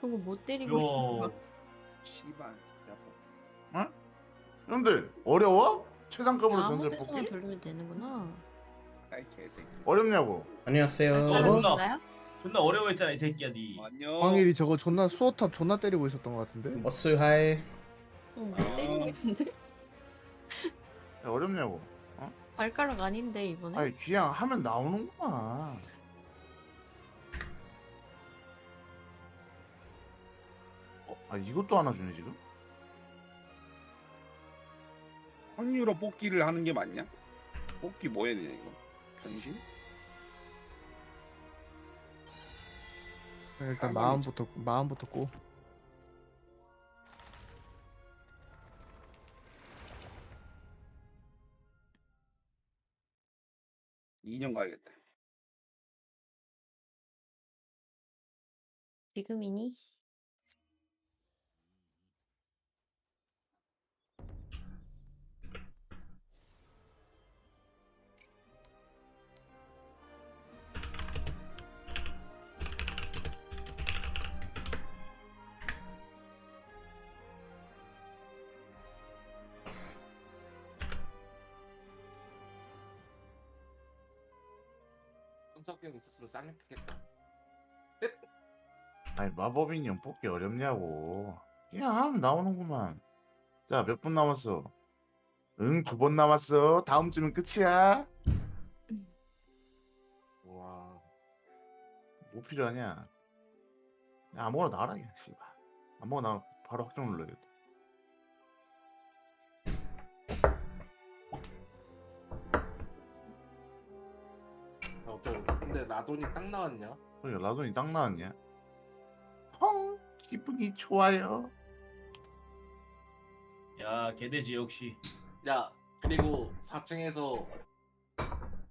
그거 못 때리고 요. 씨발. 응? 근데 어려워? 최상급으로 아무 전설 데서나 뽑기? 돌리면 되는구나. 아이 개새끼. 어렵냐고? 안녕하세요. 어려운가요? 존나 어려워했잖아 이 새끼야 니. 안녕. 광일이 저거 존나 수호탑 존나 때리고 있었던 것 같은데? 머스 하이. 못 때리겠는데? 야, 어렵냐고? 발가락 아닌데 이번에? 아니 그냥 하면 나오는구만. 아 이것도 하나 주네 지금? 확률로 뽑기를 하는 게 맞냐? 뽑기 뭐 해야 되냐 이거? 변신? 일단 할머니죠. 마음부터 꼬. 인형 가야겠다. 지금이니? 손석경 있었으면 쌍욕했겠다. 아니 마법 인형 뽑기 어렵냐고. 그냥 하면 나오는구만. 자 몇 분 남았어? 응 2번 남았어. 다음 주면 끝이야. 와. 뭐 필요하냐? 야, 아무거나 나와라 그냥 씨발. 아무거나 나와 바로 확정 눌러야겠다. 근데 라돈이 딱 나왔냐? 그래 라돈이 딱 나왔냐? 펑 기분이 좋아요. 야 개돼지 역시. 야, 그리고 4층에서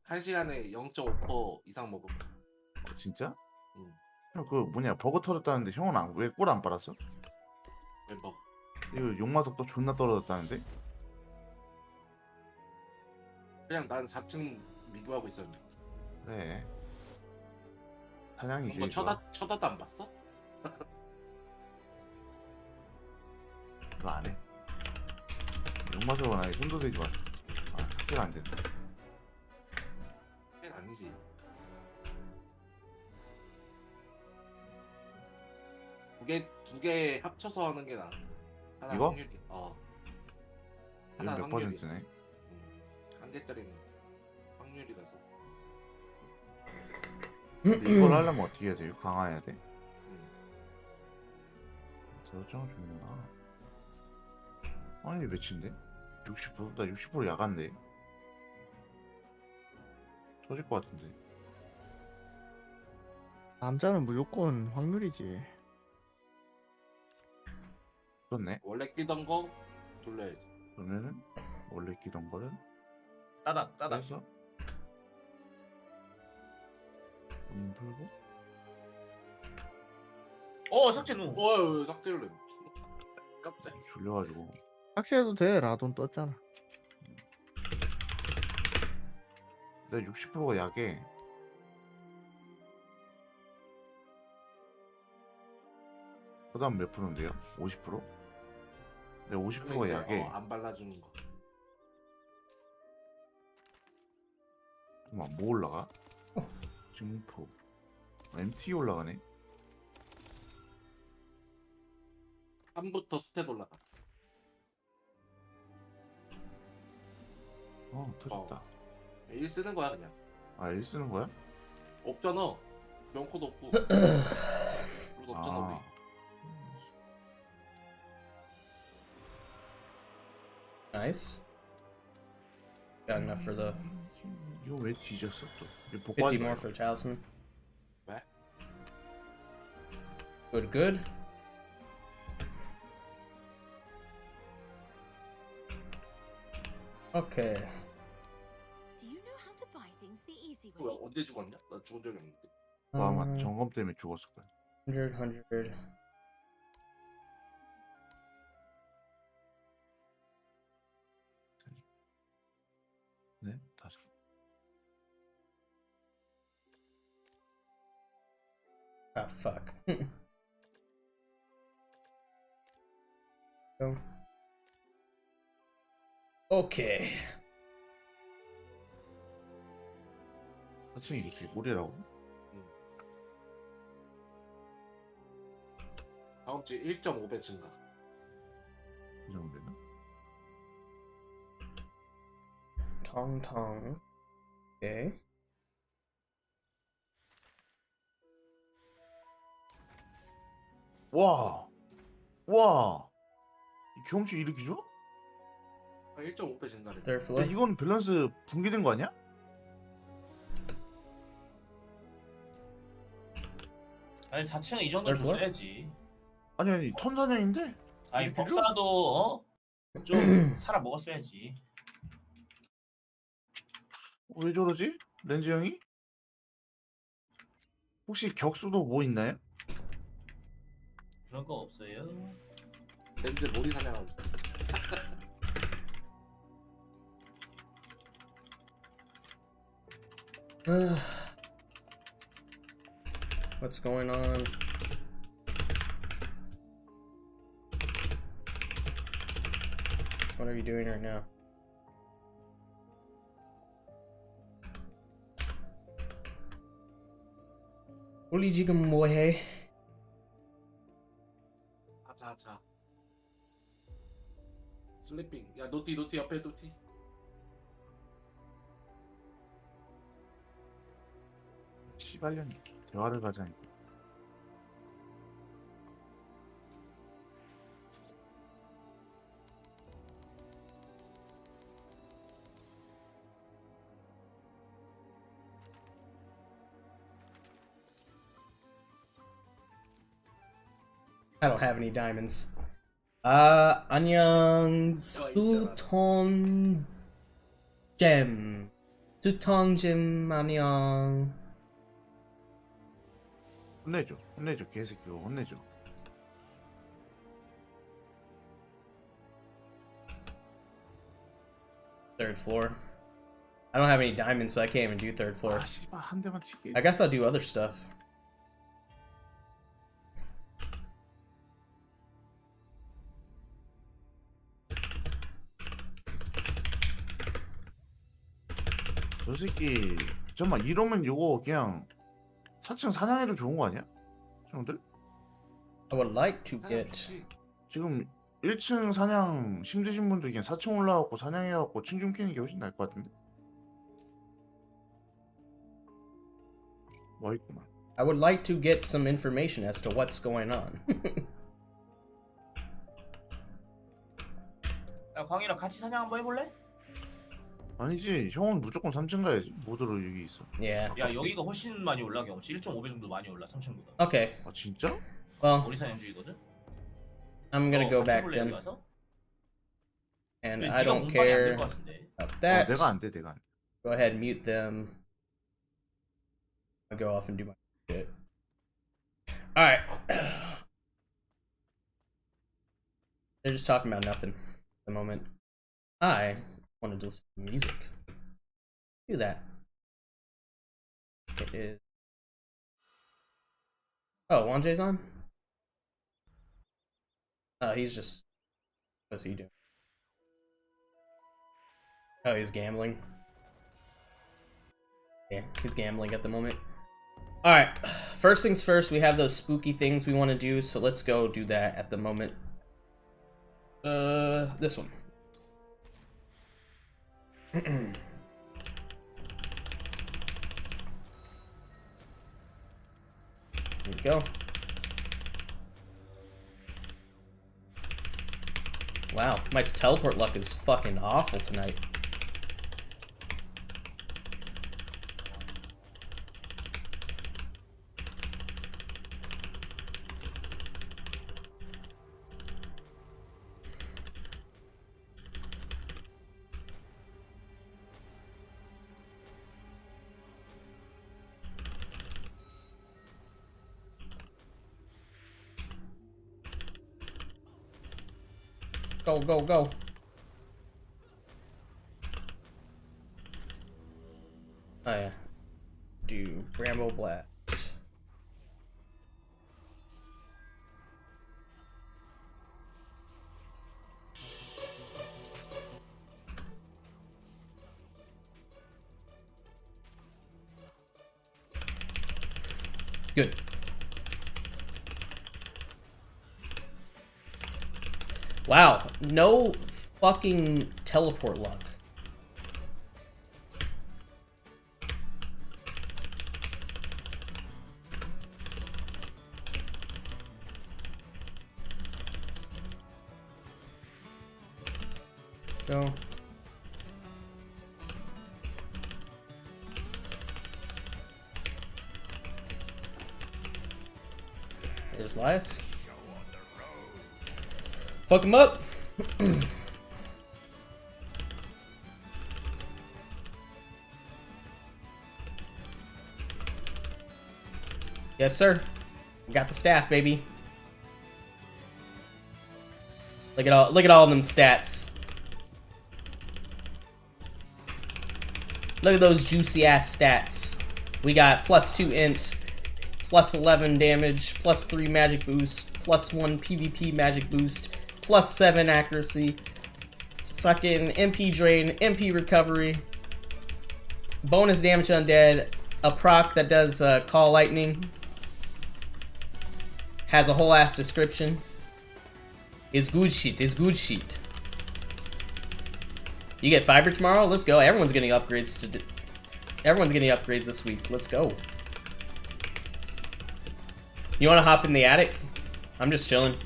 1시간에 0.5% 이상 먹음. 진짜? 응. 형 그 뭐냐 버그 터졌다는데 형은 왜 꿀 안 빨았어? 멤버. 이거 용마석도 존나 떨어졌다는데? 그냥 난 4층 미부하고 있었는데. 그래 사냥이 뭐 제일 좋아. 쳐다도 안 봤어? 이거 안 해. 용마석은 아예 손도 대지 마세요. 아 삭제가 안 된다. 그게 아니지. 두 개 합쳐서 하는 게 나아. 하나 이거? 확률이. 이건 하나 몇 확률이. 퍼센트네? 한 개짜리는 확률이라서. 근데 이걸 하려면 어떻게 해야 돼요? 강화해야 돼? 설정을 주는구나. 아니 몇인데? 60%? 나 60% 야간데 터질 것 같은데. 남자는 무조건 확률이지. 그렇네. 원래 끼던 거 돌려야지. 그러면은 원래 끼던 거를 따닥 따닥. 빼서 풀고 삭제 누. 삭제를 해. 깜짝. 졸려가지고 삭제해도 돼. 라돈 떴잖아. 내가 60%가 약해. 그 다음 몇 프로인데요? 50%? 내가 50%가 약해. 안 발라주는 거. 잠깐만 뭐 올라가? 증폭 MT 올라가네. 3부터 스텝 올라가. 터졌다. 1 쓰는 거야 그냥. 아 1 쓰는 거야? 없잖아. 명코도 없고. 그리고 없잖아 아. 우리. Nice. Got enough for the 이거 왜 뒤졌어 또? 이거 50 복구하지 more 말고. for Towson. 왜? Good, good. Okay. Do you know how to buy things the easy 뭐야 way? 언제 죽었냐? 나 죽은 적이 없는데. 그거 아마 점검 때문에 죽었을 거야. 100, 100. 네? 다시. Ah, fuck. Go. Okay. 4층이 이렇게 꼴이라고? 다음 주에 1.5배 증가. 이 정도면? Tong tong. Okay. 와! 와! 이 경험치 이렇게 줘? 1.5배 증가래. Third 야, floor. 이건 밸런스 붕괴된 거 아니야? 아니 4층은 이 정도 널 줬어야지. 아니 턴 사냥인데? 아니 이렇게 줘? 법사도 좀 살아 먹었어야지. 왜 저러지? 렌즈 형이? 혹시 격수도 뭐 있나요? 그런 거 없어요. 렌즈 몰이 사냥하고. What's going on? What are you doing right now? 우리 지금 뭐해? 하자. 슬리핑. 야 노티 옆에 노티. 시발년이 대화를 가자니. I don't have any diamonds. 안녕 수톤 잼. 수톤 잼 안녕. 혼내줘 개새끼가 혼내줘. Third floor. I don't have any diamonds, so I can't even do third floor. 아 씨발 한 대만 치게. I guess I'll do other stuff. 저 새끼 잠깐만 이러면 요거 그냥 4층 사냥해도 좋은 거 아니야? 형들? I would like to 사냥 get. 좋지. 지금 1층 사냥 힘드신 분들 그냥 4층 올라가고 사냥해갖고 층 좀 깨는 게 훨씬 나을 것 같은데? 뭐 있구만. I would like to get some information as to what's going on. 야 광희랑 같이 사냥 한번 해볼래? 아니지 형은 무조건 3층 가야지. 모드로 여기 있어. Yeah. 야 여기가 훨씬 많이 올라 경험치 1.5배 정도 많이 올라 3층보다. Okay. 아 진짜? Well, 우리 사냥주의거든. I'm gonna go 같이 back 해볼래, 여기 then, 가서? and 근데 I 네가 don't 운빨이 안될 care 것 같은데. about that. 내가 안 돼. Go ahead and mute them. I'll go off and do my shit. All right. They're just talking about nothing at the moment. I wanted to listen to music. Do that. It is. Oh, Wanjay's on? He's just. What's he doing? Oh, he's gambling. Yeah, he's gambling at the moment. Alright, first things first, we have those spooky things we want to do, so let's go do that at the moment. This one. There we go. Wow, my teleport luck is fucking awful tonight. Go, go, go. Oh yeah. Do Bramble Blast. Good. Wow, no fucking teleport luck. Go. There's Lias. Fuck him up. Yes, sir. We got the staff, baby. Look at all them stats. Look at those juicy ass stats. We got +2 int, +11 damage, +3 magic boost, +1 PvP magic boost, +7 accuracy, fucking MP drain, MP recovery, bonus damage undead, a proc that does call lightning, has a whole ass description. It's good shit. It's good shit. You get fiber tomorrow? Let's go. Everyone's getting upgrades everyone's getting upgrades this week. Let's go. You want to hop in the attic? I'm just chilling.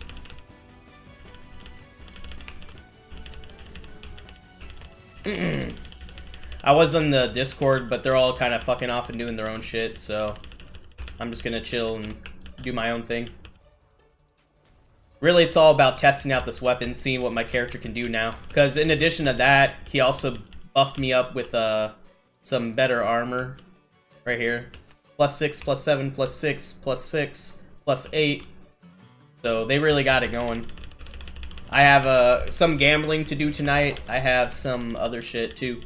I was on the Discord, but they're all kind of fucking off and doing their own shit, so I'm just gonna chill and do my own thing. Really, it's all about testing out this weapon, seeing what my character can do now. Because in addition to that, he also buffed me up with some better armor. Right here. +6, +7, +6, +6, +8. So they really got it going. I have some gambling to do tonight. I have some other shit too.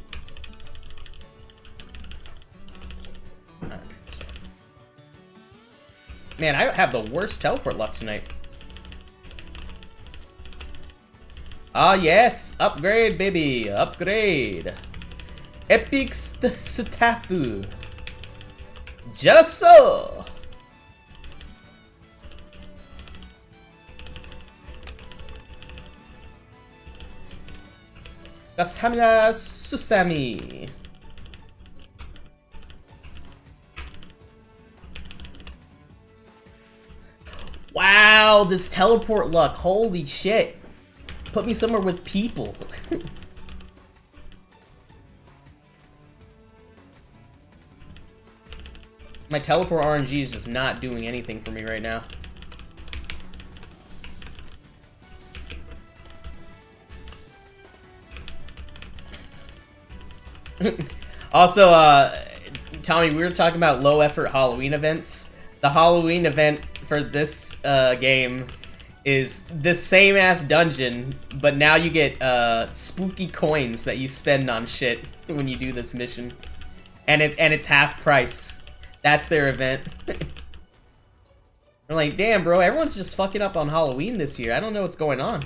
Alright, sorry. Man, I have the worst teleport luck tonight. Ah yes, upgrade baby, upgrade. Epic Stapu. Jelaso. Kasamina Susami. Wow, this teleport luck, holy shit. Put me somewhere with people. My teleport RNG is just not doing anything for me right now. Also, Tommy, we were talking about low effort Halloween events. The Halloween event for this game is the same ass dungeon, but now you get spooky coins that you spend on shit when you do this mission, and it's half price. That's their event. I'm like, damn, bro, everyone's just fucking up on Halloween this year. I don't know what's going on.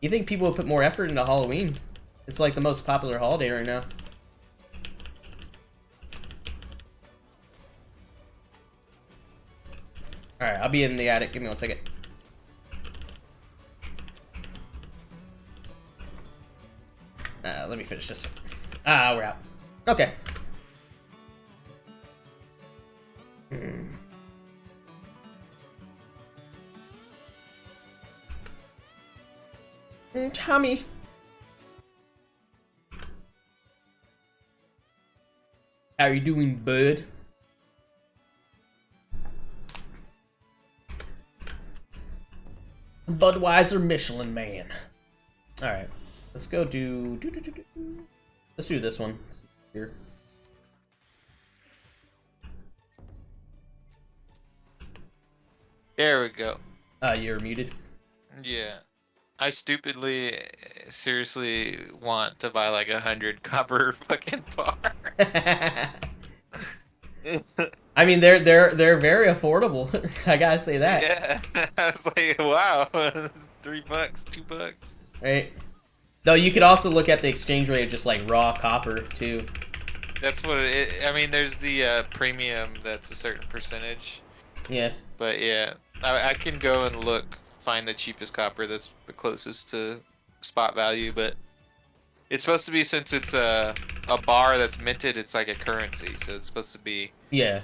You think people would put more effort into Halloween? It's like the most popular holiday right now. Alright, I'll be in the attic. Give me 1 second. Let me finish this. We're out. Okay. Tommy. How you doing, bud? Budweiser Michelin Man. Alright. Let's go do... Let's do this one. Here. There we go. You're muted. Yeah. I stupidly, seriously want to buy like 100 copper fucking bar. I mean, they're very affordable. I gotta say that. Yeah. I was like, wow, $3, $2. Right. Though you could also look at the exchange rate of just like raw copper too. That's what I mean. There's the premium that's a certain percentage, Yeah. but yeah, I can go and look, find the cheapest copper that's the closest to spot value, but it's supposed to be, since it's a bar that's minted, it's like a currency, so it's supposed to be Yeah.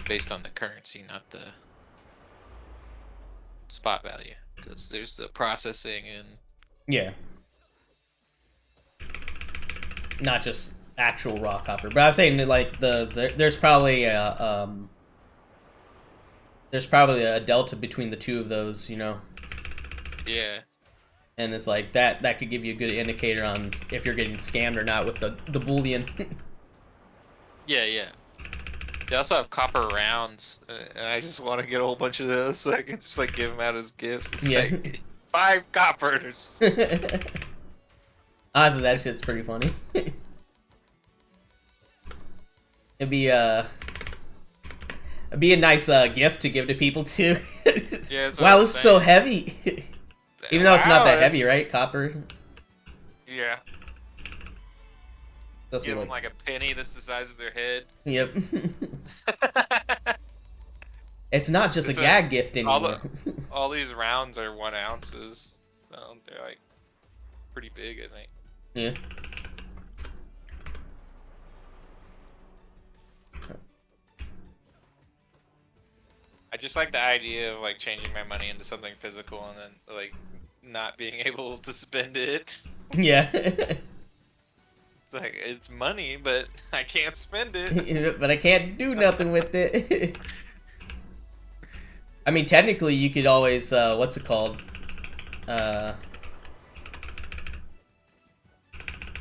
based on the currency, not the spot value, because there's the processing and Yeah. Not just actual raw copper, but I was saying that like there's probably a delta between the two of those, you know. yeah. And it's like that could give you a good indicator on if you're getting scammed or not with the bullion. Yeah. They also have copper rounds, and I just want to get a whole bunch of those so I can just like give them out as gifts. It's Yeah. like 5 coppers. Honestly, that shit's pretty funny. It'd be a nice gift to give to people too. Yeah, that's what Wow, I'm this is so saying. heavy. Even though it's not Wow, that that's- heavy, right? Copper. Yeah. Supposed to Give be them like a penny that's the size of their head. Yep. It's not just It's a a- gag gift all anymore. All these rounds are 1 ounces. So they're like pretty big, I think. Yeah. I just like the idea of like changing my money into something physical and then like not being able to spend it. Yeah. It's like it's money, but I can't spend it. But I can't do nothing with it. I mean, technically, you could always, what's it called?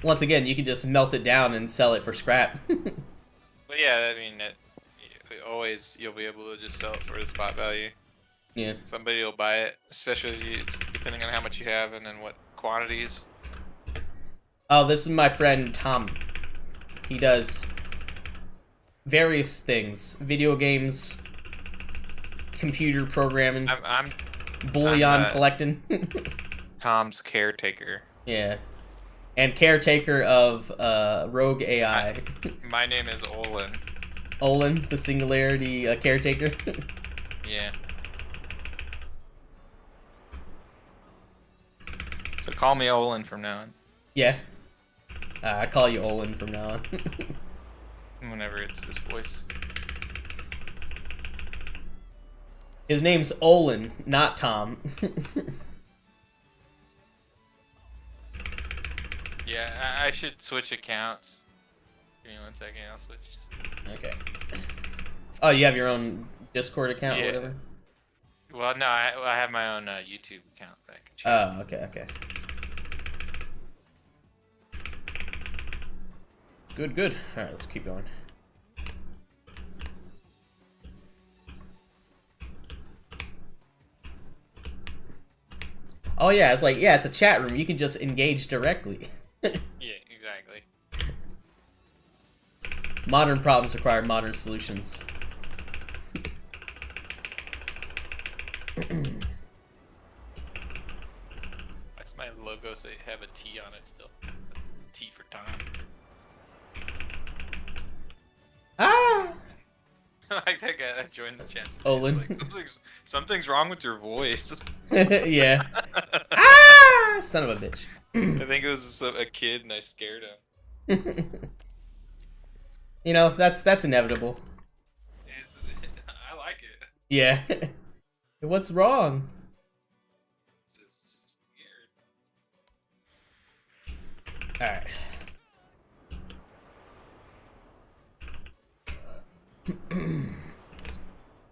Once again, you could just melt it down and sell it for scrap. But yeah, I mean, always you'll be able to just sell it for the spot value. Yeah. Somebody will buy it, especially if you, depending on how much you have and then what quantities. Oh, this is my friend Tom. He does various things: video games, computer programming, I'm bullion I'm, collecting. Tom's caretaker. Yeah, and caretaker of Rogue AI. My name is Olin. Olin, the singularity caretaker. Yeah. So call me Olin from now on. Yeah. I call you Olin from now on. Whenever it's this voice. His name's Olin, not Tom. Yeah, I should switch accounts. Give me 1 second, I'll switch. Okay. Oh, you have your own Discord account or Yeah. whatever? Well, no, I have my own YouTube account that I can change. Oh, okay. Good. Alright, let's keep going. Oh yeah, it's like, it's a chat room. You can just engage directly. Yeah, exactly. Modern problems require modern solutions. Why does my logo say have a T on it still? T for Tom. Ah! I like that guy that joined the chat today. Olin. It's like, something's wrong with your voice. Yeah. Ah! Son of a bitch. I think it was a kid and I scared him. You know, that's inevitable. I like it. Yeah. What's wrong? It's just weird. Alright.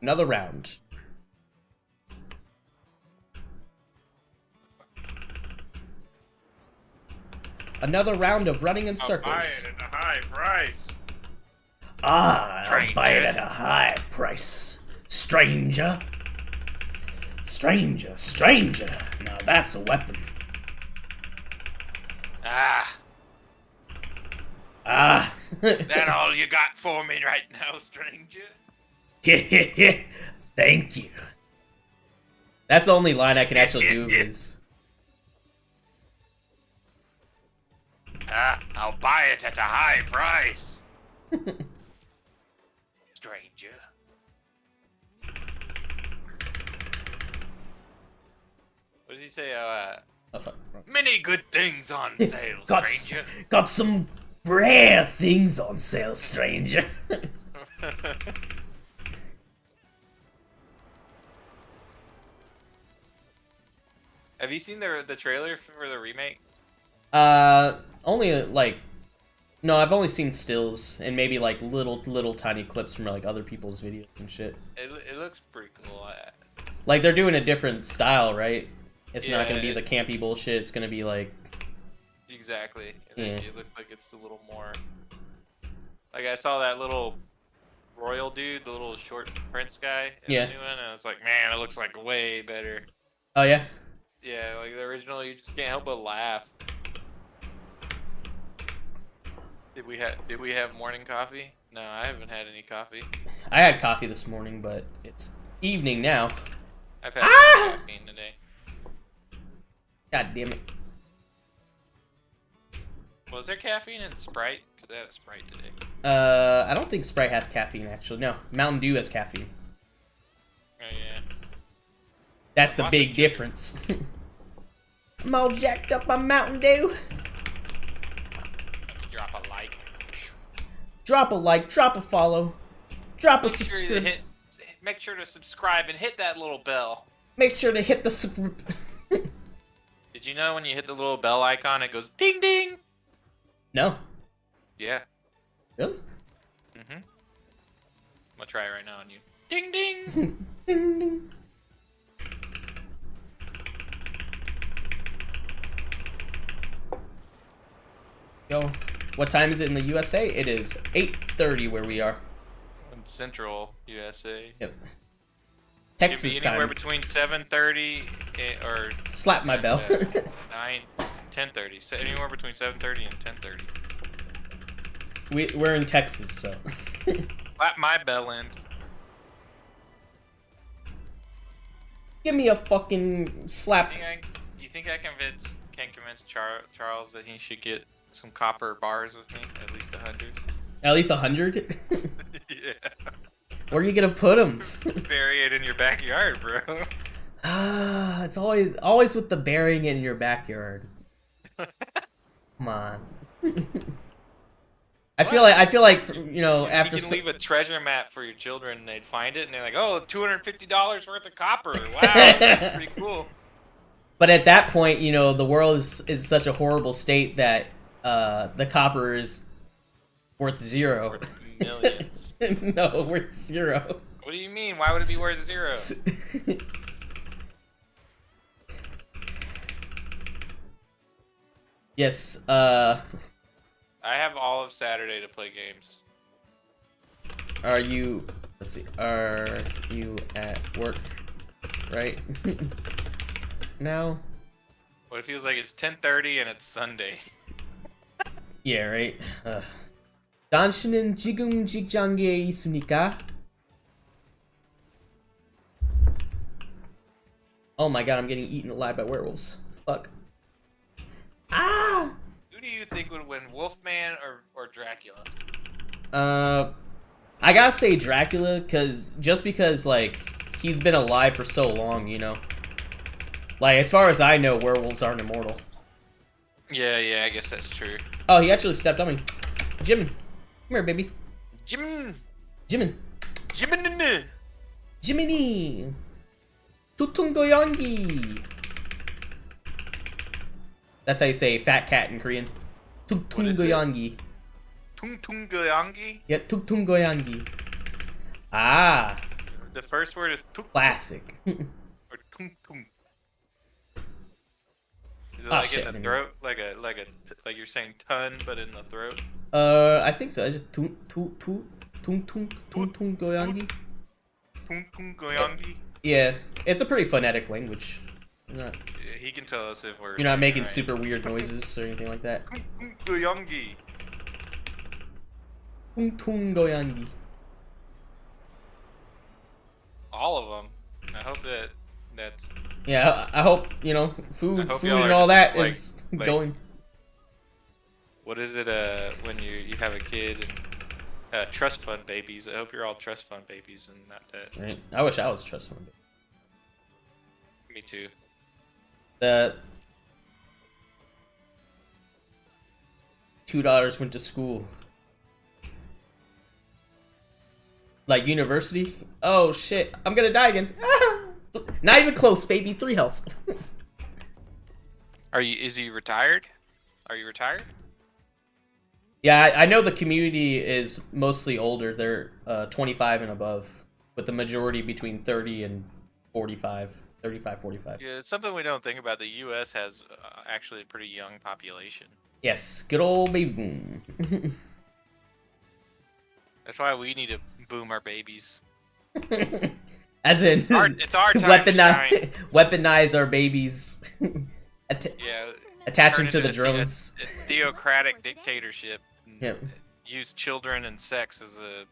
Another round. Another round of running in circles. at a high price. I'll buy it at a high price. Stranger. Stranger. Now that's a weapon. Ah, Ah. that all you got for me right now, stranger? Thank you. That's the only line I can actually do is. I'll buy it at a high price. Stranger. What does he say? Oh, fuck. Many good things on sale, Got, stranger. got some rare things on sale, stranger. Have you seen the trailer for the remake? Only like, no, I've only seen stills and maybe like little tiny clips from like other people's videos and shit. It looks pretty cool. Like they're doing a different style, right? It's not gonna be Yeah. the campy bullshit. It's gonna be like, Exactly. Yeah. It looks like it's a little more. Like I saw that little royal dude, the little short prince guy in Yeah. the new one, and I was like, man, it looks like way better. oh yeah, Yeah, like the original, you just can't help but laugh. Did we have morning coffee? No, I haven't had any coffee. I had coffee this morning, but it's evening now. I've had some caffeine today. God damn it. Was there caffeine in Sprite? Cause I had a Sprite today. I don't think Sprite has caffeine actually. No, Mountain Dew has caffeine. Oh yeah. That's the Lots big of difference. I'm all jacked up on Mountain Dew. Drop a like. Drop a like, drop a follow, drop a Make sure, subscribe. make sure to subscribe and hit that little bell. Make sure to hit the Did you know when you hit the little bell icon, it goes ding ding? No. Yeah. Really? Mm-hmm. I'm gonna try it right now on you. Ding ding! Ding, ding. Yo, what time is it in the USA? It is 8:30 where we are. In Central USA. Yep. Could be Texas anywhere time. between 7:30 or Slap my bell. 10:30. So anywhere between 7:30 and 10:30. We're in Texas, so. Slap my bell end. Give me a fucking slap. Do you think I can convince Charles that he should get some copper bars with me? At least 100. At least 100? Yeah. Where are you gonna put them? Bury it in your backyard, bro. Ah, it's always with the burying in your backyard. Come on. I feel like you know, after you can leave a treasure map for your children and they'd find it and they're like, oh, $250 worth of copper. Wow, that's pretty cool. But at that point, you know, the world is such a horrible state that the copper is worth zero. Worth millions. No, worth zero. What do you mean? Why would it be worth zero? Yes, I have all of Saturday to play games. are you, let's see, are you at work right now? But it feels like it's 10:30 and it's Sunday. Yeah, right. 당신은 지금 직장에 있습니까? Oh my god, I'm getting eaten alive by werewolves. Fuck. Ah! Who do you think would win, Wolfman or Dracula? I gotta say Dracula, just because, like, he's been alive for so long, you know? Like, as far as I know, werewolves aren't immortal. Yeah, I guess that's true. Oh, he actually stepped on me. Jimin. Come here, baby. Jimin! Jimin. Jimin! Jiminy. Tutungoyongi. That's how you say fat cat in Korean. What is it? Tutungoyongi. Tungtungoyangi? Yeah, tutungoyongi. Ah, The first word is tuk classic. or tung tung. Is it Ah, like shit, in the I throat? Like you're saying ton, but in the throat? I think so. I just tutungoyongi. Tungtungoyangi? Yeah, it's a pretty phonetic language. You're not, Yeah, he can tell us if we're you're not saying making it right. super weird noises or anything like that. Tungtungoyangi. Tutungoyongi. All of them. I hope that's Yeah, I hope, you know, food I hope food y'all and are all just, that like- is like- going. what is it? When you have a kid and trust fund babies. I hope you're all trust fund babies and not that. Right? I wish I was a trust fund. Me too. That $2 went to school. Like university? Oh shit, I'm gonna die again. Not even close, baby. 3 health. Is he retired? Are you retired? Yeah, I know the community is mostly older. They're 25 and above, with the majority between 30 and 45. 35, 45. Yeah, it's something we don't think about. The U.S. has actually a pretty young population. Yes, good old baby boom. That's why we need to boom our babies. As in, it's our time to shine. Weaponize our babiys. Yeah, Attach turn them to the into drones. a theocratic dictatorship. And Yep. Use children and sex as a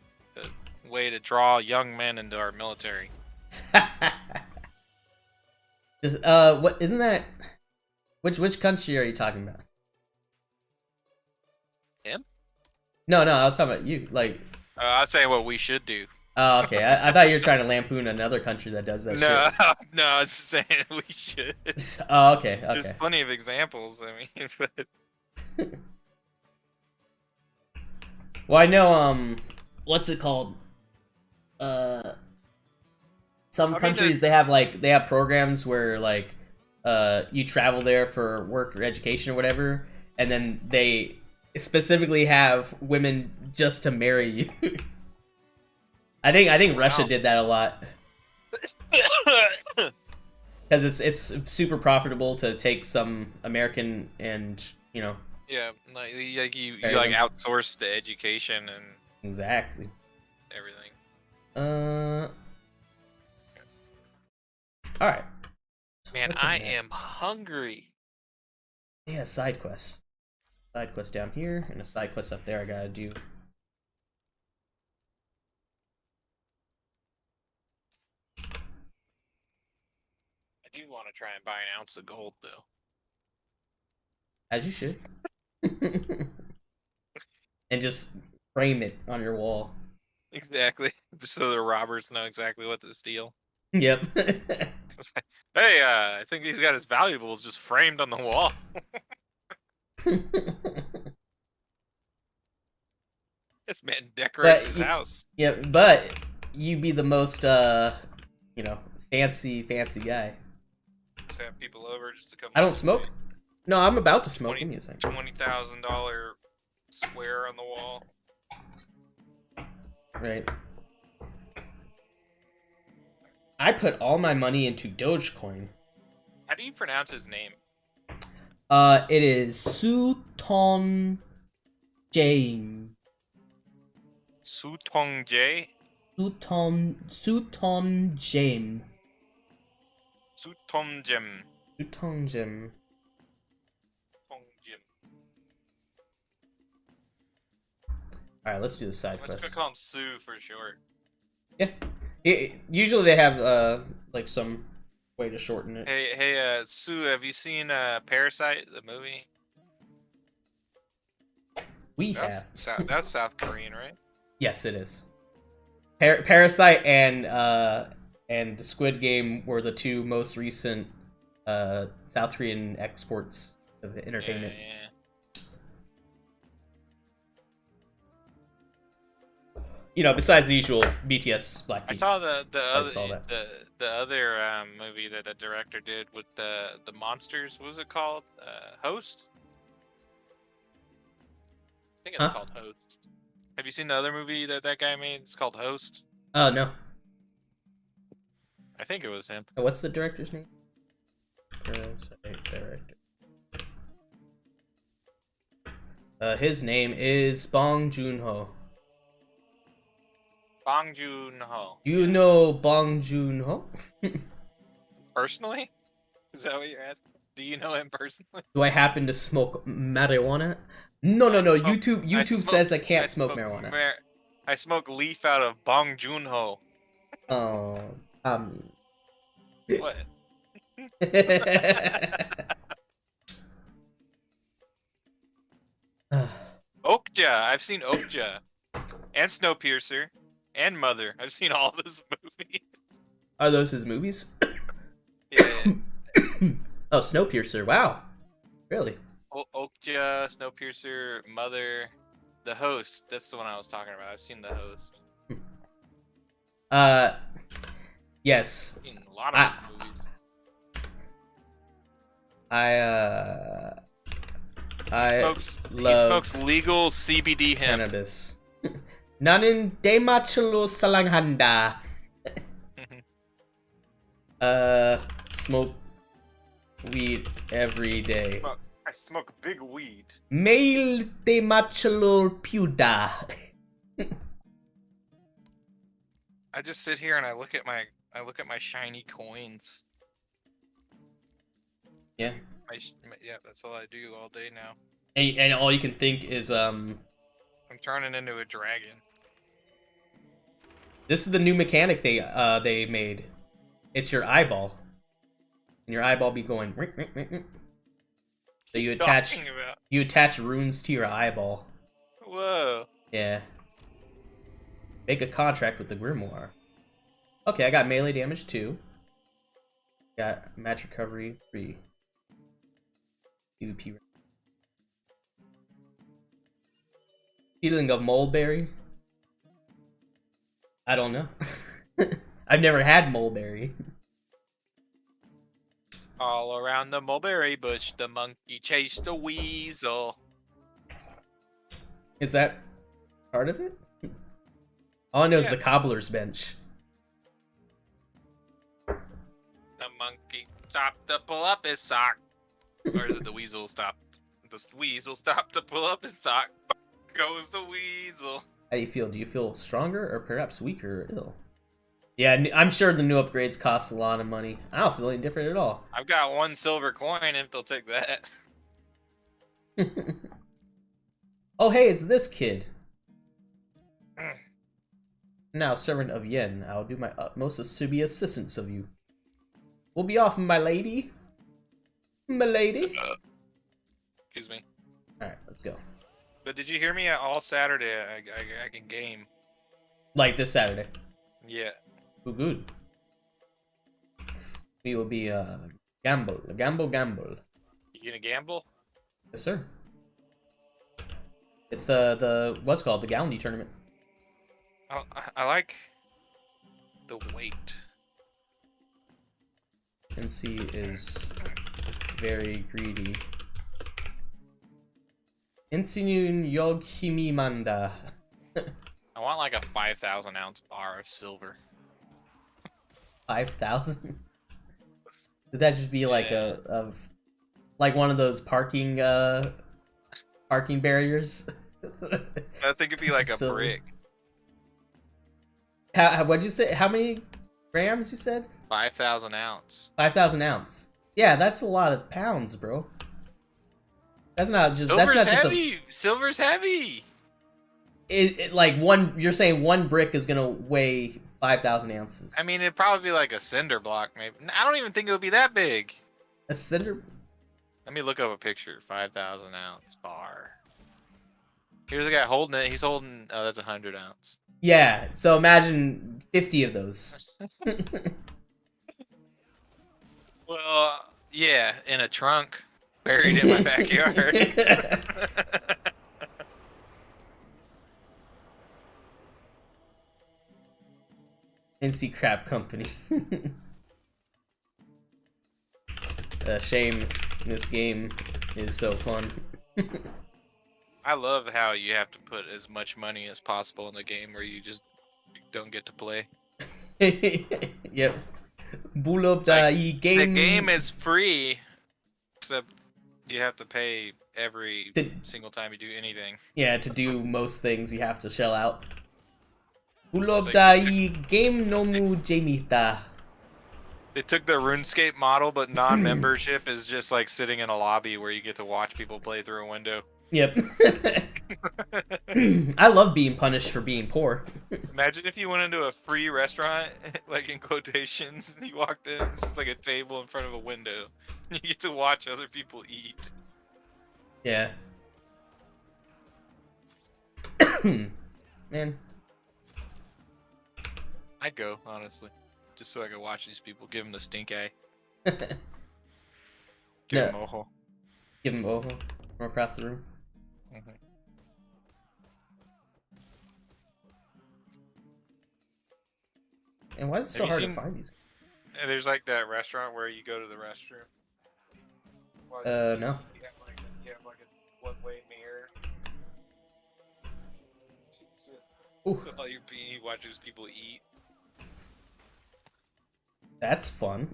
way to draw young men into our military. Just, what isn't that? Which country are you talking about? Him? No, I was talking about you. Like, I'd say what we should do. oh, okay. I thought you were trying to lampoon another country that does that No, shit. no, I was just saying we should. Oh, okay. There's plenty of examples. I mean, but Well, I know. What's it called? Some countries they have programs where like, you travel there for work or education or whatever, and then they specifically have women just to marry you. I think Russia did that a lot because it's super profitable to take some American and yeah, like you like outsource the education and exactly everything. All right. Man, What's in I there? am hungry. Yeah, side quest down here and a side quest up there. I gotta do. I do want to try and buy an ounce of gold though. As you should. And just frame it on your wall. Exactly, just so the robbers know exactly what to steal. Yep. Hey, I think he's got his valuables just framed on the wall. This man decorates his house. Yeah, but you be the most fancy guy. Just have people over just to come. I don't smoke. No, I'm about to smoke. Give me a second. $20,000 square on the wall. Right. I put all my money into Dogecoin. How do you pronounce his name? It is Sutong Jame. Sutong J? Sutong Jame. Sutong Jim. Sutong Jim. Alright, let's do the side I'm just quest. gonna call him Sue for short. Yeah. Usually they have like some way to shorten it. Hey, Sue, have you seen Parasite, the movie? We have. That's South Korean, right? Yes, it is. Parasite and Squid Game were the two most recent South Korean exports of entertainment. Yeah. Besides the usual BTS Blackpink. I saw the saw that. other movie that the director did with the monsters. What was it called? Host? I think it's called Host. Have you seen the other movie that guy made? It's called Host. Oh no. I think it was him. What's the director's name? Parasite director. His name is Bong Joon-ho. Bong Joon-ho. You know Bong Joon-ho? Personally? Is that what you're asking? Do you know him personally? Do I happen to smoke marijuana? No. YouTube says I can't smoke marijuana. I smoke leaf out of Bong Joon-ho. Oh, What? Okja. I've seen Okja. And Snowpiercer. And Mother. I've seen all those movies. Are those his movies? Yeah. Oh, Snowpiercer. Wow. Really? Okja, Snowpiercer, Mother, The Host. That's the one I was talking about. I've seen The Host. Yes. I've seen a lot of those movies. I He love smokes legal CBD hemp. cannabis. 나는 대마초로 사랑한다. Smoke weed every day. I smoke big weed. 매일 대마초로 피우다. I just sit here and I look at my shiny coins. Yeah. Yeah, that's all I do all day now. And all you can think is I'm turning into a dragon. this is the new mechanic they made. It's your eyeball. And your eyeball be going rink, rink, rink, rink. So you attach runes to your eyeball. Whoa. Yeah. Make a contract with the Grimoire. Okay, I got melee damage 2. Got match recovery 3. PvP. Feeling of mulberry? I don't know. I've never had mulberry. All around the mulberry bush, the monkey chased the weasel. Is that part of it? All I know is Yeah. the cobbler's bench. The monkey stopped to pull up his sock. Or is it the weasel stopped? The weasel stopped to pull up his sock. Goes the weasel. How do you feel? Do you feel stronger or perhaps weaker or ill? Yeah, I'm sure the new upgrades cost a lot of money. I don't feel any different at all. I've got 1 silver coin if they'll take that. Oh, hey, it's this kid. Now, servant of Yen, I'll do my utmost to be assistance of you. We'll be off, my lady. My lady. Excuse me. Alright, let's go. But did you hear me? All Saturday I can game. Like this Saturday. Yeah. Ooh, good. We will be, gamble. Gamble. You gonna gamble? Yes, sir. It's the what's it called? The Galley tournament. I like the weight. NC is very greedy. Insinun Yoghimi Manda. I want like a 5,000 ounce bar of silver. 5,000? Would that just be like Yeah. like one of those parking barriers? I think it'd be like a Silver. brick. What'd you say? How many grams you said? 5,000 ounce. 5,000 ounce. Yeah, that's a lot of pounds, bro. That's not just Silver's that's not just heavy. Silver's heavy. like one. You're saying one brick is gonna weigh 5,000 ounces. I mean, it'd probably be like a cinder block, maybe. I don't even think it would be that big. A cinder. Let me look up a picture. 5,000 ounce bar. Here's a guy holding it. He's holding. Oh, that's 100 ounce. Yeah. So imagine 50 of those. Well, yeah, in a trunk, buried in my backyard. NC Crap Company. Shame this game is so fun. I love how you have to put as much money as possible in the game where you just don't get to play. Yep. Bulop Like, game. The game is free, except you have to pay every single time you do anything. Yeah, to do most things you have to shell out. It's Bulop like game nomu jemita. They took the RuneScape model, but non-membership is just like sitting in a lobby where you get to watch people play through a window. Yep. I love being punished for being poor. Imagine if you went into a free restaurant, like in quotations, and you walked in, it's just like a table in front of a window. You get to watch other people eat. Yeah. Man. I'd go, honestly. Just so I could watch these people. Give them the stink eye. Yeah. Give them ojo. Give him over from across the room. Mhm. And why is it so Have you hard seen- to find these? And there's like that restaurant where you go to the restroom. No. You have like a one-way mirror. Ooh, So all you watches people eat. that's fun.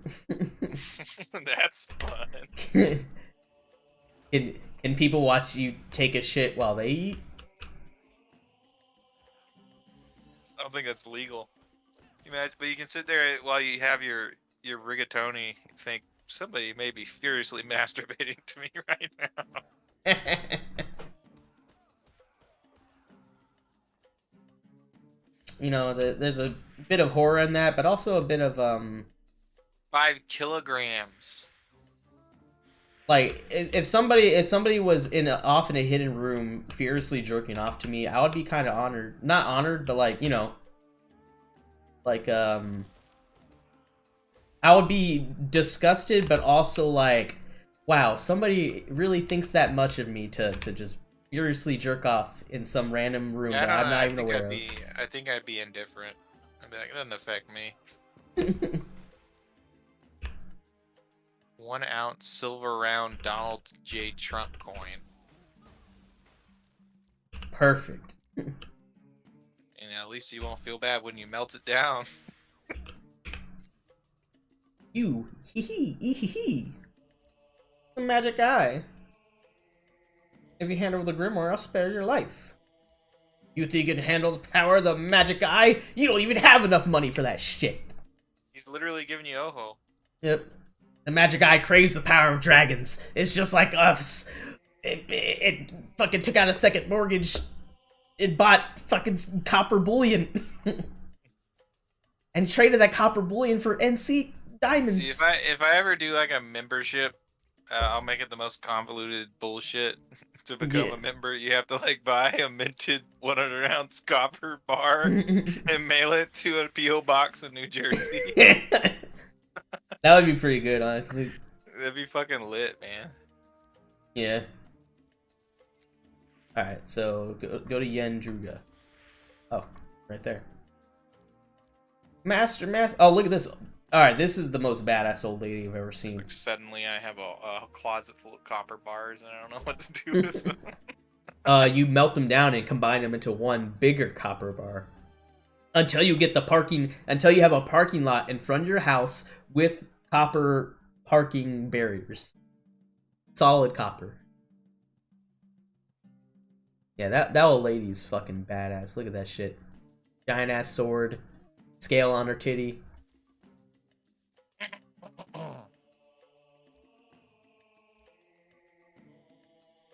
That's fun. Can people watch you take a shit while they eat? I don't think that's legal. Imagine, but you can sit there while you have your rigatoni. Think somebody may be furiously masturbating to me right now. You know, there's a bit of horror in that, but also a bit of 5 kilograms. like if somebody was off in a hidden room furiously jerking off to me, I would be kind of honored. Not honored, but like, you know, like I would be disgusted, but also like, wow, somebody really thinks that much of me to just furiously jerk off in some random room Yeah, that I'm not even aware of. I think I'd be indifferent. I'd be like, it doesn't affect me. 1 ounce silver round Donald J. Trump coin. Perfect. And at least you won't feel bad when you melt it down. You, hee. The magic eye. If you hand over the grimoire, I'll spare your life. You think you can handle the power of the magic eye? You don't even have enough money for that shit. He's literally giving you ojo. Yep. The magic eye craves the power of dragons. It's just like us. It fucking took out a second mortgage. It bought fucking copper bullion. And traded that copper bullion for NC diamonds. See, if I ever do like a membership, I'll make it the most convoluted bullshit. To become Yeah. a member, you have to like buy a minted 100-ounce copper bar and mail it to a PO box in New Jersey. That would be pretty good, honestly. That'd be fucking lit, man. Yeah. Alright, so go to Yen Druga. Oh, right there. Master. Oh, look at this. Alright, this is the most badass old lady I've ever seen. Like suddenly I have a closet full of copper bars and I don't know what to do with them. You melt them down and combine them into one bigger copper bar. Until you have a parking lot in front of your house with copper parking barriers. Solid copper. Yeah, that old lady's fucking badass. Look at that shit. Giant ass sword. Scale on her titty.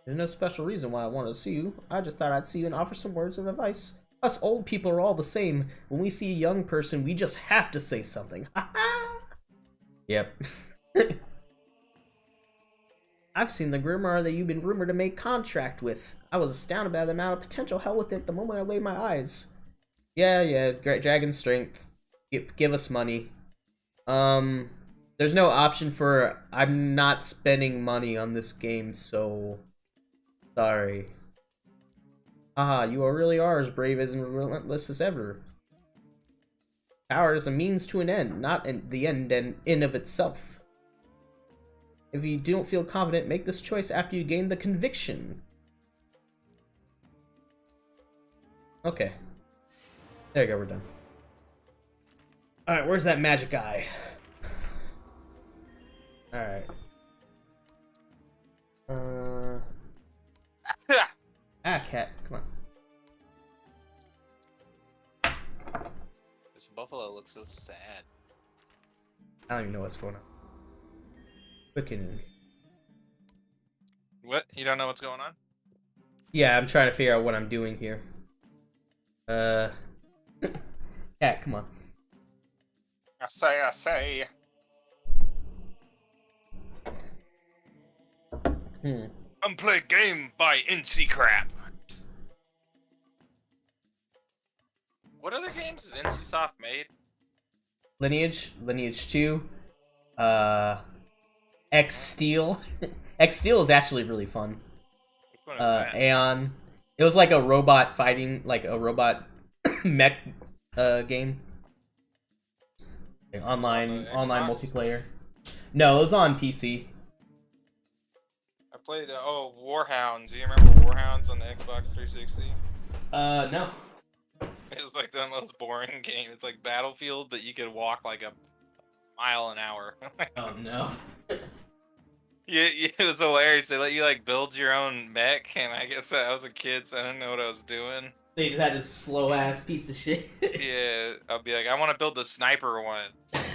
There's no special reason why I wanted to see you. I just thought I'd see you and offer some words of advice. Us old people are all the same. When we see a young person, we just have to say something. Yep. I've seen the grimoire that you've been rumored to make contract with. I was astounded by the amount of potential held with it the moment I laid my eyes. Yeah, great dragon strength. Give us money. There's no option for I'm not spending money on this game, so sorry. You really are as brave and relentless as ever. Power is a means to an end, not the end in of itself. If you don't feel confident, make this choice after you gain the conviction. Okay. There you go, we're done. Alright, where's that magic eye? Alright. Cat, come on. This buffalo looks so sad. I don't even know what's going on. Looking. What? You don't know what's going on? Yeah, I'm trying to figure out what I'm doing here. Cat, come on. I say. Come play game by NC crap. What other games has NCSoft made? Lineage, Lineage 2, X Steel. X Steel is actually really fun. Which one is that? Aeon. It was like a robot fighting, like a robot mech game. Online Xbox? multiplayer. No, it was on PC. I played Warhounds. Do you remember Warhounds on the Xbox 360? No. It was like the most boring game. It's like Battlefield, but you could walk like a mile an hour. Oh no. Yeah, it was hilarious. They let you like build your own mech, and I guess I was a kid, so I didn't know what I was doing. They just had this slow ass piece of shit. Yeah, I'll be like, I want to build the sniper one. And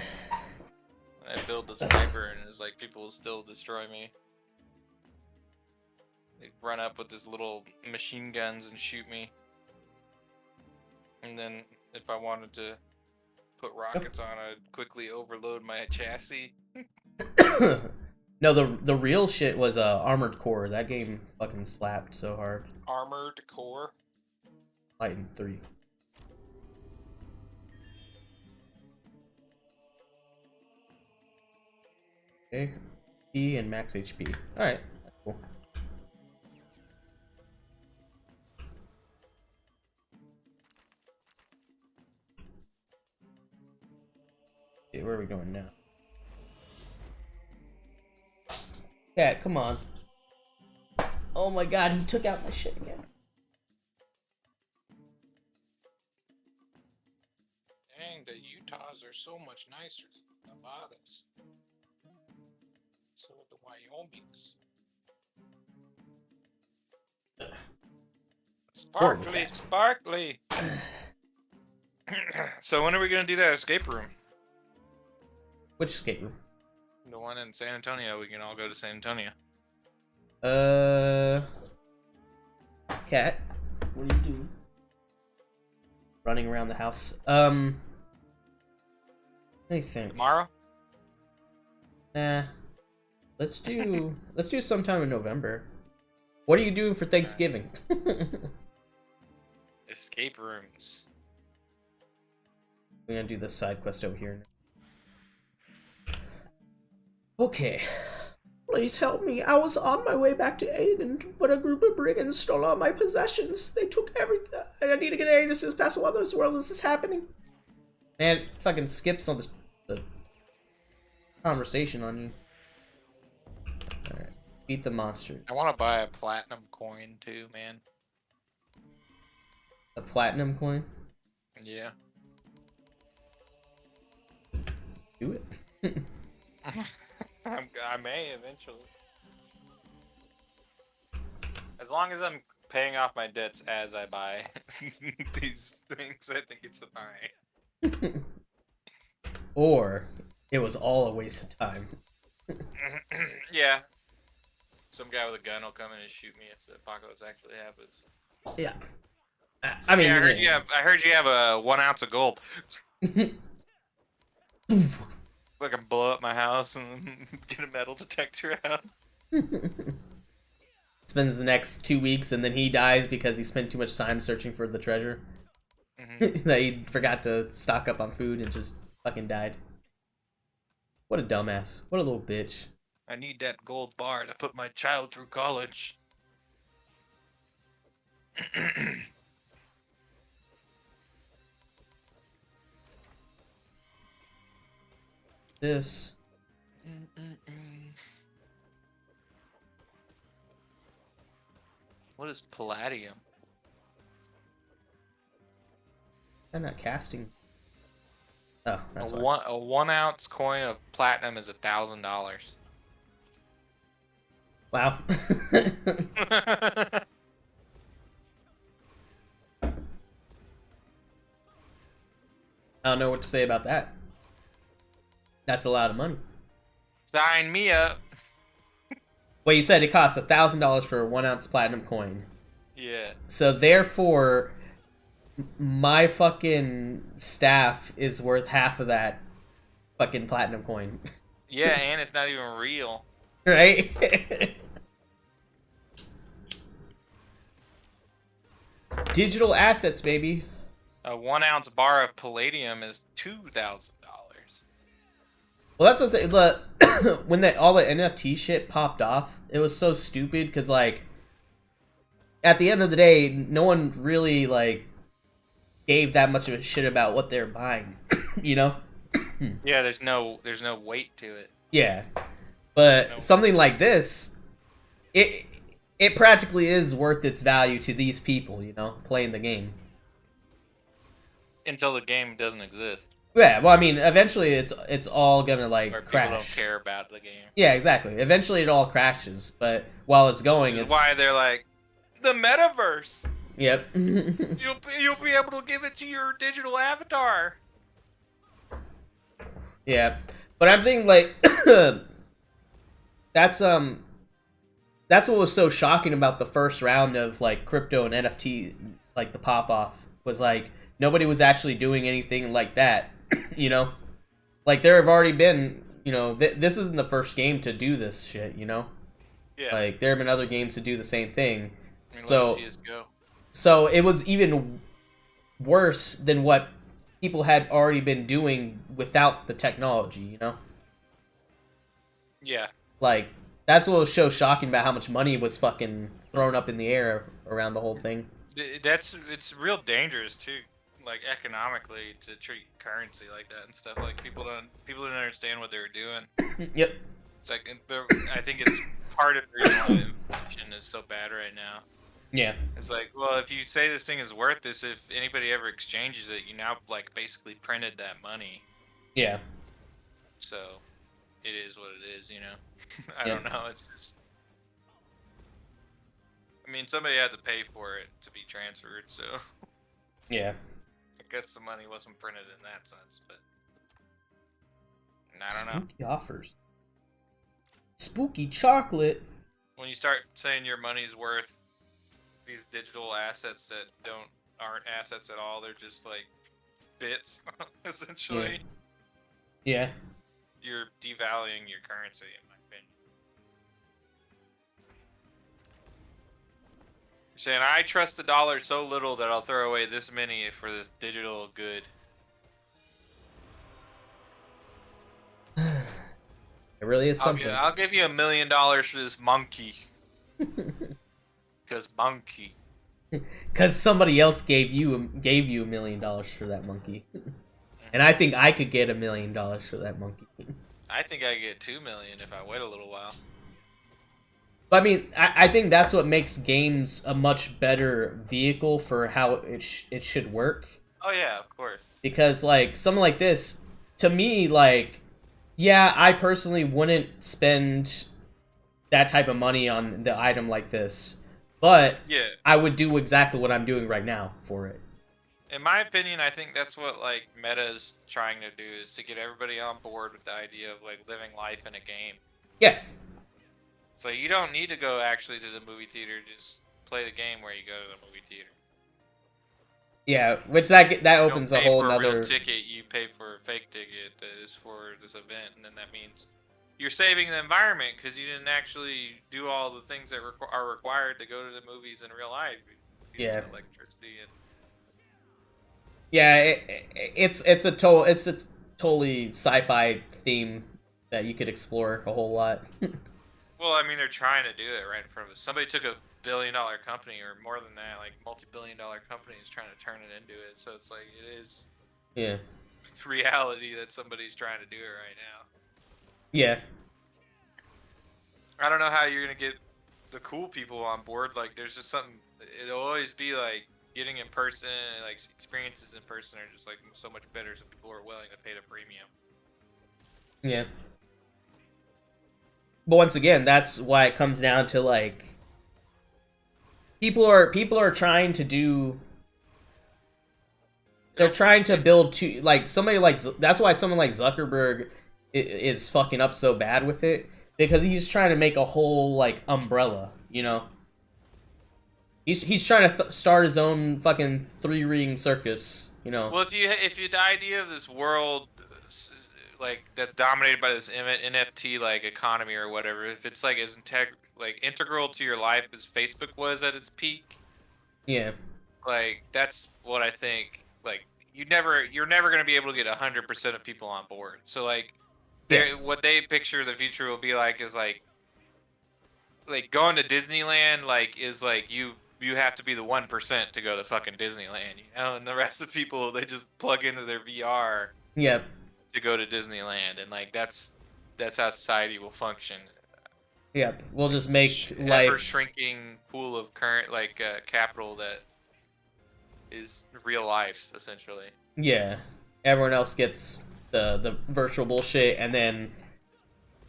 I build the sniper, and it's like people will still destroy me. They run up with this little machine guns and shoot me. And then if I wanted to put rockets on, I'd quickly overload my chassis. No, the real shit was Armored Core. That game fucking slapped so hard. Armored Core. Titan 3. Okay, P and max HP. All right, that's cool. Okay, where are we going now? Cat, come on. Oh my god, he took out my shit again. Dang, the Utahs are so much nicer than the Nevadas. So are the Wyomings. Sparkly, sparkly. So when are we gonna do that escape room? Which escape room? The one in San Antonio. We can all go to San Antonio. Cat, what are you doing? Running around the house. Let me think. Tomorrow? Nah. Let's do sometime in November. What are you doing for Thanksgiving? Escape rooms. We're gonna do this side quest over here. Okay. Please help me. I was on my way back to Aiden, but a group of brigands stole all my possessions. They took everything. I need to get Aiden as soon as possible. What in this world is this happening? Man, it fucking skips on the conversation on you. Alright. Beat the monster. I want to buy a platinum coin too, man. A platinum coin? Yeah. Do it. I may eventually. As long as I'm paying off my debts as I buy these things, I think it's fine. Or it was all a waste of time. Yeah. Some guy with a gun will come in and shoot me if the apocalypse actually happens. Yeah. I mean, yeah, I heard you have a 1 ounce of gold. I can blow up my house and get a metal detector out. Spends the next 2 weeks and then he dies because he spent too much time searching for the treasure. That he forgot to stock up on food and just fucking died. What a dumbass. What a little bitch. I need that gold bar to put my child through college. This. What is palladium? I'm not casting. Oh, that's why. A 1 ounce coin of platinum is $1,000. Wow. I don't know what to say about that. That's a lot of money. Sign me up. Well, you said it costs $1,000 for a 1 ounce platinum coin. Yeah. So therefore, my fucking staff is worth half of that fucking platinum coin. Yeah, and it's not even real. Right? Digital assets, baby. A 1 ounce bar of palladium is $2,000. Well, that's what I'm saying. When all the NFT shit popped off, it was so stupid because, like, at the end of the day, no one really, like, gave that much of a shit about what they're buying, you know? Yeah, there's no weight to it. Yeah. But No. something like this, it practically is worth its value to these people, you know, playing the game. Until the game doesn't exist. Yeah, well, I mean, eventually it's all gonna, like, Or people crash. don't care about the game. Yeah, exactly. Eventually it all crashes, but while it's going, Which is it's... why they're like, the metaverse! Yep. You'll be able to give it to your digital avatar! Yeah. But I'm thinking, like, that's what was so shocking about the first round of, like, crypto and NFT, like, the pop-off, was, like, nobody was actually doing anything like that, you know? Like, there have already been, you know, this isn't the first game to do this shit, you know? Yeah. Like, there have been other games to do the same thing. I mean, So- CS:GO. Go. So it was even worse than what people had already been doing without the technology, you know? Yeah. Like, that's what was so shocking about how much money was fucking thrown up in the air around the whole thing. It's real dangerous too, like economically, to treat currency like that and stuff. Like people didn't understand what they were doing. Yep. It's like I think it's part of the reason why inflation is so bad right now. Yeah. It's like, well, if you say this thing is worth this, if anybody ever exchanges it, you now like basically printed that money. Yeah. So it is what it is, you know. I Yeah. don't know. It's just. I mean, somebody had to pay for it to be transferred, so Yeah. I guess the money wasn't printed in that sense, but I don't know. Spooky offers. Spooky chocolate. When you start saying your money's worth these digital assets that aren't assets at all, they're just like bits, essentially. Yeah. You're devaluing your currency, in my opinion. You're saying, I trust the dollar so little that I'll throw away this many for this digital good. It really is something. I'll give you $1 million for this monkey. Because monkey. Because somebody else gave you $1 million for that monkey. And I think I could get $1 million for that monkey. I think I get $2 million if I wait a little while. But I mean, I think that's what makes games a much better vehicle for how it should work. Oh yeah, of course. Because, like, something like this, to me, like, yeah, I personally wouldn't spend that type of money on the item like this. But Yeah. I would do exactly what I'm doing right now for it. In my opinion, I think that's what like Meta's trying to do, is to get everybody on board with the idea of like living life in a game. Yeah. So you don't need to go actually to the movie theater, just play the game where you go to the movie theater. Yeah, which that You opens don't a pay whole for a real nother... ticket, you pay for a fake ticket that is for this event, and then that means you're saving the environment because you didn't actually do all the things that are required to go to the movies in real life. Using Yeah. electricity and Yeah, it's a totally sci-fi theme that you could explore a whole lot. well, I mean, they're trying to do it right in front of us. Somebody took a billion-dollar company, or more than that, like multi-billion-dollar company, is trying to turn it into it. So it's like it is Yeah. reality that somebody's trying to do it right now. Yeah. I don't know how you're gonna get the cool people on board. Like, there's just something. It'll always be like getting in person, like experiences in person are just like so much better. So people are willing to pay the premium. Yeah. But once again, that's why it comes down to like people are trying to do. They're trying to build to like somebody like that's why someone like Zuckerberg is fucking up so bad with it, because he's trying to make a whole like umbrella, you know. He's trying to start his own fucking 3-ring circus, you know. Well, if you the idea of this world like that's dominated by this NFT like economy or whatever, if it's like as integral to your life as Facebook was at its peak, Yeah. like that's what I think like you're never gonna be able to get 100% of people on board. So like, what they picture the future will be like is like going to Disneyland is like you have to be the 1% to go to fucking Disneyland, you know, and the rest of people they just plug into their VR Yep. to go to Disneyland, and like that's how society will function. Yep. We'll just make Ever life. shrinking pool of current capital that is real life essentially. Yeah. Everyone else gets the virtual bullshit, and then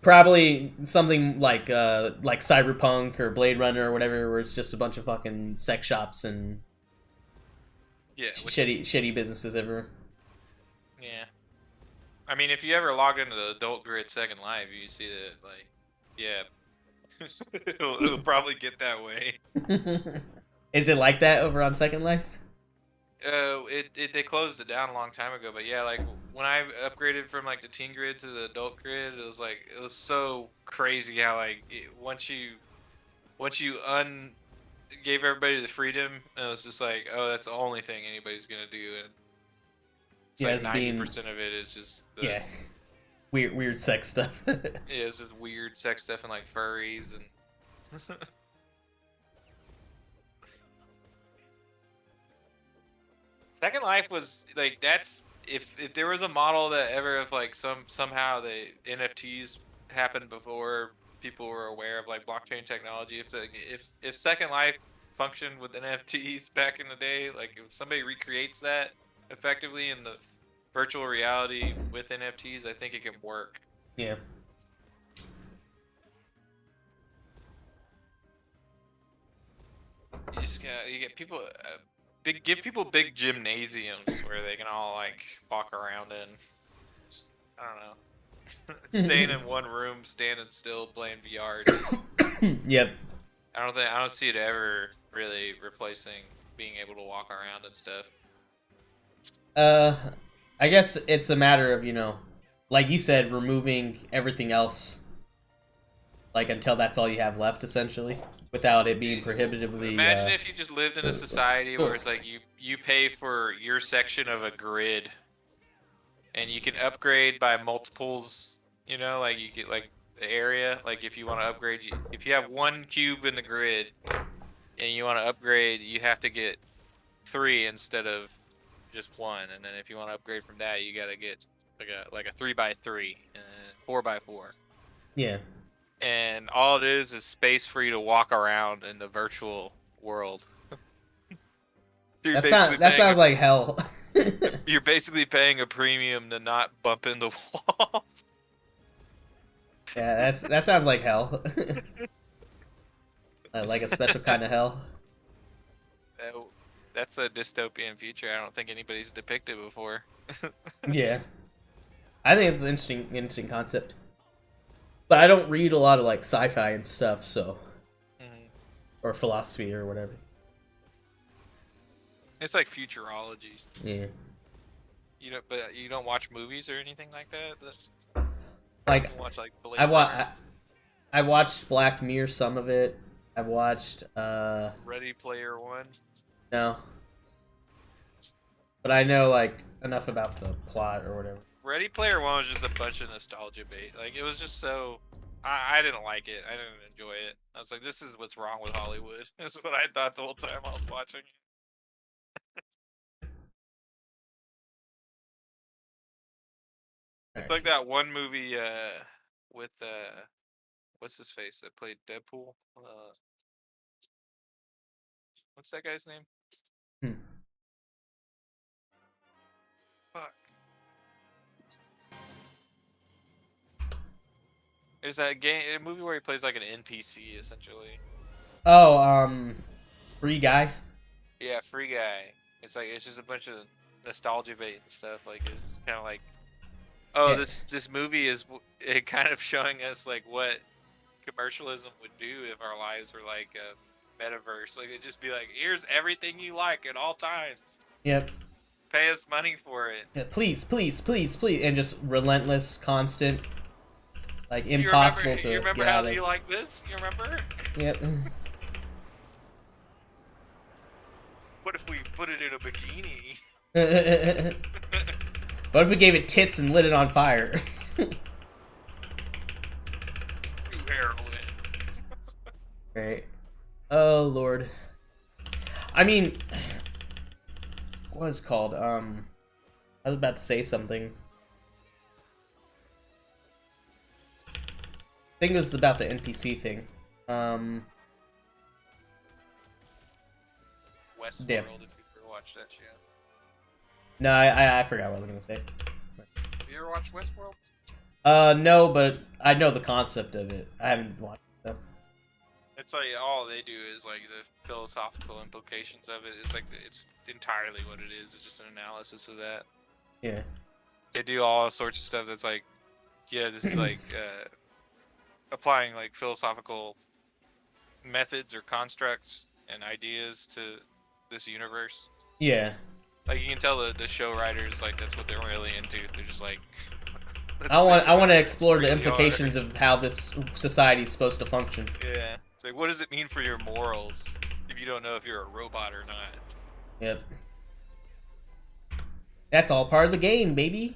probably something like Cyberpunk or Blade Runner or whatever, where it's just a bunch of fucking sex shops and Yeah. shitty businesses everywhere. Yeah. I mean, if you ever log into the Adult Grid Second Life, you see that, like, yeah, it'll probably get that way. Is it like that over on Second Life? They closed it down a long time ago, but yeah, like when I upgraded from like the Teen Grid to the Adult Grid, it was so crazy how once you gave everybody the freedom, it was just like, oh, that's the only thing anybody's gonna do, and it's Yeah, like it's 90% of it is just this. Yeah. Weird sex stuff. Yeah, it's just weird sex stuff and like furries and. Second Life was like if there was a model that ever if like somehow the NFTs happened before people were aware of like blockchain technology, if Second Life functioned with NFTs back in the day, like if somebody recreates that effectively in the virtual reality with NFTs, I think it can work. Yeah. You get people give people big gymnasiums where they can all like walk around in. Just, I don't know. Staying in one room, standing still, playing VR. Yep. I don't see it ever really replacing being able to walk around and stuff. I guess it's a matter of, like you said, removing everything else, like until that's all you have left, essentially, without it being prohibitively. Imagine if you just lived in a society where it's like you pay for your section of a grid, and you can upgrade by multiples. Like you get like the area. Like if you want to upgrade, if you have one cube in the grid, and you want to upgrade, you have to get 3 instead of just 1. And then if you want to upgrade from that, you gotta get like a 3x3 and 4x4. Yeah. And all it is space for you to walk around in the virtual world. That sounds like hell. You're basically paying a premium to not bump into walls. Yeah, that sounds like hell. Like a special kind of hell. That's a dystopian future I don't think anybody's depicted before. Yeah. I think it's an interesting concept. But I don't read a lot of like sci-fi and stuff, so or philosophy or whatever. It's like futurology. Yeah. But you don't watch movies or anything like that. Like you watch like Blade I watched Black Mirror, some of it. I've watched Ready Player One. No. But I know like enough about the plot or whatever. Ready Player One was just a bunch of nostalgia bait. Like it was just so I didn't like it. I didn't enjoy it. I was like, this is what's wrong with Hollywood. This is what I thought the whole time I was watching it. It's like that one movie with what's his face that played Deadpool? What's that guy's name? Fuck. There's that a movie where he plays like an NPC essentially. Oh, Free Guy? Yeah, Free Guy. It's just a bunch of nostalgia bait and stuff. Like it's kind of like, oh, yeah. This movie is kind of showing us like what commercialism would do if our lives were like a metaverse. Like it'd just be like, here's everything you like at all times. Yep. Pay us money for it. Yeah, please, and just relentless, constant, like impossible to. You remember how you like this? You remember? Yep. What if we put it in a bikini? What if we gave it tits and lit it on fire? Right. Oh lord. I mean, what is it called? I was about to say something. I think it was about the NPC thing. Westworld, Damn. if you ever watched that show. No, I forgot what I was gonna say. Have you ever watched Westworld? No, but I know the concept of it. I haven't watched it though. It's like all they do is like the philosophical implications of it. It's like it's entirely what it is. It's just an analysis of that. Yeah. They do all sorts of stuff that's like, yeah, this is like applying like philosophical methods or constructs and ideas to this universe. Yeah. Like you can tell the show writers like that's what they're really into. They're just like I want to It's explore the really implications of how this society is supposed to function. Yeah. It's like what does it mean for your morals if you don't know if you're a robot or not? Yep. That's all part of the game, baby.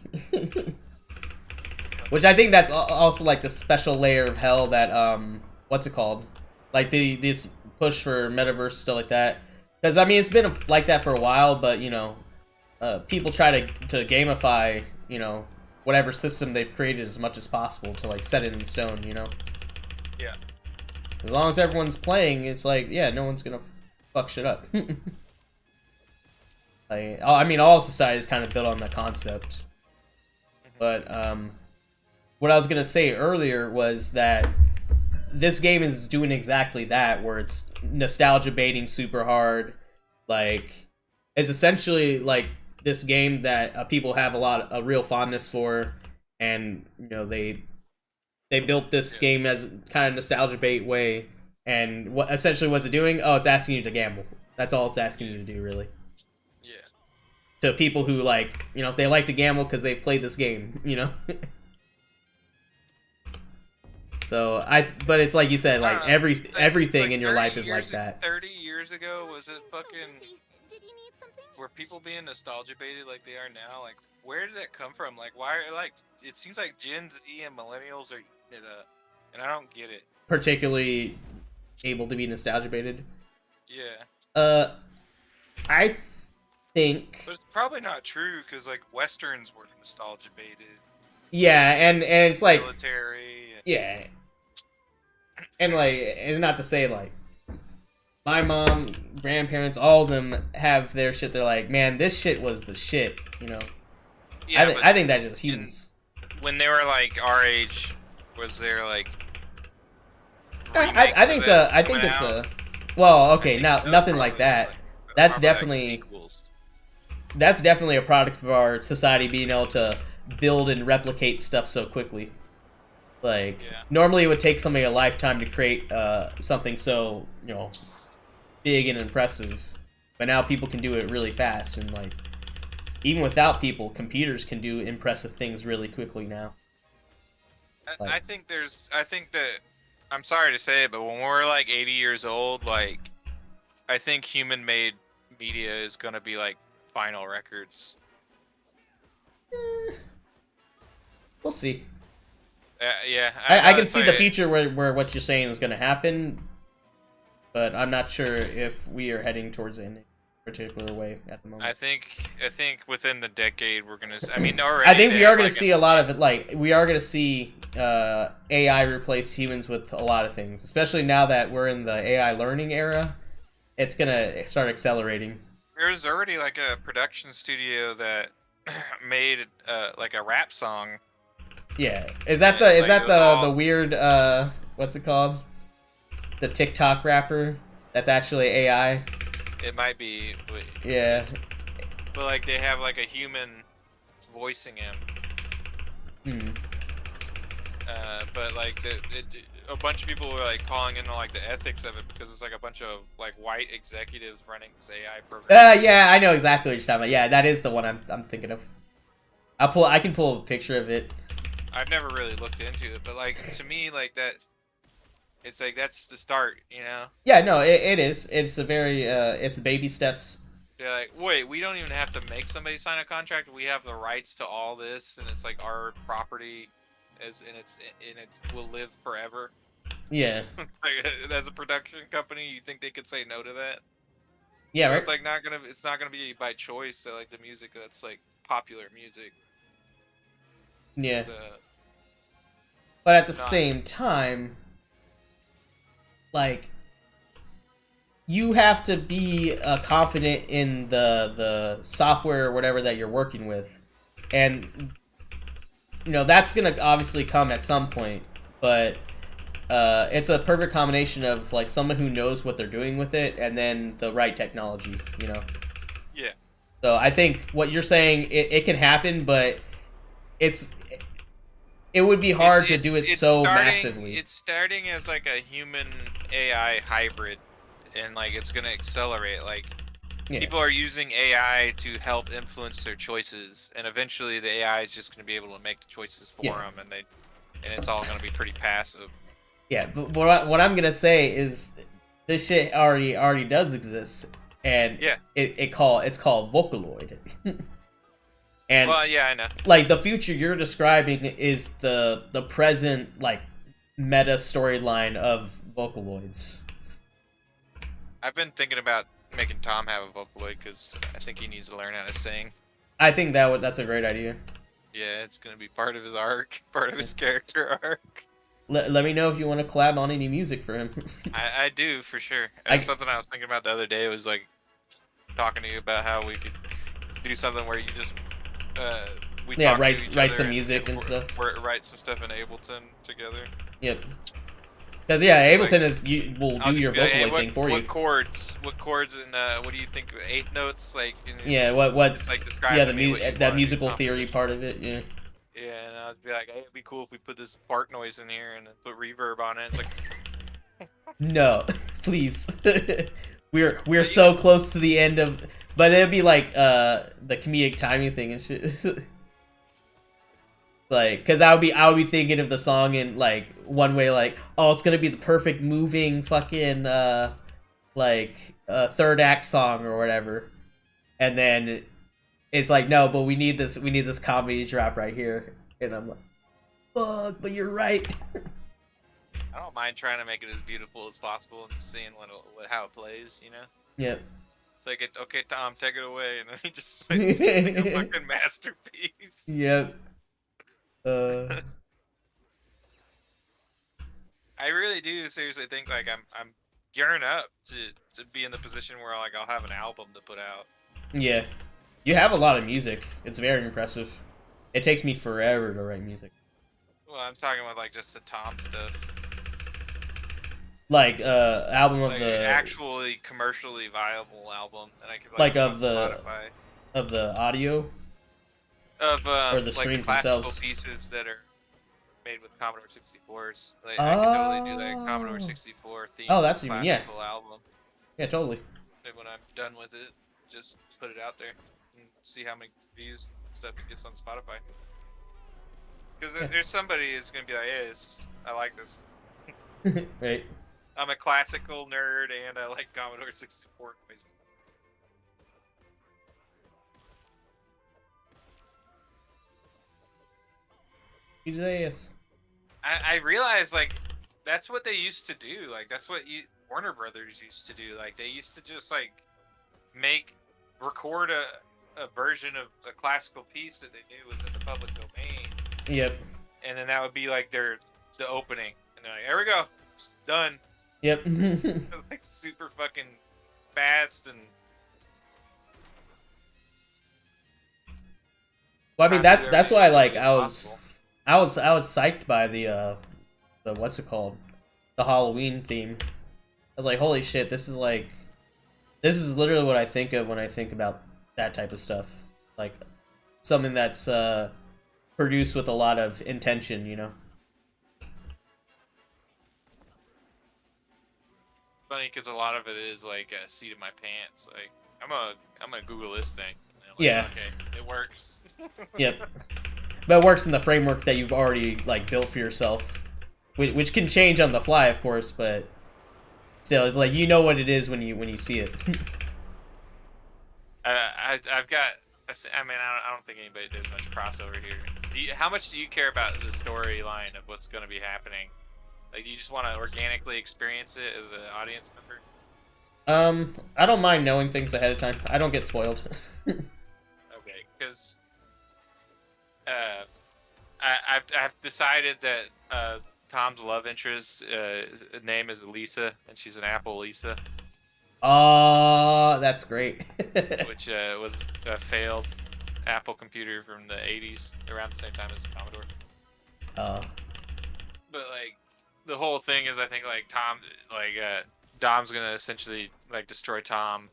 Which I think that's also like the special layer of hell that what's it called? Like this push for metaverse stuff like that. Because I mean it's been like that for a while, but you know, people try to gamify, you know, whatever system they've created as much as possible to like set it in stone, you know. Yeah. As long as everyone's playing, it's like, yeah, no one's gonna fuck shit up. Like, I mean, all society is kind of built on that concept. But what I was gonna say earlier was that this game is doing exactly that, where it's nostalgia baiting super hard. Like, it's essentially like this game that people have a real fondness for, and you know they built this game as kind of nostalgia bait way. And what essentially was it doing? Oh, it's asking you to gamble. That's all it's asking you to do, really. Yeah. To people who like, you know, they like to gamble because they've played this game, you know. So but it's like you said, like everything in your life is like that. 30 years ago, was it fucking? Did you need something? Were people being nostalgia baited like they are now? Like, where did that come from? Like, why? Like, it seems like Gen Z and millennials are eating it up, and I don't get it. Particularly able to be nostalgia baited. Yeah. I think. But it's probably not true because like westerns were nostalgia baited. Yeah, and it's like Military. yeah, and like it's not to say like my mom, grandparents, all of them have their shit. They're like, man, this shit was the shit, you know. Yeah, I think that's just humans. When they were like our age, was there like? I think so. I think it's a. Well, okay, now nothing like that. That's definitely a product of our society being able to build and replicate stuff so quickly. Like normally it would take somebody a lifetime to create something so, you know, big and impressive, but now people can do it really fast, and like even without people, computers can do impressive things really quickly now. I think that I'm sorry to say it, but when we're like 80 years old, like I think human-made media is gonna be like vinyl records. We'll see. Yeah, I can see the future where what you're saying is going to happen, but I'm not sure if we are heading towards it in a particular way at the moment. I think within the decade we're gonna. I mean, already. I think we are going to like see a lot of it. Like we are going to see AI replace humans with a lot of things, especially now that we're in the AI learning era. It's going to start accelerating. There's already like a production studio that made like a rap song. Yeah, is that the weird what's it called? The TikTok rapper that's actually AI. It might be. Yeah. But like they have like a human voicing him. But like a bunch of people were like calling into like the ethics of it because it's like a bunch of like white executives running this AI program. Yeah, I know exactly what you're talking about. Yeah, that is the one I'm thinking of. I can pull a picture of it. I've never really looked into it, but like to me, like that, it's like that's the start, you know? Yeah, no, it is. It's a very it's baby steps They're like, wait, we don't even have to make somebody sign a contract. We have the rights to all this, and it's like our property, and it will live forever. Yeah. Like, as a production company, you think they could say no to that? Yeah, So right. it's like it's not gonna be by choice that like the music that's like popular music. Yeah. Is, But at the not- same time, like, you have to be confident in the software or whatever that you're working with, and you know that's gonna obviously come at some point. But it's a perfect combination of like someone who knows what they're doing with it, and then the right technology. You know. Yeah. So I think what you're saying it can happen, but it would be hard to do it so massively. It's starting as like a human AI hybrid, and like it's gonna accelerate. Like Yeah. people are using AI to help influence their choices, and eventually the AI is just gonna be able to make the choices for Yeah. them, and it's all gonna be pretty passive. Yeah, but what I'm gonna say is this shit already does exist, and Yeah. it's called Vocaloid. And Well, yeah, I know. like the future you're describing is the present like meta storyline of Vocaloids. I've been thinking about making Tom have a Vocaloid because I think he needs to learn how to sing. I think that's a great idea. Yeah, it's gonna be part of his arc, part of his character arc. Let me know if you want to collab on any music for him. I do for sure. I- Something I was thinking about the other day was like talking to you about how we could do something where you just we Yeah, talk to write each some other music and stuff. Write some stuff in Ableton together. Yep. Because yeah, Like, Ableton will I'll do just your be like, Vocaloid hey, thing for you. What chords and what do you think? Eighth notes, like. Yeah, what's just, like, describe yeah to the me what you that wanna do musical theory composition. part of it. Yeah. Yeah, and I'd be like, hey, it'd be cool if we put this fart noise in here and then put reverb on it. It's like, No, please. we're so close to the end of, but it'd be like the comedic timing thing and shit. Like, cause I would be thinking of the song in like one way, like, oh, it's gonna be the perfect moving fucking third act song or whatever, and then it's like, no, but we need this comedy drop right here, and I'm like, fuck, but you're right. I don't mind trying to make it as beautiful as possible and just seeing how it plays, you know? Yep. It's like, okay, Tom, take it away, and then he just makes it like a fucking masterpiece. Yep. I really do seriously think like I'm gearing up to be in the position where like I'll have an album to put out. Yeah. You have a lot of music. It's very impressive. It takes me forever to write music. Well, I'm talking about like just the Tom stuff, Like album of like the an actually commercially viable album that I could Like put of on the- Spotify. of the audio. Of or the like streams classical themselves. pieces that are made with Commodore 64s. Like, I could totally do like a Commodore Oh. 64 theme. Oh, that's even- yeah. classical album. Yeah, totally. And when I'm done with it, just put it out there and see how many views and stuff it gets on Spotify. Because Yeah. there's somebody who's gonna be like, "Hey, I like this. Right. I'm a classical nerd and I like Commodore 64 noises." Jesus. I realize like that's what they used to do. Like that's what Warner Brothers used to do. Like they used to just like record a version of a classical piece that they knew was in the public domain, Yep. and then that would be like the opening, and they're like, "There we go, it's done." Yep. It's like super fucking fast and. Well, I mean Copy that's why like everything I as was possible. I was psyched by the what's it called? The Halloween theme. I was like, holy shit, this is literally what I think of when I think about that type of stuff. Like something that's produced with a lot of intention, you know. Funny because a lot of it is like a seat of my pants. Like I'm gonna Google this thing. And I'm like, Yeah. Okay, it works. Yep. But it works in the framework that you've already like built for yourself, which can change on the fly, of course. But still, it's like you know what it is when you see it. I've got. I mean, I don't think anybody does much crossover here. How much do you care about the storyline of what's going to be happening? Like, you just want to organically experience it as an audience member? I don't mind knowing things ahead of time. I don't get spoiled. Okay, because I've decided that Tom's love interest name is Lisa, and she's an Apple Lisa. Oh, that's great. Which was a failed Apple computer from the 80s, around the same time as the Commodore. Oh. But like, the whole thing is, I think like Dom's gonna essentially like destroy Tom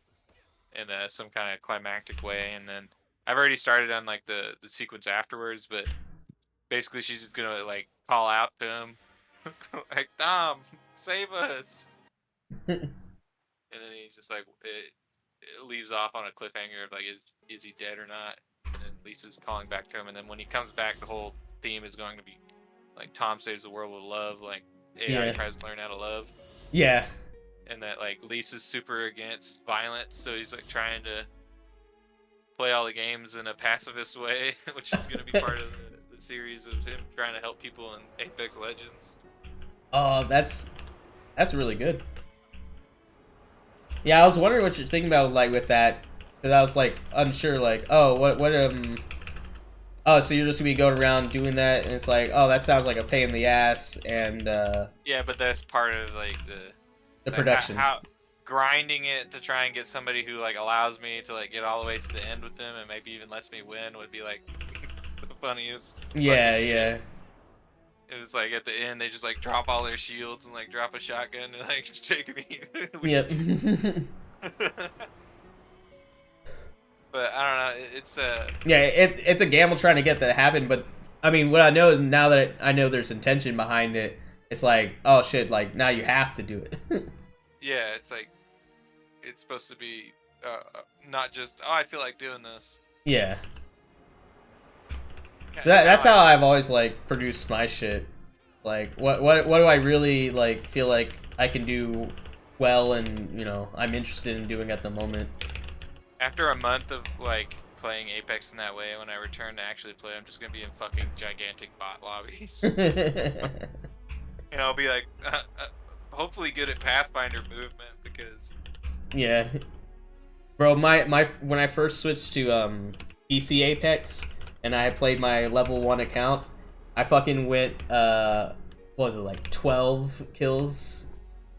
in some kind of climactic way, and then I've already started on like the sequence afterwards. But basically, she's gonna like call out to him, like, Dom, save us. And then he's just like, it leaves off on a cliffhanger of like, is he dead or not? And Lisa's calling back to him, and then when he comes back, the whole theme is going to be like Tom saves the world with love, like AI tries to learn how to love. Yeah. And that like Lisa's super against violence, so he's like trying to play all the games in a pacifist way, which is going to be part of the series of him trying to help people in Apex Legends. Oh, that's really good. Yeah, I was wondering what you're thinking about, like, with that, because I was, like, unsure, like, oh, oh, so you're just gonna be going around doing that, and it's like, oh, that sounds like a pain in the ass, and, yeah, but that's part of, like, the production. How grinding it to try and get somebody who, like, allows me to, like, get all the way to the end with them, and maybe even lets me win, would be, like, the funniest. Yeah, yeah. It was like at the end they just like drop all their shields and like drop a shotgun and like take me. Yep. But I don't know. It's yeah, it's a gamble trying to get that to happen. But I mean, what I know is now that I know there's intention behind it, it's like, oh shit, like now you have to do it. Yeah, it's like it's supposed to be not just I feel like doing this. Yeah. That's how I've always like produced my shit. Like, what do I really like feel like I can do well, and I'm interested in doing at the moment. After a month of like playing Apex in that way, when I return to actually play, I'm just gonna be in fucking gigantic bot lobbies. And I'll be like, hopefully good at Pathfinder movement because. Yeah. Bro, my when I first switched to PC Apex. And I played my level 1 account, I fucking went, what was it, like 12 kills?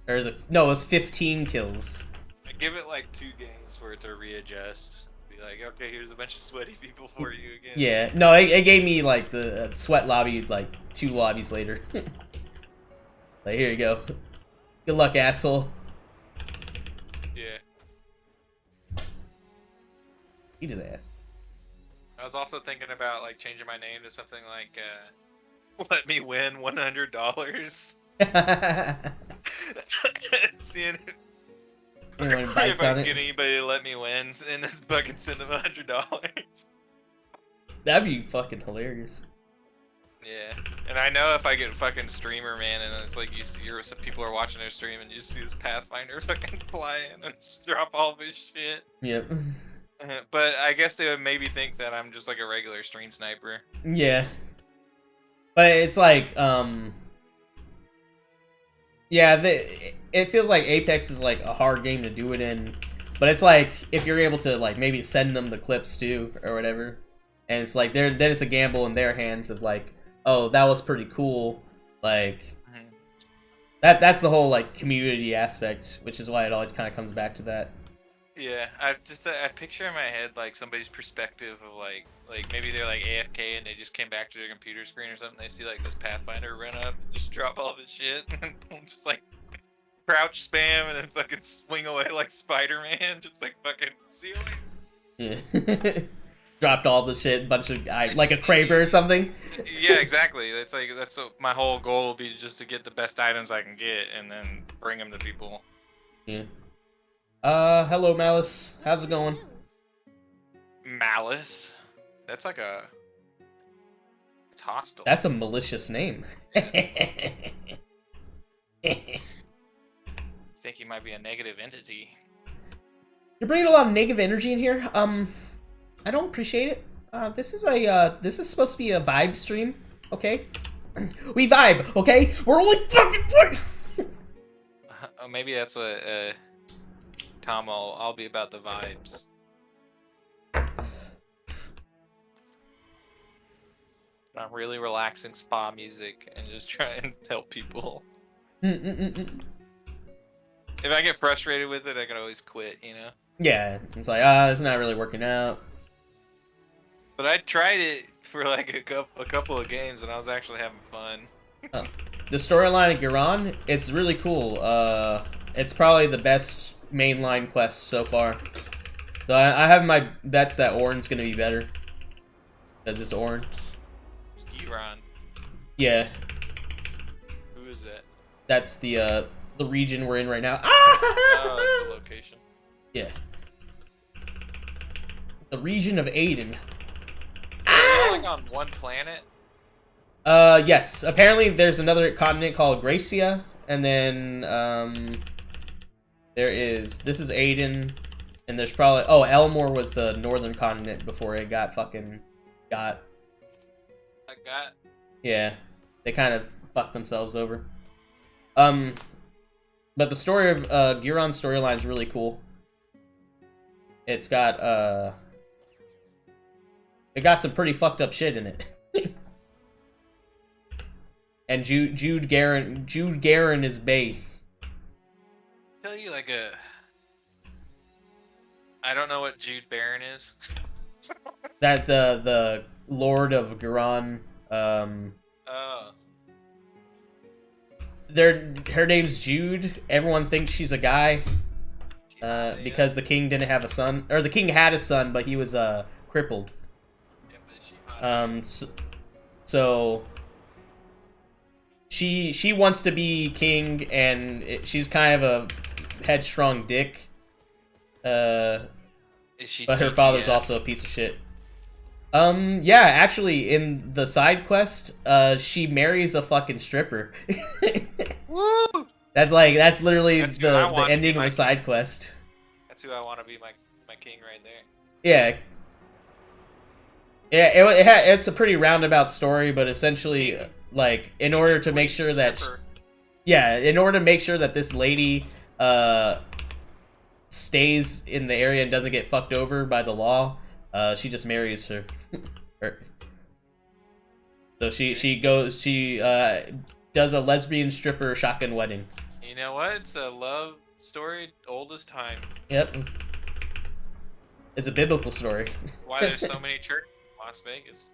Or is it, no, it was 15 kills. I give it like 2 games for it to readjust. Be like, okay, here's a bunch of sweaty people for you again. Yeah, no, it gave me like the sweat lobby like 2 lobbies later. Like, here you go. Good luck, asshole. Yeah. You did ass. I was also thinking about like changing my name to something like "Let me win $100." Seeing if I can get anybody to let me win, and fucking send them $100. That'd be fucking hilarious. Yeah, and I know if I get fucking streamer man, and it's like some people are watching their stream, and you see this Pathfinder fucking fly in and just drop all this shit. Yep. But I guess they would maybe think that I'm just like a regular stream sniper. Yeah. But it's like, yeah, it feels like Apex is like a hard game to do it in. But it's like, if you're able to like maybe send them the clips too, or whatever. And it's like, then it's a gamble in their hands of like, oh, that was pretty cool. Like, that's the whole like community aspect, which is why it always kind of comes back to that. Yeah, I picture in my head like somebody's perspective of like maybe they're like AFK and they just came back to their computer screen or something. They see like this Pathfinder run up and just drop all this shit and just like crouch spam and then fucking swing away like Spider-Man, just like fucking see you later. Yeah. Dropped all the shit, bunch of like a Kraber or something. Yeah, exactly. That's my whole goal will be just to get the best items I can get and then bring them to people. Yeah. Hello, Malice. How's it going? Malice? That's like a... It's hostile. That's a malicious name. Think he might be a negative entity. You're bringing a lot of negative energy in here. I don't appreciate it. This is supposed to be a vibe stream, okay? We vibe, okay? We're only fucking Maybe that's what Tom. I'll be about the vibes. I'm really relaxing spa music and just trying to help people. If I get frustrated with it, I can always quit, you know? Yeah, it's like, it's not really working out. But I tried it for like a couple of games and I was actually having fun. The storyline of Giron, it's really cool. It's probably the best mainline quest so far. So I have my bets that Orin's gonna be better. Because it's Orin. Giron. Yeah. Who is that? That's the region we're in right now. Oh, that's the location. Yeah. The region of Aiden. Are they like on one planet? Yes. Apparently there's another continent called Gracia, and then this is Aiden, and there's probably Elmore was the northern continent before it got yeah, they kind of fucked themselves over. But the story of Giron's storyline is really cool. It's got it got some pretty fucked up shit in it. And Jude Garen is bae. Tell you like I don't know what Jude Barron is. That the Lord of Giron. Oh. Her name's Jude. Everyone thinks she's a guy. Because the king didn't have a son, or the king had a son, but he was crippled. Yeah, but So she wants to be king, and she's kind of a headstrong dick. is she But her DTF? father's also a piece of shit. Yeah, actually, in the side quest, she marries a fucking stripper. Woo! That's literally That's who I the want to be ending of my the side quest. That's who I want to be my king right there. Yeah. Yeah, it's a pretty roundabout story, but essentially, like, in order to make sure that... in order to make sure that this lady, stays in the area and doesn't get fucked over by the law, she just marries her. So she does a lesbian stripper shotgun wedding. You know what? It's a love story, oldest time. Yep. It's a biblical story. Why there's so many churches in Las Vegas?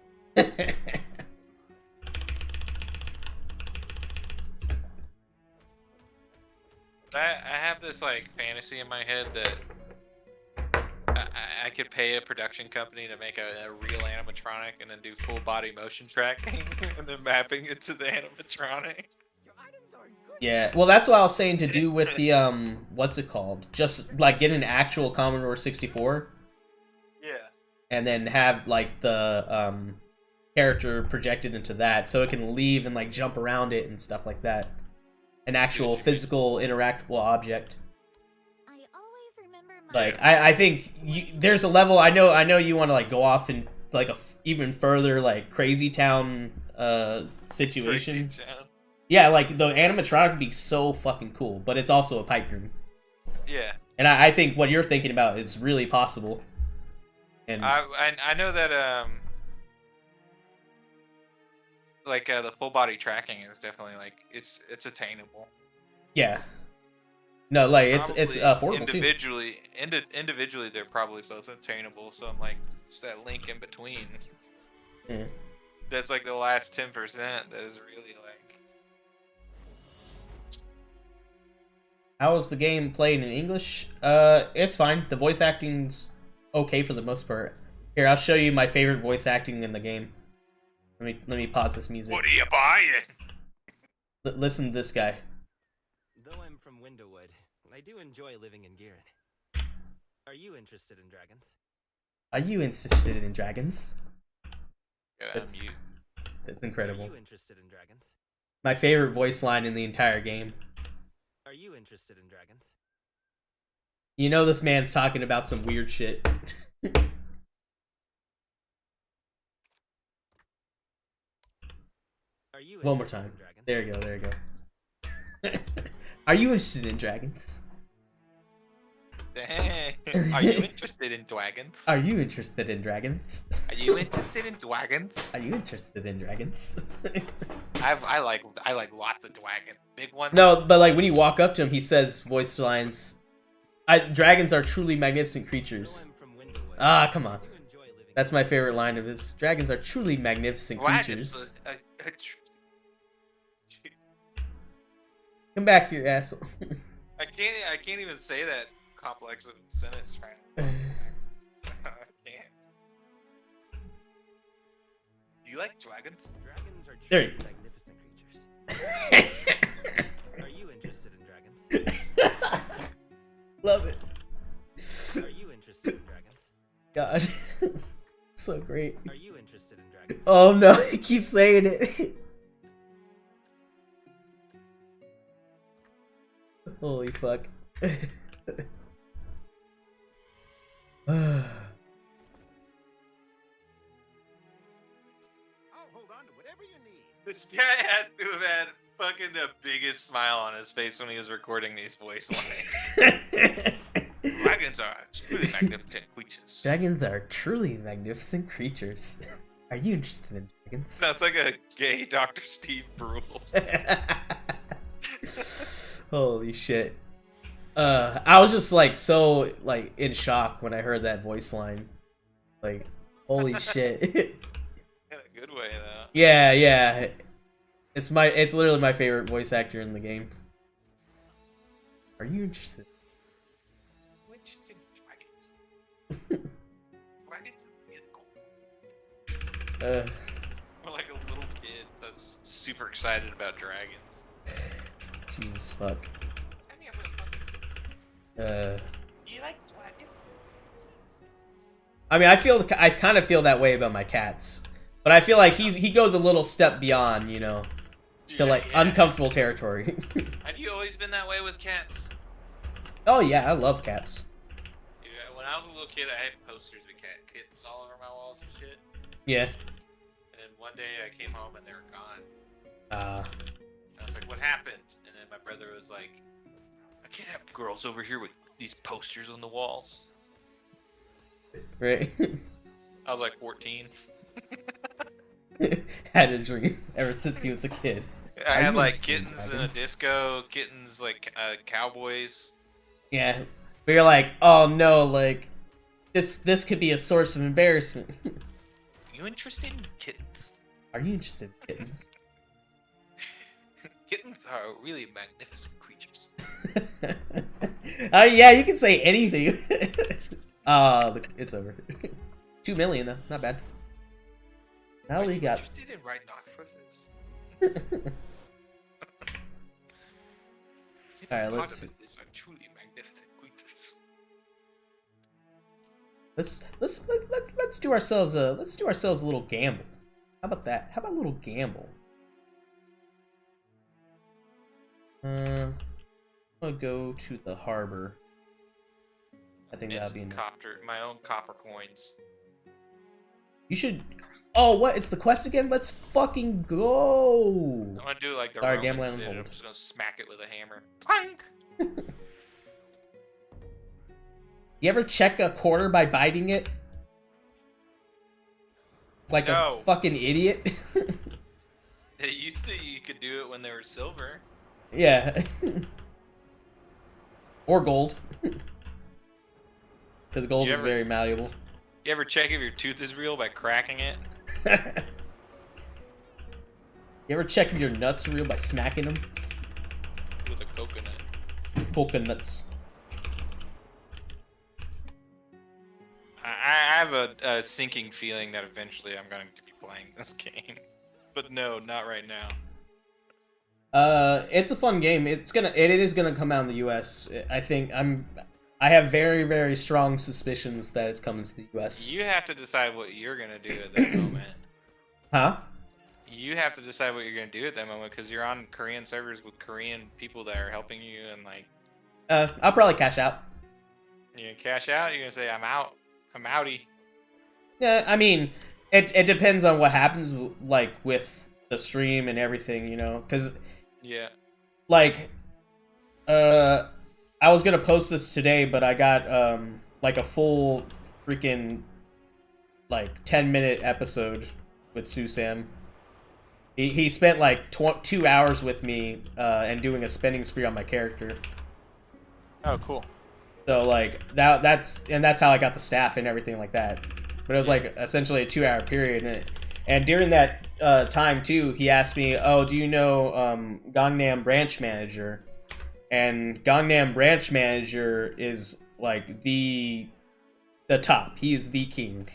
I have this like fantasy in my head that I could pay a production company to make a real animatronic and then do full body motion tracking and then mapping it to the animatronic. Yeah, well, that's what I was saying to do with the what's it called? Just like get an actual Commodore 64. Yeah. And then have like the character projected into that, so it can leave and like jump around it and stuff like that. An actual physical interactable object. I always remember my Like I think there's a level. I know you want to like go off in like a even further like crazy town situation. Crazy town. Yeah, like the animatronic would be so fucking cool, but it's also a pipe dream. Yeah. And I think what you're thinking about is really possible. And I know that like the full body tracking is definitely like it's attainable. yeah, no, like it's Probably affordable too. Individually, they're probably both attainable. So I'm like, it's that link in between. Yeah. That's like the last 10% that is really like. How was the game played in English? It's fine. The voice acting's okay for the most part. Here, I'll show you my favorite voice acting in the game. Let me pause this music. What are you buying? Listen to this guy. Though I'm from Windowwood, I do enjoy living in Giron. Are you interested in dragons? Are you interested in dragons? Yeah, That's- I'm mute. That's incredible. Are you interested in dragons? My favorite voice line in the entire game. Are you interested in dragons? You know this man's talking about some weird shit. Are you One more interested time. in dragons? There you go, there you go. Are you interested in dragons? Dang. Are you interested in dragons? Are you interested in dragons? Are you interested in dragons? Are you interested in dragons? I like lots of dragons. Big ones. No, but like when you walk up to him, he says voice lines. Dragons are truly magnificent creatures. Though I'm from Windowwood, Ah, come on. I do enjoy living That's my favorite line of his. Dragons are truly magnificent creatures. Dragons. Come back here, asshole. I can't even say that complex of sentence right now. I can't. You like dragons? Dragons are There truly you- magnificent creatures. Are you interested in dragons? Love it. Are you interested in dragons? God. So great. Are you interested in dragons? Oh no, he keeps saying it. Holy fuck. This guy had to have had fucking the biggest smile on his face when he was recording these voice lines. Dragons are truly magnificent creatures. Dragons are truly magnificent creatures. Are you interested in dragons? Sounds like a gay Dr. Steve Brule. Holy shit. I was just like so like in shock when I heard that voice line. Like, holy shit. In a good way, though. Yeah, yeah. It's literally my favorite voice actor in the game. Are you interested? I'm interested in dragons. Dragons are really cool. We're like a little kid that's super excited about dragons. Jesus fuck. Tell me about fucking- You like dragons? I mean, I kind of feel that way about my cats, but I feel like he goes a little step beyond, you know, Dude, to like yeah. uncomfortable territory. Have you always been that way with cats? Oh yeah, I love cats. Yeah, when I was a little kid, I had posters of kittens all over my walls and shit. Yeah. And one day I came home and they were gone. Uh, I was like, what happened? And then my brother was like, I can't have girls over here with these posters on the walls. right. I was like 14. Had a dream ever since he was a kid. I Are had you like interested in kittens in a dragons? disco, kittens like cowboys. Yeah, but you're like, oh no, like this could be a source of embarrassment. You interested in kittens? Are you interested in kittens? Kittens are really magnificent creatures. Yeah, you can say anything. It's over. 2 million though, not bad. Now Are we you got. interested in rhinoceroses? Alright, let's Hippopotamuses are truly magnificent creatures. let's do ourselves a little gamble. How about that? How about a little gamble? I'm gonna go to the harbor. I think that'd be enough. My own copper coins. You should. Oh, what? It's the quest again? Let's fucking go! I'm gonna do like the Sorry, Romans gambling on did. I'm hold. just gonna smack it with a hammer. Clank! You ever check a quarter by biting it? Like No. a fucking idiot? It used to, you could do it when they were silver. Yeah. Or gold. Because gold You is ever- very malleable. You ever check if your tooth is real by cracking it? You ever check if your nuts are real by smacking them? With a coconut. Coconuts. I have a sinking feeling that eventually I'm going to be playing this game. But no, not right now. It's a fun game. It is gonna come out in the US. I have very, very strong suspicions that it's coming to the US. You have to decide what you're going to do at that moment. Huh? You have to decide what you're going to do at that moment because you're on Korean servers with Korean people that are helping you and like... I'll probably cash out. You gonna cash out? You're gonna say I'm out. I'm outie. Yeah, I mean, it depends on what happens, like with the stream and everything, you know, because Yeah. like, I was gonna post this today, but I got like a full freaking like 10-minute episode with Susam. He spent like 2 hours with me and doing a spending spree on my character. Oh, cool. So like that's how I got the staff and everything like that. But it was like essentially a 2-hour period, and during that time too, he asked me, "Oh, do you know Gangnam Branch Manager?" And Gangnam Branch Manager is like the top. He is the king.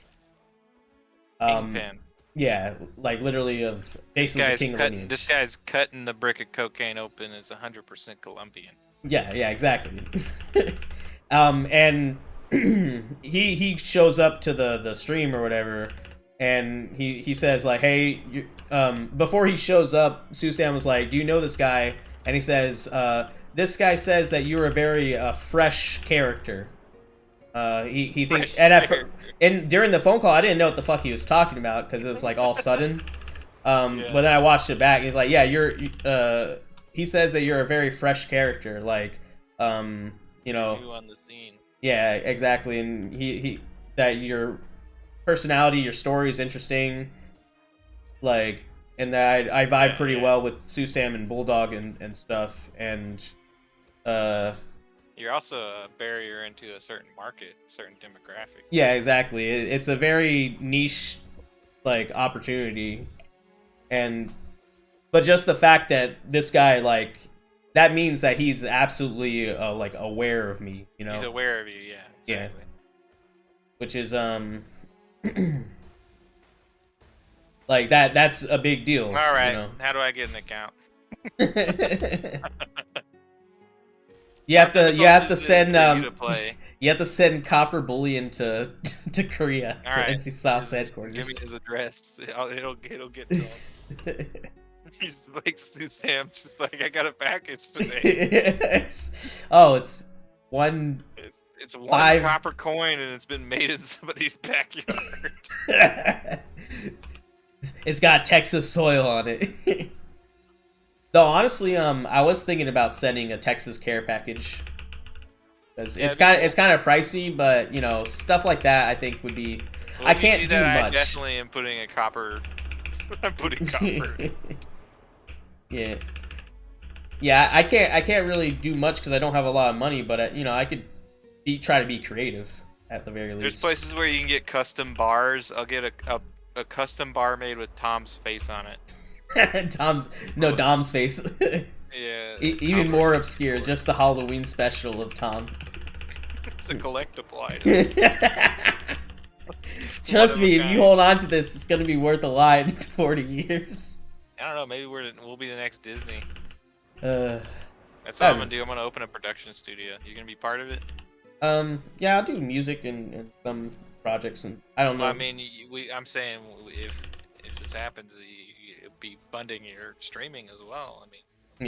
Kingpin. Yeah, like literally of basically the king of Lineage. This guy's cutting the brick of cocaine open is 100% Colombian. Yeah, exactly. And he shows up to the stream or whatever, and he says like, "Hey," before he shows up, Susam was like, "Do you know this guy?" And he says, "This guy says that you're a very fresh character." He thinks, and during the phone call, I didn't know what the fuck he was talking about because it was like all sudden. But then I watched it back. And he's like, "Yeah, you're." He says that you're a very fresh character, like, you know. New on the scene. Yeah, exactly, and he that your personality, your story is interesting, like, and that I vibe pretty well with Susam and Bulldog and stuff, and you're also a barrier into a certain market, certain demographic. Yeah, exactly. It's a very niche, like, opportunity, but just the fact that this guy, like, that means that he's absolutely like aware of me, you know. He's aware of you, yeah. Exactly. Yeah. Which is like that's a big deal. All right. You know? How do I get an account? you have to send to play. you have to send copper bullion to Korea, All to right. NCSoft's headquarters. Give me his address. It'll get to him. He's like Sam, just like, I got a package today. it's one. It's one copper coin, and it's been made in somebody's backyard. It's got Texas soil on it. Though honestly, I was thinking about sending a Texas care package. Because it's kind of pricey, but you know, stuff like that I think would be. Well, I can't do much. I definitely am putting a copper. I'm putting copper. Yeah, I can't really do much because I don't have a lot of money, but you know, I could try to be creative at the very least. There's places where you can get custom bars. I'll get a custom bar made with Tom's face on it. Dom's face. Yeah. Even more obscure, just the Halloween special of Tom. It's a collectible item. Trust me, if you hold on to this, it's gonna be worth a lot in 40 years. I don't know. Maybe we'll be the next Disney. That's what I I'm gonna do. I'm gonna open a production studio. You gonna be part of it? Yeah, I'll do music and some projects, and I don't know. Well, I mean, I'm saying if this happens, you'll be funding your streaming as well. I mean,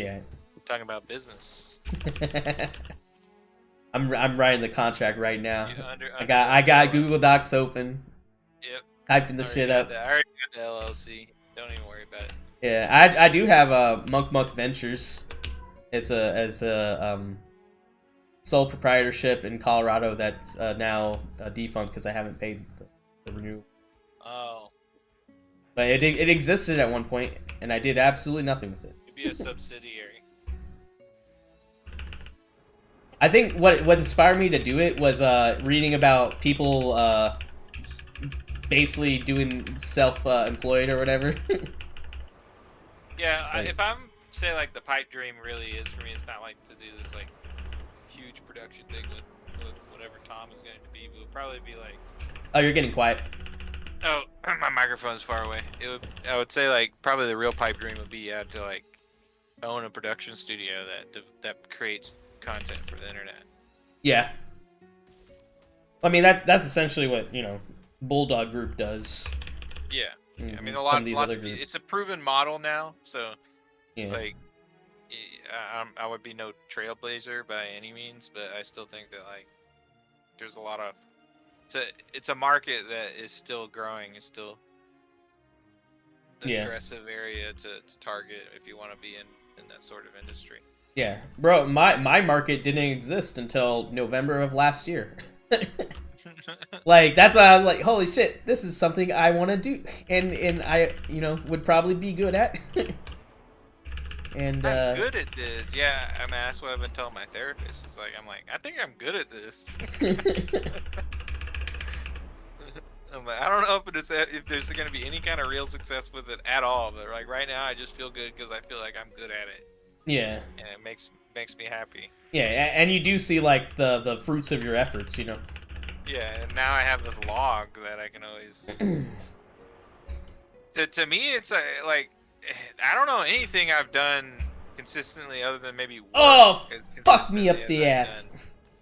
yeah. I'm talking about business. I'm writing the contract right now. Yeah, I got Google Docs open. Yep. Typing the shit up. I already got the LLC. Don't even worry about it. Yeah, I do have Monkmonk Ventures. It's a sole proprietorship in Colorado that's now defunct because I haven't paid the renewal. Oh. But it existed at one point, and I did absolutely nothing with it. You'd be a subsidiary. I think what inspired me to do it was reading about people basically doing self-employed or whatever. Yeah, Right. if I'm say like the pipe dream really is for me, it's not like to do this like huge production thing with whatever Tom is going to be. It would probably be like. Oh, you're getting quiet. Oh, my microphone's far away. I would say like probably the real pipe dream would be to like own a production studio that creates content for the internet. Yeah. I mean that's essentially what Bulldog Group does. Yeah. I mean, Some of lots these of other it's a proven model now, so Yeah. like I would be no trailblazer by any means, but I still think that like there's a lot of it's a market that is still growing. It's still an Yeah. aggressive area to target if you want to be in that sort of industry. Yeah, bro, my market didn't exist until November of last year. Like, that's why I was like, holy shit, this is something I want to do, and I, you know, would probably be good at. And I'm good at this. Yeah, I mean that's what I've been telling my therapist. It's like I think I'm good at this. I'm like, I don't know if there's gonna be any kind of real success with it at all, but like right now I just feel good because I feel like I'm good at it. yeah, And it makes me happy. yeah, and you do see like the fruits of your efforts, you know. Yeah, and now I have this log that I can always. To me, it's like I don't know anything I've done consistently other than maybe work Oh, as fuck me consistently up as the I've ass.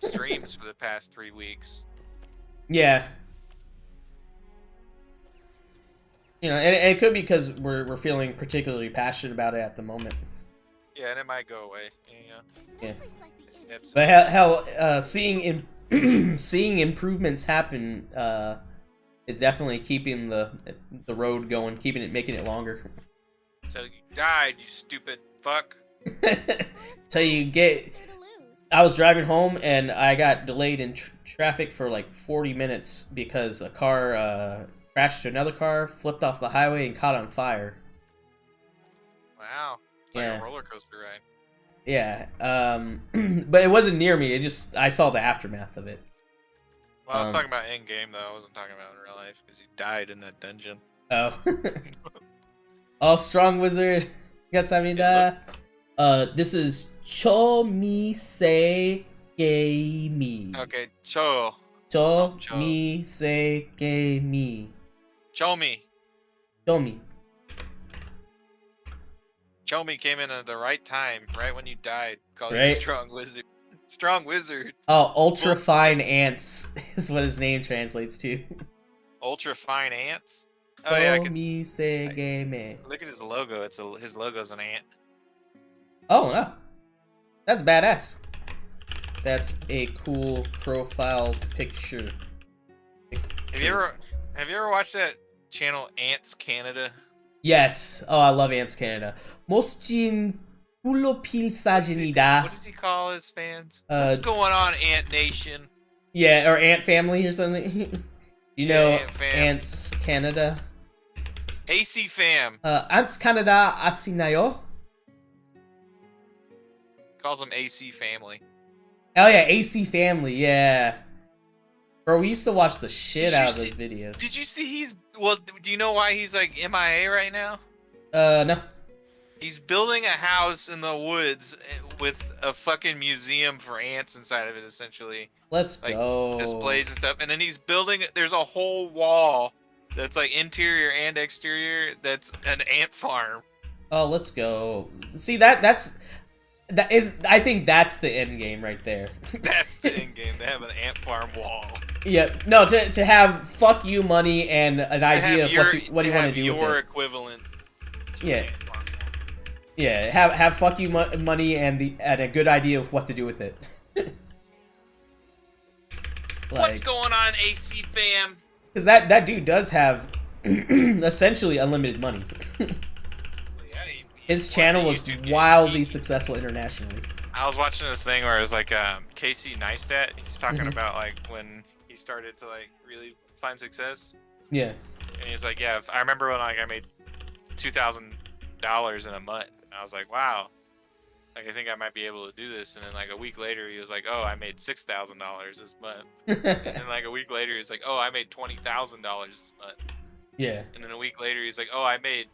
done streams for the past 3 weeks. Yeah. You know, and it could be because we're feeling particularly passionate about it at the moment. Yeah, and it might go away. You know. Yeah. Ebbs But and hell, seeing seeing improvements happen is definitely keeping the road going, making it longer. So you died, you stupid fuck. So you get. I was driving home and I got delayed in traffic for like 40 minutes because a car crashed to another car, flipped off the highway, and caught on fire. Wow. It's like Yeah. a roller coaster ride. Yeah, but it wasn't near me. I saw the aftermath of it. Well, I was talking about in game though. I wasn't talking about in real life because you died in that dungeon. Oh. Oh, strong wizard. Gasamida. This is Chomise Game. Okay, Cho. Chomise Game. Chomi. Chomi. Chomi came in at the right time, right when you died. Called you Right. Strong Wizard. Strong Wizard. Oh, ultra fine ants is what his name translates to. Ultra fine ants. Oh yeah, I can Chomise Game. look at his logo. His logo's an ant. Oh, no. That's badass. That's a cool profile picture. Have you ever watched that channel Ants Canada? Yes. Oh, I love Ants Canada. Mostin Kulopil Sajinida. What does he call his fans? Uh, What's going on, Ant Nation? Yeah, or Ant Family or something. You know, Ant Fam. Ants Canada. AC Fam Ants Canada Asinayo. calls them AC Family. Oh yeah, AC Family, yeah. Bro, we used to watch the shit Did you out of see- those videos. Did you see do you know why he's like MIA right now? No. He's building a house in the woods with a fucking museum for ants inside of it, essentially. Let's Like, go. Displays and stuff. And then he's building, there's a whole wall that's like interior and exterior that's an ant farm. Oh, let's go. See, that is I think that's the end game right there. That's the end game. They have an ant farm wall. Yeah, no, to have fuck you money and an To idea have of your- what do you want to do your with it. equivalent. to Yeah. an ant farm wall. Yeah, have fuck you money and a good idea of what to do with it. What's going on, AC fam? Because that dude does have essentially unlimited money. Yeah, His won channel the was YouTube game. wildly successful internationally. I was watching this thing where it was like Casey Neistat. He's talking Mhm. about like when he started to like really find success, Yeah. and he's like, "Yeah, I remember when like I made $2,000 in a month." And I was like, "Wow, like I think I might be able to do this." And then like a week later, he was like, "Oh, I made $6,000 this month." And then like a week later, he's like, "Oh, I made $20,000 this month." Yeah. And then a week later, he's like, "Oh, I made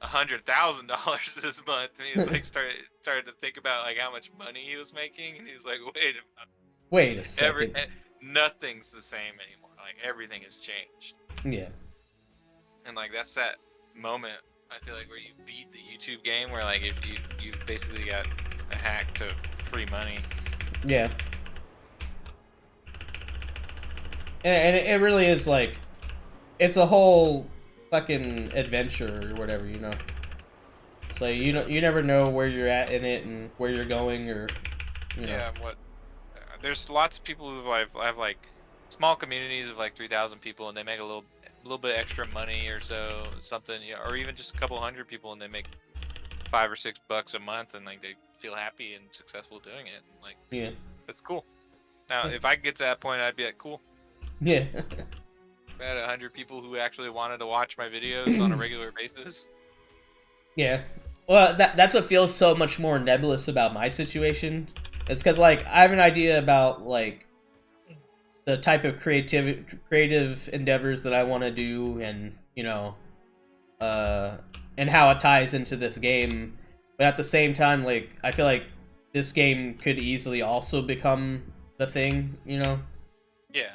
$100,000 this month." And he's like started to think about like how much money he was making, and he's like, "Wait a minute." Wait a second. Nothing's the same anymore. Like everything has changed, Yeah. and like that's that moment I feel like where you beat the YouTube game, where like if you've basically got a hack to free money. Yeah. And it really is like, it's a whole fucking adventure or whatever, you know. So you never know where you're at in it and where you're going, or you know. Yeah, what there's lots of people who have like small communities of like 3,000 people, and they make a little bit extra money or so, something, you know, or even just a couple hundred people, and they make $5 or $6 a month, and like they feel happy and successful doing it. And, like, Yeah. that's cool. Now, if I could get to that point, I'd be like, cool. Yeah. If I had 100 people who actually wanted to watch my videos on a regular basis. Yeah. Well, that's what feels so much more nebulous about my situation. It's because, like, I have an idea about, like, the type of creative endeavors that I want to do, and, you know, and how it ties into this game. But at the same time, like, I feel like this game could easily also become the thing, you know? Yeah.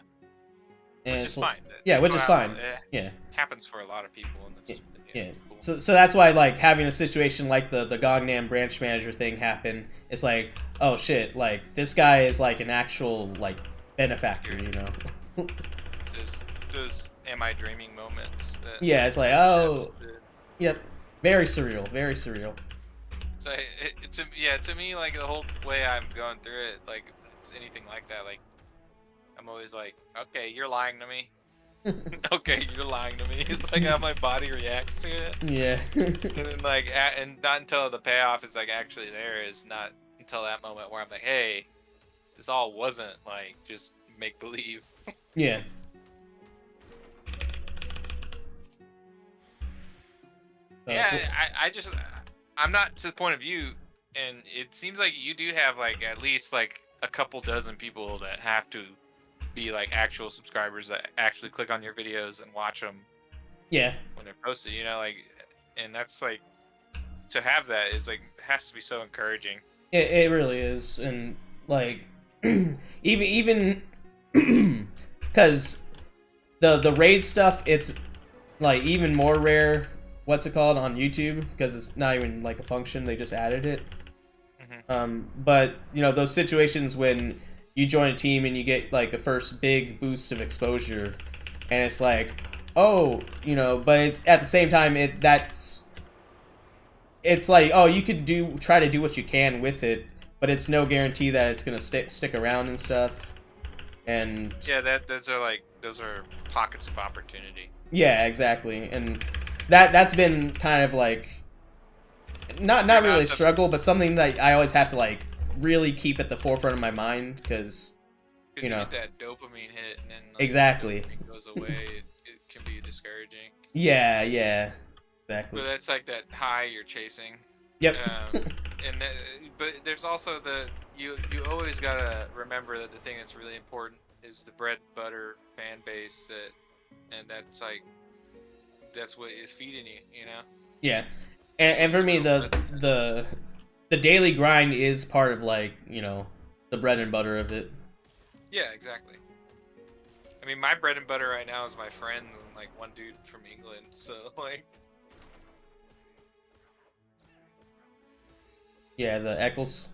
And Which is fine. Yeah, which That's is what fine. It Yeah. happens for a lot of people. And that's, Yeah. cool. So that's why, like, having a situation like the Gangnam branch manager thing happen, it's like, oh shit, like, this guy is like an actual, like, benefactor, you know? Those am I dreaming moments. That Yeah, it's like, oh, yep, very surreal, very surreal. So to me, like, the whole way I'm going through it, like, it's anything like that, like, I'm always like, okay, you're lying to me. Okay, you're lying to me. It's like how my body reacts to it. Yeah. And then, like, and not until the payoff is like actually there, is not until that moment where I'm like, hey, this all wasn't like just make believe. Yeah. Yeah, I'm not to the point of view, and it seems like you do have like at least like a couple dozen people that have to be like actual subscribers that actually click on your videos and watch them. Yeah. When they're posted, you know, like, and that's like, to have that is like, has to be so encouraging. It really is, and like, even because the raid stuff, it's like even more rare. What's it called on YouTube? Because it's not even like a function; they just added it. But you know, those situations when you join a team and you get like the first big boost of exposure, and it's like, oh, you know, but it's at the same time it's like, oh, you could try to do what you can with it, but it's no guarantee that it's gonna stick around and stuff. And yeah, those are pockets of opportunity. Yeah, exactly, and that's been kind of like not really a struggle, but something that I always have to like really keep at the forefront of my mind, because you know, get that dopamine hit, and then like, exactly when it goes away, it can be discouraging. Yeah, exactly. But that's like that high you're chasing. Yep. But there's also you always gotta remember that the thing that's really important is the bread and butter fan base, and that's like that's what is feeding you, you know. Yeah, and for me the daily grind is part of, like, you know, the bread and butter of it. Yeah, exactly. I mean, my bread and butter right now is my friends and like one dude from England, so like. Yeah, the Eccles.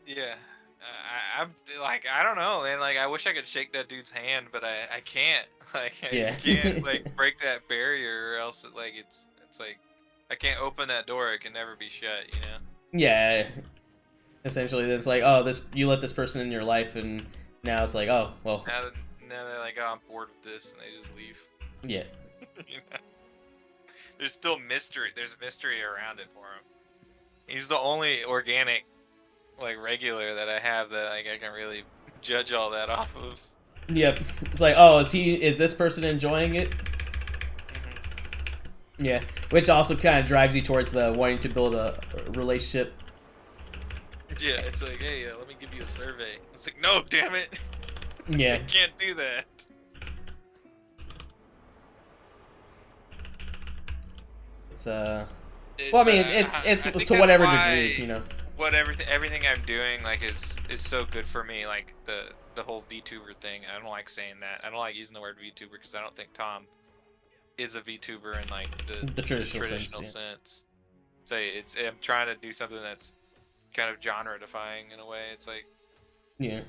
Yeah, I'm like, I don't know, man. Like, I wish I could shake that dude's hand, but I can't. Like, I just can't like break that barrier, or else like it's like I can't open that door. It can never be shut, you know. Yeah, essentially, it's like, oh, you let this person in your life, and now it's like, oh, well. Now they're like, oh, I'm bored with this, and they just leave. Yeah. You know? There's still mystery. There's mystery around it for him. He's the only organic, like, regular that I have that like I can really judge all that off of. Yep. It's like, oh, is this person enjoying it? Yeah, which also kind of drives you towards the wanting to build a relationship. Yeah, it's like, hey, let me give you a survey. It's like, no, damn it. Yeah. I can't do that. It's well, I mean, it's to whatever degree, you know. What everything I'm doing like is so good for me. Like the whole VTuber thing. I don't like saying that. I don't like using the word VTuber because I don't think Tom is a VTuber in like the traditional sense. Say I'm trying to do something that's kind of genre defying in a way. It's like, yeah,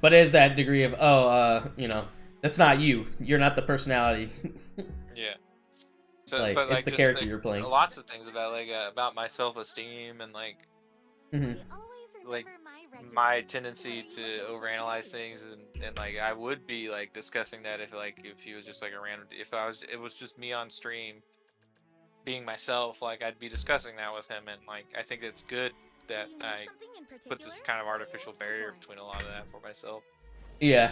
but it is that degree of, you know, that's not you. You're not the personality. Yeah. So, like, but it's like the just, character like, you're playing. Lots of things about about my self-esteem and like like my tendency to overanalyze things, and like I would be like discussing that if he was just like a random, it was just me on stream being myself, like I'd be discussing that with him, and like I think it's good that I put this kind of artificial barrier between a lot of that for myself. Yeah.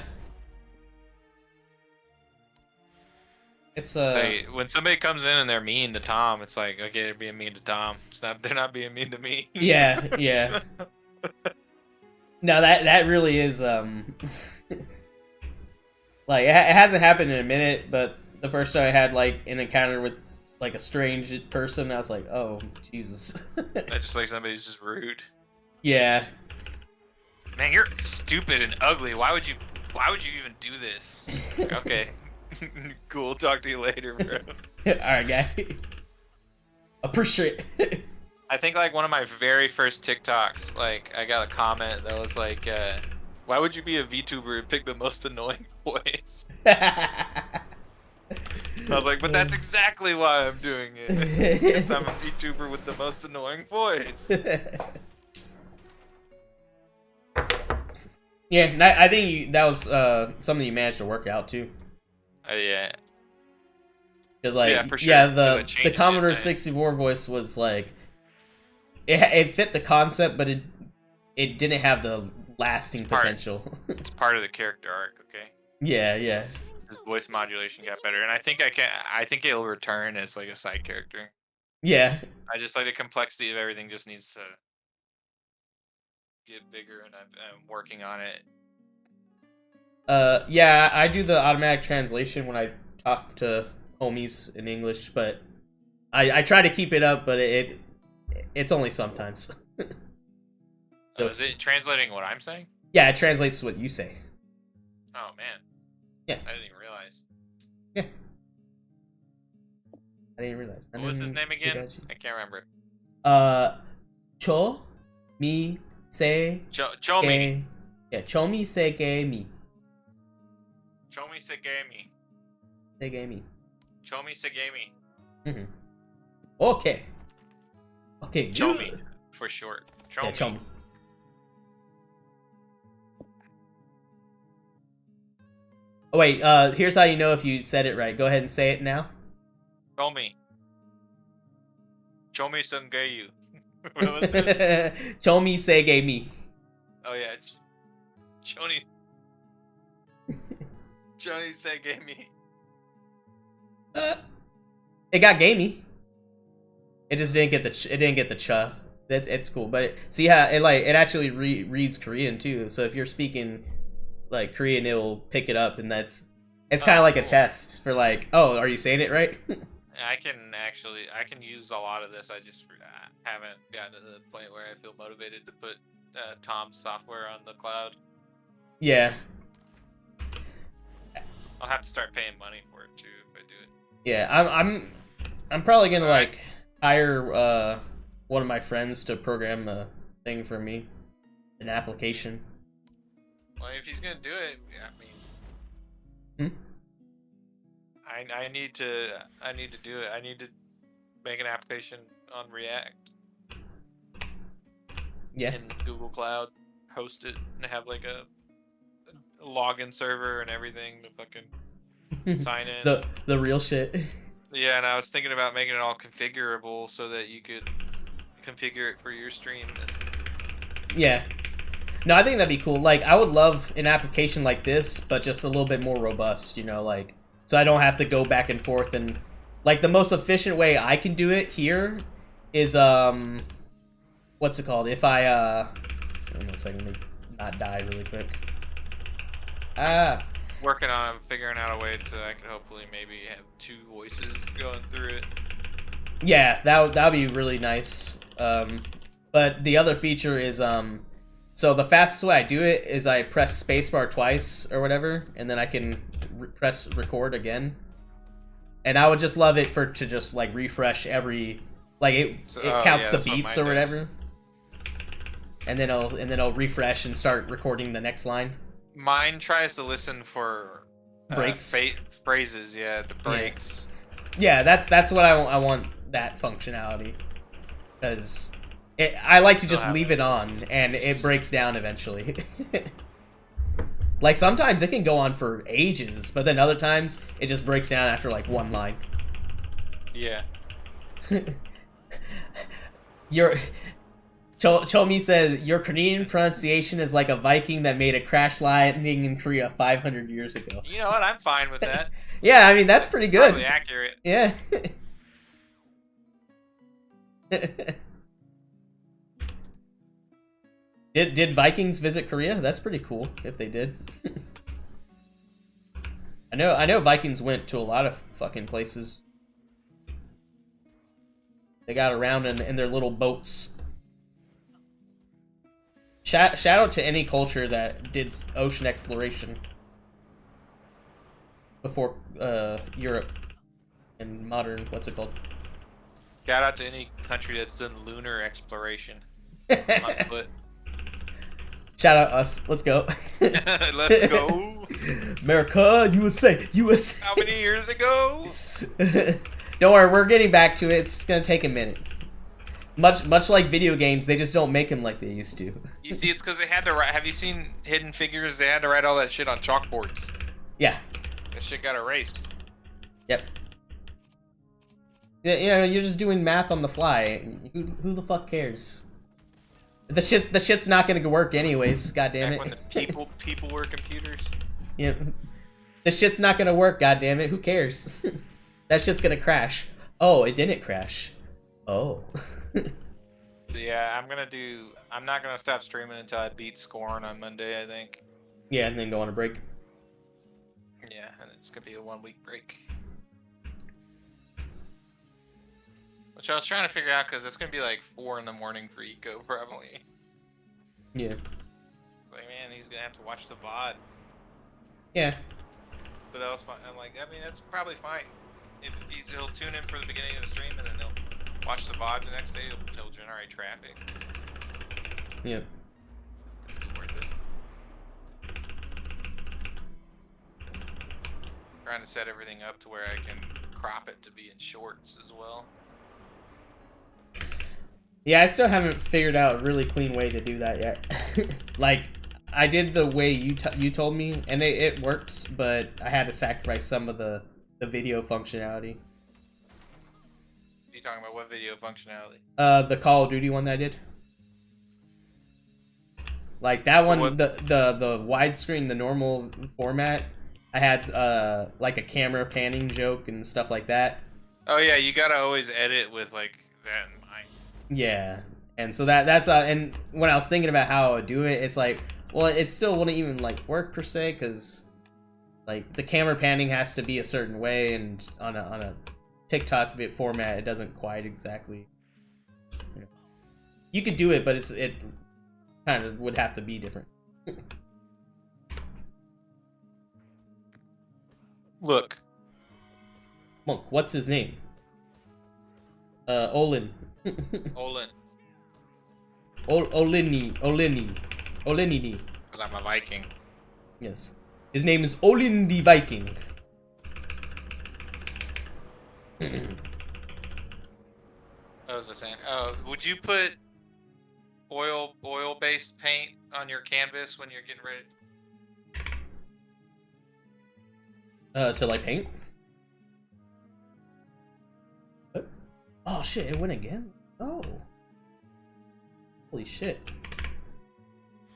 It's Like, when somebody comes in and they're mean to Tom, it's like, okay, they're being mean to Tom. They're not being mean to me. Yeah, yeah. No, that really is like it hasn't happened in a minute, but the first time I had like an encounter with like a strange person, I was like, oh Jesus. I just like somebody's just rude. Yeah. Man, you're stupid and ugly. Why would you even do this? Okay. Cool. Talk to you later, bro. Alright, guy. Appreciate it. I think like one of my very first TikToks, like I got a comment that was like, why would you be a VTuber and pick the most annoying voice? I was like, but that's exactly why I'm doing it. Because I'm a VTuber with the most annoying voice. Yeah, I think that was something you managed to work out too. Yeah. Because like, Yeah, for sure. yeah, 'Cause I the changed Commodore it, 64 voice was like, it fit the concept, but it didn't have the lasting potential. It's part of the character arc, okay? Yeah, yeah. His voice modulation got better, and I think it'll return as like a side character. Yeah. I just like the complexity of everything just needs to get bigger, and I'm working on it. Yeah, I do the automatic translation when I talk to homies in English, but I try to keep it up, but it's only sometimes. Is it translating what I'm saying? Yeah, it translates what you say. Oh man. Yeah. I didn't even realize. Yeah. I didn't realize. What was his name again? I can't remember. Cho mi se Chomi. Yeah, Chomi se ge mi. Chomi Segami. Segami. Chomi Segami. Mm-hmm. Okay. Okay. Chomi good. for short. Yeah, Chomi. Oh wait, here's how you know if you said it right. Go ahead and say it now. Chomi. Chomi Sangeyu. What was it? Chomi sege mi. Oh yeah, it's Choni. Choni Segami. It got gamey. It just didn't get the cha. It's cool, but see how it actually reads Korean too. So if you're speaking like Korean, it will pick it up, and it's kind of like cool. a test for like, oh, are you saying it right? I can use a lot of this. I just haven't gotten to the point where I feel motivated to put Tom's software on the cloud. Yeah. I'll have to start paying money for it too if I do it. Yeah, I'm probably gonna like hire one of my friends to program a thing for me, an application. Well, if he's gonna do it, I mean, I need to do it. I need to make an application on React. Yeah. In Google Cloud, host it, and have like a login server and everything to fucking sign in. The real shit. Yeah, and I was thinking about making it all configurable so that you could configure it for your stream. Yeah. No, I think that'd be cool. Like, I would love an application like this, but just a little bit more robust, you know, like, so I don't have to go back and forth. And like the most efficient way I can do it here is what's it called? If I hold on a second, let me not die really quick. Working on figuring out a way to I could hopefully maybe have two voices going through it. Yeah, that'd be really nice. But the other feature is so the fastest way I do it is I press spacebar twice or whatever, and then I can press record again. And I would just love it to just like refresh every it counts the beats or whatever. And then it'll refresh and start recording the next line. Mine tries to listen for breaks, phrases. Yeah, the breaks. Yeah, that's what I want that functionality, because I like to Still just have leave it. it on, and it breaks down eventually. Like, sometimes it can go on for ages, but then other times, it just breaks down after, like, one line. Yeah. Chomi says, your Korean pronunciation is like a Viking that made a crash landing in Korea 500 years ago. You know what? I'm fine with that. Yeah, I mean, that's pretty good. Probably accurate. Yeah. Did Vikings visit Korea? That's pretty cool if they did. I know Vikings went to a lot of fucking places. They got around in their little boats. Shout out to any culture that did ocean exploration before Europe and modern, what's it called? Shout out to any country that's done lunar exploration on foot. Shout out us. Let's go. Let's go. America, USA, USA. How many years ago? Don't worry, we're getting back to it. It's gonna take a minute. Much like video games, they just don't make them like they used to. You see, it's because they had to write. Have you seen Hidden Figures? They had to write all that shit on chalkboards. Yeah. That shit got erased. Yep. Yeah, you know, you're just doing math on the fly. Who the fuck cares? The shit's not gonna work anyways. God damn it. Back when the people were computers. Yeah. The shit's not gonna work. God damn it. Who cares? That shit's gonna crash. Oh, it didn't crash. Oh. So yeah, I'm not gonna stop streaming until I beat Scorn on Monday, I think. Yeah, and then go on a break. Yeah, and it's gonna be a 1 week break. Which I was trying to figure out because it's gonna be like 4 in the morning for Eco probably. Yeah. It's like, man, he's gonna have to watch the VOD. Yeah. But that was fine. I'm like, I mean, that's probably fine. If he'll tune in for the beginning of the stream and then he'll watch the VOD the next day. He'll generate traffic. Yeah. It'll be worth it. Trying to set everything up to where I can crop it to be in shorts as well. Yeah, I still haven't figured out a really clean way to do that yet. Like, I did the way you told me, and it works, but I had to sacrifice some of the video functionality. You talking about what video functionality? The Call of Duty one that I did. Like that one, What? the widescreen, the normal format. I had like a camera panning joke and stuff like that. Oh yeah, you gotta always edit with like that in mind. Yeah, and so that's and when I was thinking about how I would do it, it's like, well, it still wouldn't even like work per se, because like the camera panning has to be a certain way, and on a TikTok format, it doesn't quite exactly. You know. You could do it, but it kind of would have to be different. Look, Monk, what's his name? Olin. Olin, Olinini. because I'm a Viking. Yes. His name is Olin the Viking. What was I saying? Oh, would you put oil-based paint on your canvas when you're getting ready? To like paint? What? Oh shit, it went again? Oh. Holy shit.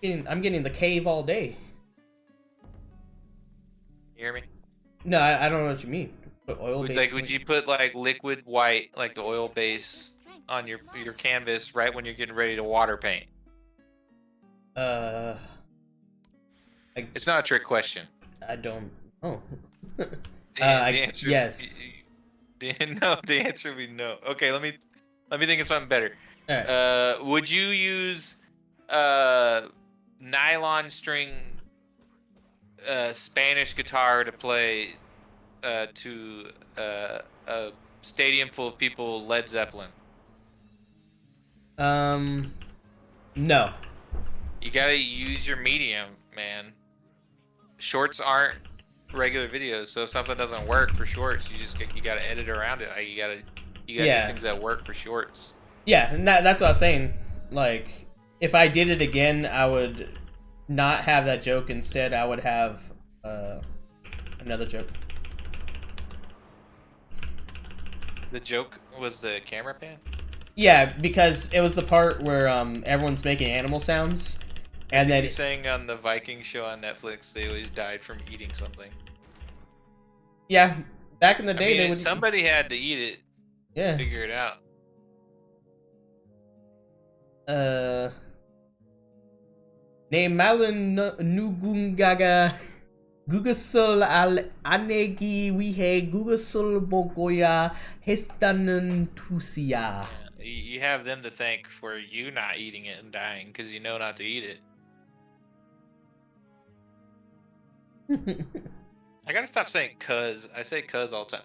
I'm getting the cave all day. You hear me? No, I don't know what you mean. Put oil based Would you put like liquid white, like the oil base, on your canvas right when you're getting ready to water paint? It's not a trick question. I don't know. The answer, yes. No, the answer would be no. Okay, let me think of something better. All right. Would you use nylon string Spanish guitar to play to a stadium full of people Led Zeppelin? No. You gotta use your medium, man. Shorts aren't regular videos, so if something doesn't work for shorts, you gotta edit around it. Like, you gotta do things that work for shorts. Yeah, and that's what I was saying. like, if I did it again, I would not have that joke. Instead, I would have another joke. The joke was the camera pan? Yeah, because it was the part where everyone's making animal sounds, and then He's saying on the Viking show on Netflix they always died from eating something. yeah, back in the I day mean, they would. somebody had to eat it. Yeah. Figure it out. Ne malun nugungaga gugasol al anegi wihe gugasol bogoya hestanen tusia. You have them to thank for you not eating it and dying because you know not to eat it. I gotta stop saying "cuz." I say "cuz" all the time.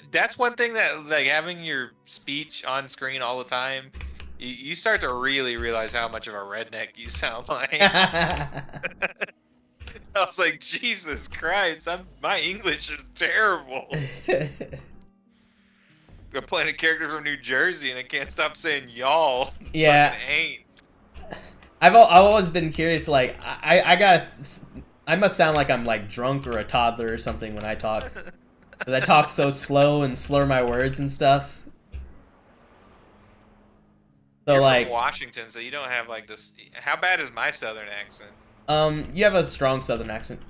That's one thing that, like, having your speech on screen all the time, you start to really realize how much of a redneck you sound like. I was like, Jesus Christ, my English is terrible. I'm playing a character from New Jersey and I can't stop saying y'all. Yeah. Fucking ain't. I've always been curious. Like I must sound like I'm like drunk or a toddler or something when I talk. Because I talk so slow and slur my words and stuff. So You're like from Washington, so you don't have like this. How bad is my Southern accent? you have a strong Southern accent.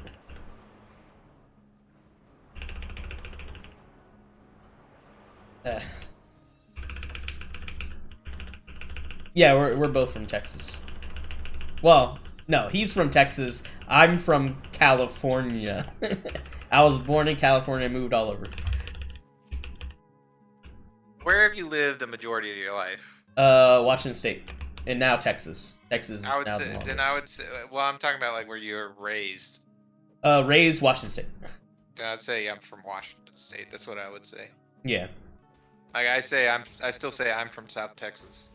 Yeah, we're both from Texas. Well, no, he's from Texas. I'm from California. I was born in California and moved all over. Where have you lived the majority of your life? Washington State, and now Texas. Texas. Is I would now say. the Then longest. I would say. Well, I'm talking about like where you were raised. Raised Washington State. Then I'd say I'm from Washington State. That's what I would say. Yeah. Like I still say I'm from South Texas.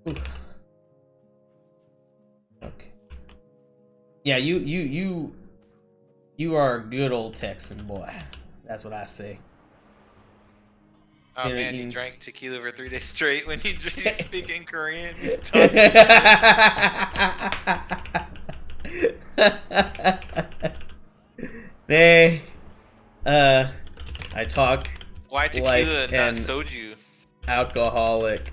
Oof. Okay. Yeah, you are a good old Texan boy. That's what I say. Oh Yeah, man, you you- drank tequila for 3 days straight when you speak in Korean. You They, I talk Why tequila like and not an soju? alcoholic,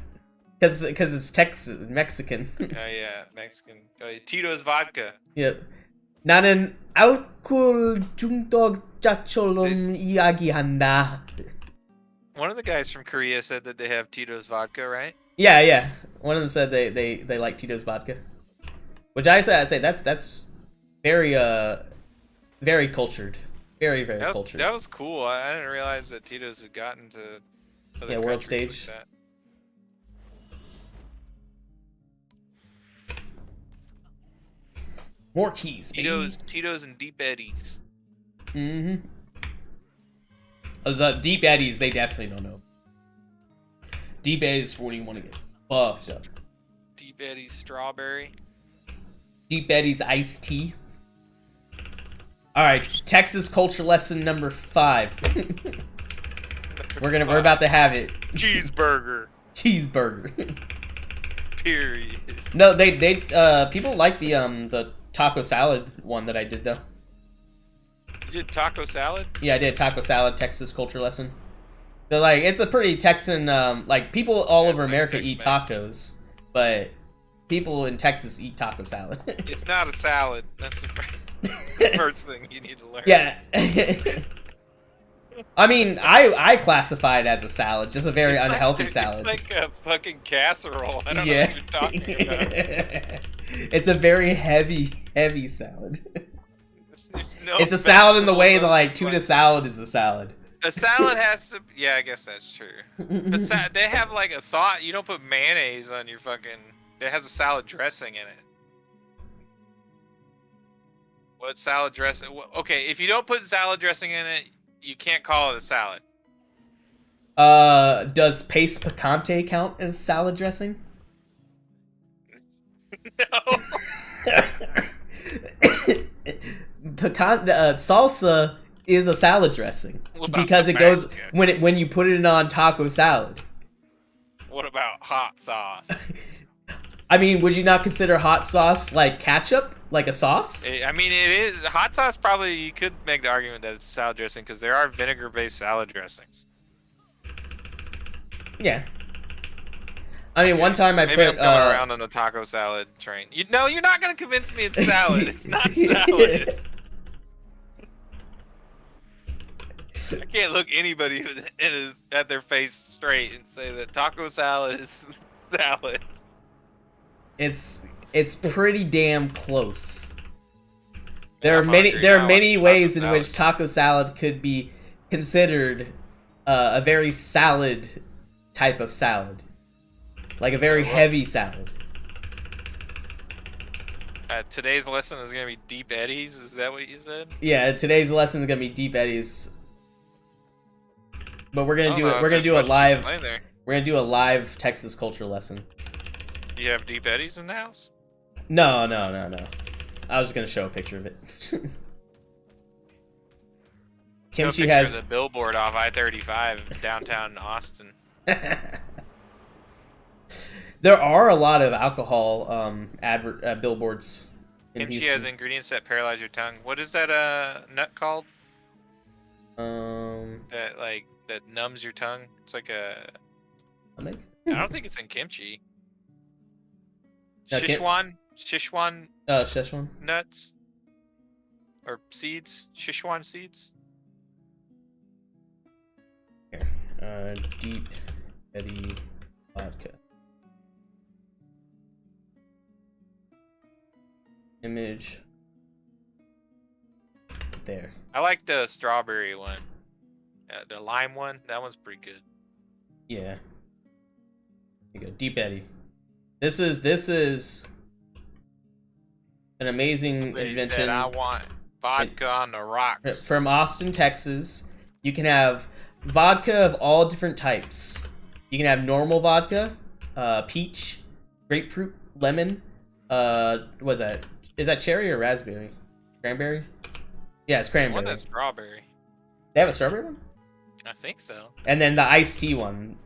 cause it's Texas Mexican. Oh yeah, Mexican. Tito's vodka. Yep. 나는 알코올 중독자처럼 이야기한다. One of the guys from Korea said that they have Tito's vodka, right? Yeah. One of them said they like Tito's vodka, which I say that's very very cultured, very cultured. That was cool. I didn't realize that Tito's had gotten to other Yeah, world countries stage. Like that. More keys, baby. Tito's and Deep Eddies. Mm-hmm. The Deep Eddies, they definitely don't know. Deep Eddies for when you want to get fucked up. Deep Eddies strawberry. Deep Eddies iced tea. All right, Texas culture lesson number 5. We're about to have it. Cheeseburger. Cheeseburger. Period. No, they people like the taco salad one that I did though. You did taco salad? Yeah, I did taco salad Texas culture lesson. They're like, it's a pretty Texan, like people all over like America eat Tex-Mex. tacos, but people in Texas eat taco salad. It's not a salad. That's the first thing you need to learn. Yeah. I mean, I classify it as a salad, just a very It's unhealthy like, salad. It's like a fucking casserole. I don't know Yeah. what you're talking about. It's a very heavy salad. There's no It's a salad in the way that vegetables like on- tuna salad is a salad. A salad has to. Yeah, I guess that's true. But they have like a sauce. You don't put mayonnaise on your fucking. It has a salad dressing in it. What salad dressing? Okay, if you don't put salad dressing in it, you can't call it a salad. Does paste picante count as salad dressing? No. Salsa is a salad dressing What about because it goes Tabasco? when you put it on taco salad. What about hot sauce? I mean, would you not consider hot sauce like ketchup, like a sauce? I mean, it is hot sauce. Probably you could make the argument that it's salad dressing because there are vinegar-based salad dressings. Yeah. I mean, one time I Maybe I'm put coming around on the taco salad train. No, you're not gonna convince me it's salad. It's not salad. I can't look anybody at their face straight and say that taco salad is salad. It's pretty damn close. Yeah, I'm hungry There now. are many Taco ways in salad. which taco salad could be considered a very salad type of salad, like a very heavy salad. Today's lesson is gonna be deep eddies. Is that what you said? Yeah, today's lesson is gonna be deep eddies, but we're I gonna don't do know it. if We're gonna there's do a much to live. explain there. We're gonna do a live Texas culture lesson. Do you have deep eddies in the house? No. I was just gonna show a picture of it. Show a Kimchi picture has. of the billboard off I-35 downtown Austin. There are a lot of alcohol billboards in Kimchi Houston. has ingredients that paralyze your tongue. What is that nut called? That numbs your tongue. It's like a. I don't think it's in kimchi. Szechuan Szechuan. nuts or seeds. Szechuan seeds. Here, deep eddy vodka. Image. There. I like the strawberry one. The lime one. That one's pretty good. Yeah. There you go. Deep eddy. This is an amazing Somebody invention. said, I want vodka on the rocks. From Austin, Texas. You can have vodka of all different types. You can have normal vodka, peach, grapefruit, lemon. What's that? Is that cherry or raspberry? Cranberry? Yeah, it's I cranberry. want that strawberry. They have a strawberry one? I think so. And then the iced tea one.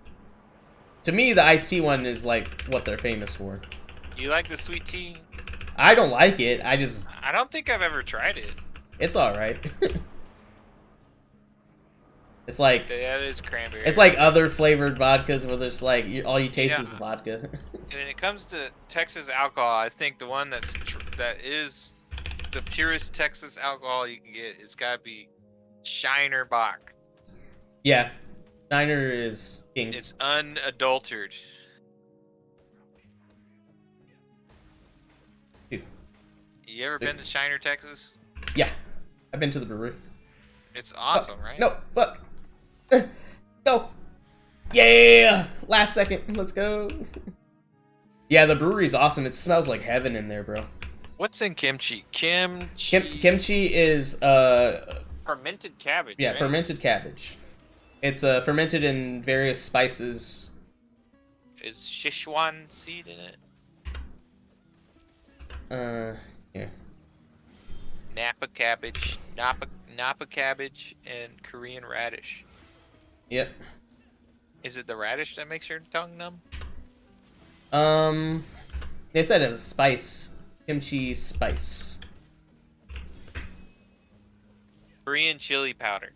To me, the iced tea one is like what they're famous for. You like the sweet tea? I don't like it. I don't think I've ever tried it. It's alright. It's like Yeah, it is cranberry. it's like other flavored vodkas where there's like all you taste is vodka. When it comes to Texas alcohol, I think the one that is the purest Texas alcohol you can get, it's gotta be Shiner Bock. Yeah, Shiner is king. It's unadulterated. Dude. You ever been to Shiner, Texas? Yeah, I've been to the brewery. It's awesome, right? No, fuck. Go. Yeah, last second. Let's go. Yeah, the brewery's awesome. It smells like heaven in there, bro. What's in kimchi? Kimchi. Kimchi is Fermented cabbage. yeah, right? fermented cabbage. It's fermented in various spices. Is Szechuan seed in it? Yeah. Napa cabbage, Napa cabbage, and Korean radish. Yep. Is it the radish that makes your tongue numb? They said it's a spice. Kimchi spice. Korean chili powder.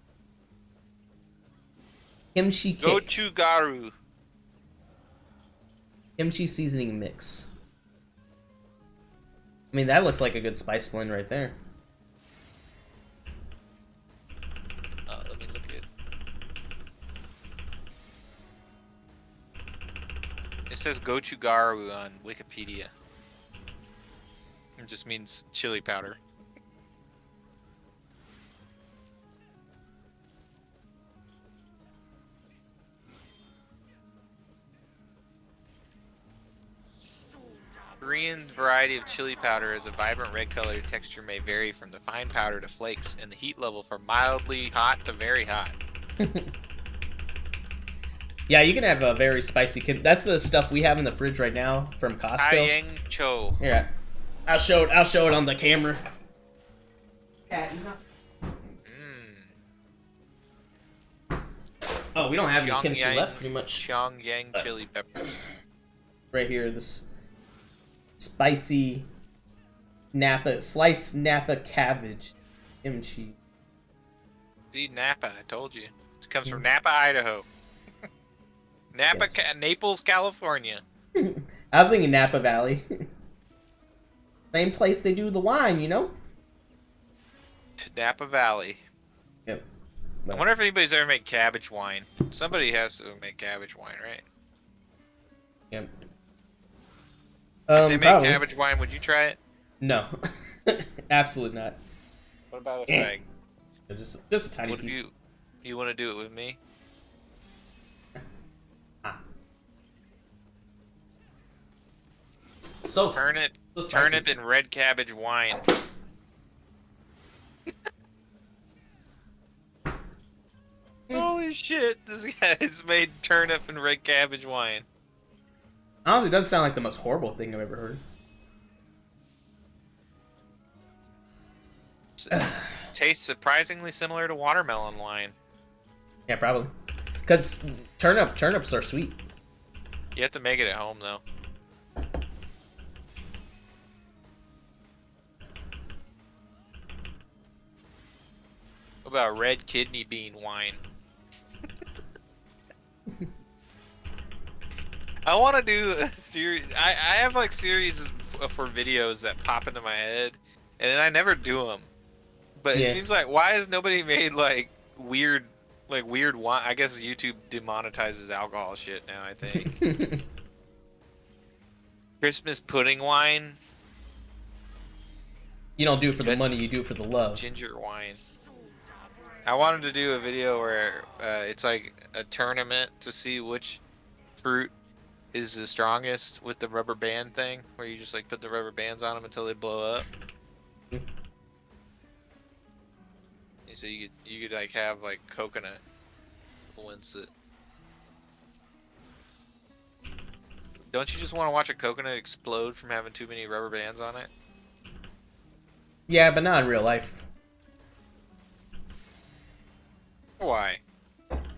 Kimchi kick. Gochugaru. Kimchi seasoning mix. I mean, that looks like a good spice blend right there. Let me look at. It says gochugaru on Wikipedia. It just means chili powder. Korean variety of chili powder is a vibrant red color. Texture may vary from the fine powder to flakes, and the heat level from mildly hot to very hot. Yeah, you can have a very spicy kid. That's the stuff we have in the fridge right now from Costco. Hyang Cho. Here, I'll show it on the camera. we don't have any Pyongyang- kimchi left, pretty much. Pyongyang chili peppers. Right here, this spicy sliced Napa cabbage kimchi. See, Napa, I told you. It comes from Napa, Idaho. Napa, Yes. Naples, California. I was thinking Napa Valley. Same place they do the wine, you know? Napa Valley. Yep. I wonder if anybody's ever made cabbage wine. Somebody has to make cabbage wine, right? Yep. If they make Probably. cabbage wine, would you try it? No. Absolutely not. What about a fag? Just a tiny What if piece. you want to do it with me? So Turnip, so spicy. turnip and red cabbage wine. Holy shit! This guy's made turnip and red cabbage wine. Honestly, it doesn't sound like the most horrible thing I've ever heard. Tastes surprisingly similar to watermelon wine. Yeah, probably. Because turnips are sweet. You have to make it at home though. What about red kidney bean wine? I want to do a series. I have like series for videos that pop into my head, and then I never do them. But it Yeah. seems like, why has nobody made like weird wine? I guess YouTube demonetizes alcohol shit now, I think. Christmas pudding wine, You don't do it for the money, you do it for the love. ginger wine. I wanted to do a video where it's like a tournament to see which fruit is the strongest with the rubber band thing, where you just like put the rubber bands on them until they blow up. Hmm. And so you could like have like coconut once it. Don't you just want to watch a coconut explode from having too many rubber bands on it? Yeah, but not in real life. Why?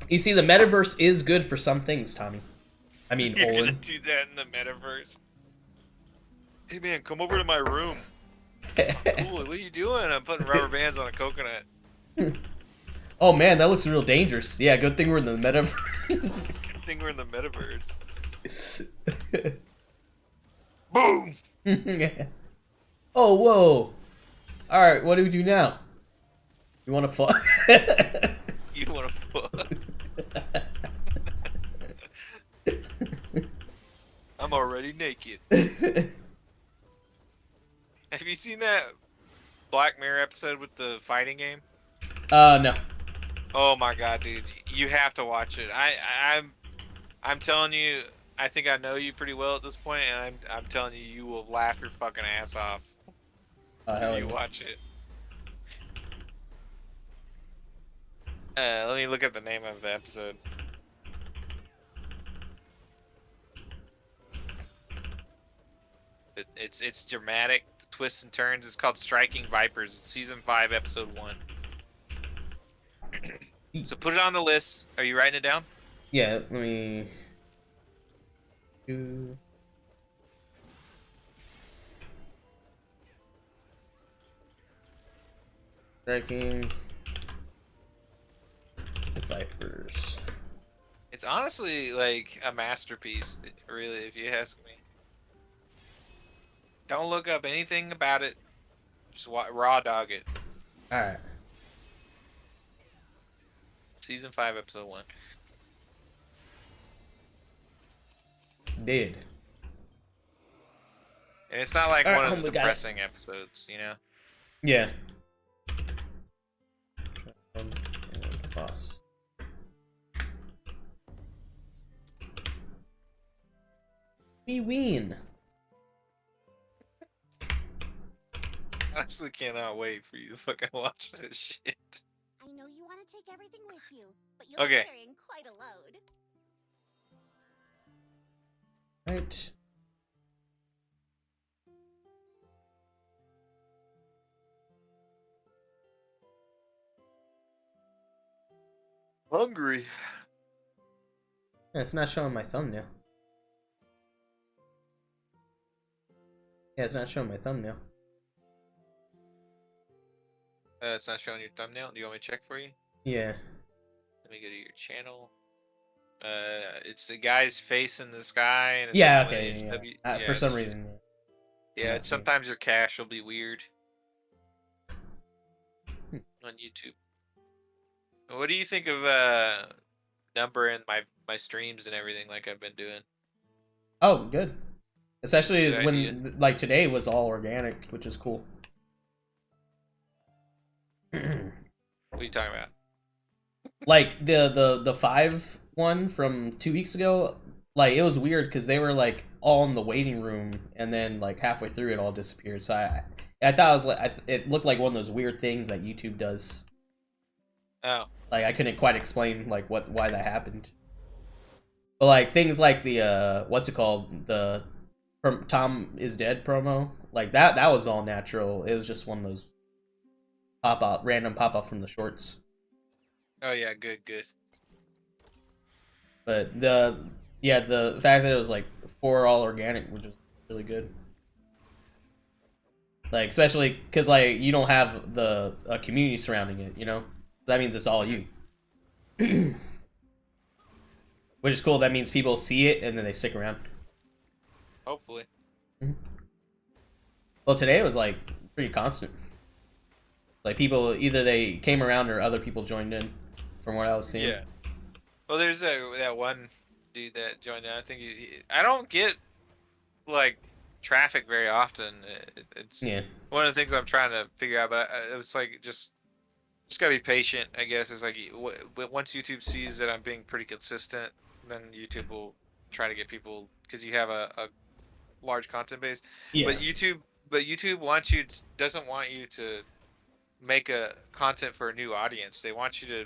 You see, the metaverse is good for some things, Tommy. I mean, You're gonna Olin. do that in the metaverse. Hey man, come over to my room. Cool, what are you doing? I'm putting rubber bands on a coconut. Oh man, that looks real dangerous. Yeah, good thing we're in the metaverse. I think we're in the metaverse. Boom! Oh, whoa. Alright, what do we do now? You wanna fuck? You wanna fuck? I'm already naked. Have you seen that Black Mirror episode with the fighting game? No. Oh my god, dude, you have to watch it. I'm telling you, I think I know you pretty well at this point, and I'm telling you, you will laugh your fucking ass off Hell if you yeah. watch it. Let me look at the name of the episode. It's dramatic, twists and turns. It's called Striking Vipers. It's season 5, episode 1. So put it on the list. Are you writing it down? Yeah, let me... do- Striking... Vipers. It's honestly like a masterpiece, really, if you ask me. Don't look up anything about it. Just raw dog it. Alright. Season 5, episode 1. Did. And it's not like All right, one of the we got it. depressing episodes, you know? Yeah. And boss. We win. Honestly, cannot wait for you to fucking watch this shit. I know you want to take everything with you, but you're Okay. carrying quite a load. Right. Hungry. Yeah, it's not showing my thumbnail. Yeah, it's not showing my thumbnail. It's not showing your thumbnail. Do you want me to check for you? Yeah. Let me go to your channel. It's the guy's face in the sky. And it Yeah, says okay. Lineage Yeah. W. For some reason. Yeah, I see. sometimes your cache will be weird on YouTube. What do you think of numbering my streams and everything like I've been doing? Oh, good. Especially Good when idea. like today was all organic, which is cool. What are you talking about? Like the 5 one from 2 weeks ago, like it was weird because they were like all in the waiting room, and then like halfway through it all disappeared. So I thought it was like it looked like one of those weird things that YouTube does. Oh, Like I couldn't quite explain like why that happened. But like things like the what's it called, the Tom is Dead promo, like that was all natural. It was just one of those random pop out from the shorts. oh yeah, good. But the fact that it was like 4 all organic was just really good. Like especially because like you don't have a community surrounding it, you know. That means it's all you. Which is cool. That means people see it and then they stick around. Hopefully. Well, today it was like pretty constant. Like people either they came around or other people joined in, from what I was seeing. Yeah. Well, there's that one dude that joined in. I think I don't get like traffic very often. It's one of the things I'm trying to figure out. But it's like just gotta be patient, I guess. It's like once YouTube sees that I'm being pretty consistent, then YouTube will try to get people, because you have a large content base. Yeah. But YouTube doesn't want you to make a content for a new audience. They want you to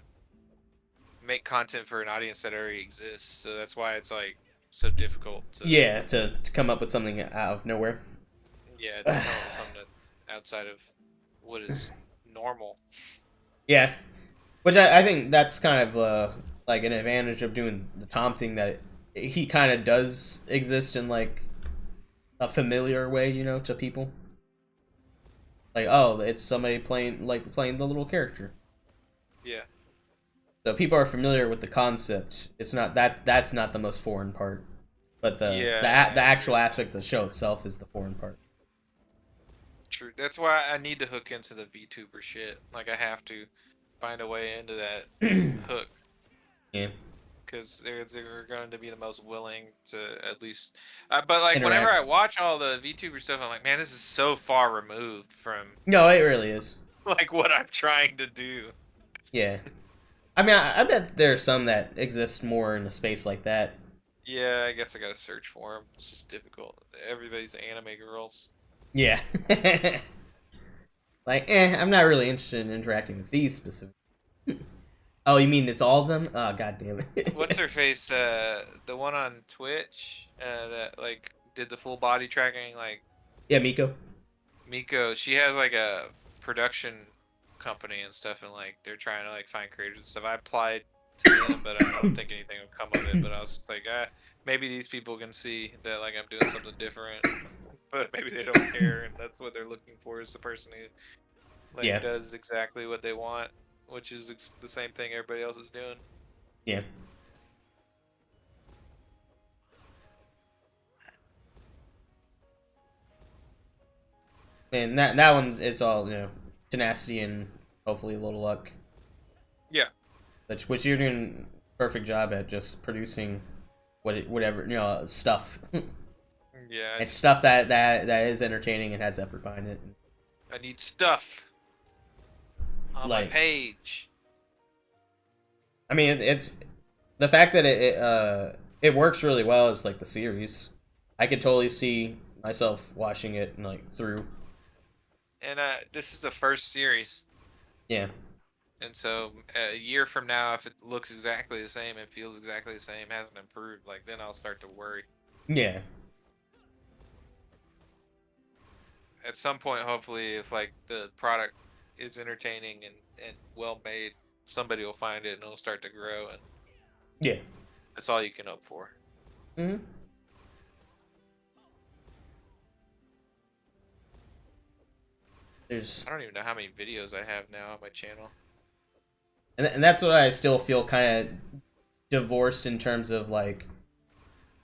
make content for an audience that already exists. So that's why it's like so difficult to come up with something out of nowhere. Yeah, to come up with something that's outside of what is normal. Yeah, which I think that's kind of like an advantage of doing the Tom thing, that he kind of does exist in like a familiar way, you know, to people. Like, oh, it's somebody playing the little character. Yeah. So people are familiar with the concept. It's not that's not the most foreign part, but the actual aspect of the show itself is the foreign part. True. That's why I need to hook into the VTuber shit. Like I have to find a way into that hook. Yeah. Because they're going to be the most willing to at least. But like whenever I watch all the VTuber stuff, I'm like, man, this is so far removed from. No, it really is. Like what I'm trying to do. Yeah. I mean, I bet there are some that exist more in a space like that. Yeah, I guess I gotta search for them. It's just difficult. Everybody's anime girls. Yeah. Like, I'm not really interested in interacting with these specific. Oh, you mean it's all of them? Oh, god damn it. What's her face? The one on Twitch that like did the full body tracking, like. Yeah, Miko. She has like a production company and stuff, and like they're trying to like find creators and stuff. I applied to them, but I don't think anything will come of it. But I was like, maybe these people can see that like I'm doing something different, but maybe they don't care, and that's what they're looking for, is the person who like does exactly what they want, which is the same thing everybody else is doing. Yeah. And that one is all, you know, tenacity and hopefully a little luck. Yeah. Which you're doing a perfect job at, just producing whatever, you know, stuff. Yeah. It's stuff that is entertaining and has effort behind it. I need stuff on my page. I mean, it's the fact that it works really well is like the series. I could totally see myself watching it like through. And this is the first series. Yeah. And so a year from now, if it looks exactly the same, it feels exactly the same, hasn't improved, like then I'll start to worry. Yeah. At some point, hopefully, if like the product is entertaining and well made, somebody will find it and it'll start to grow. And yeah. That's all you can hope for. Mm-hmm. There's I don't even know how many videos I have now on my channel. and that's what I still feel kind of divorced in terms of like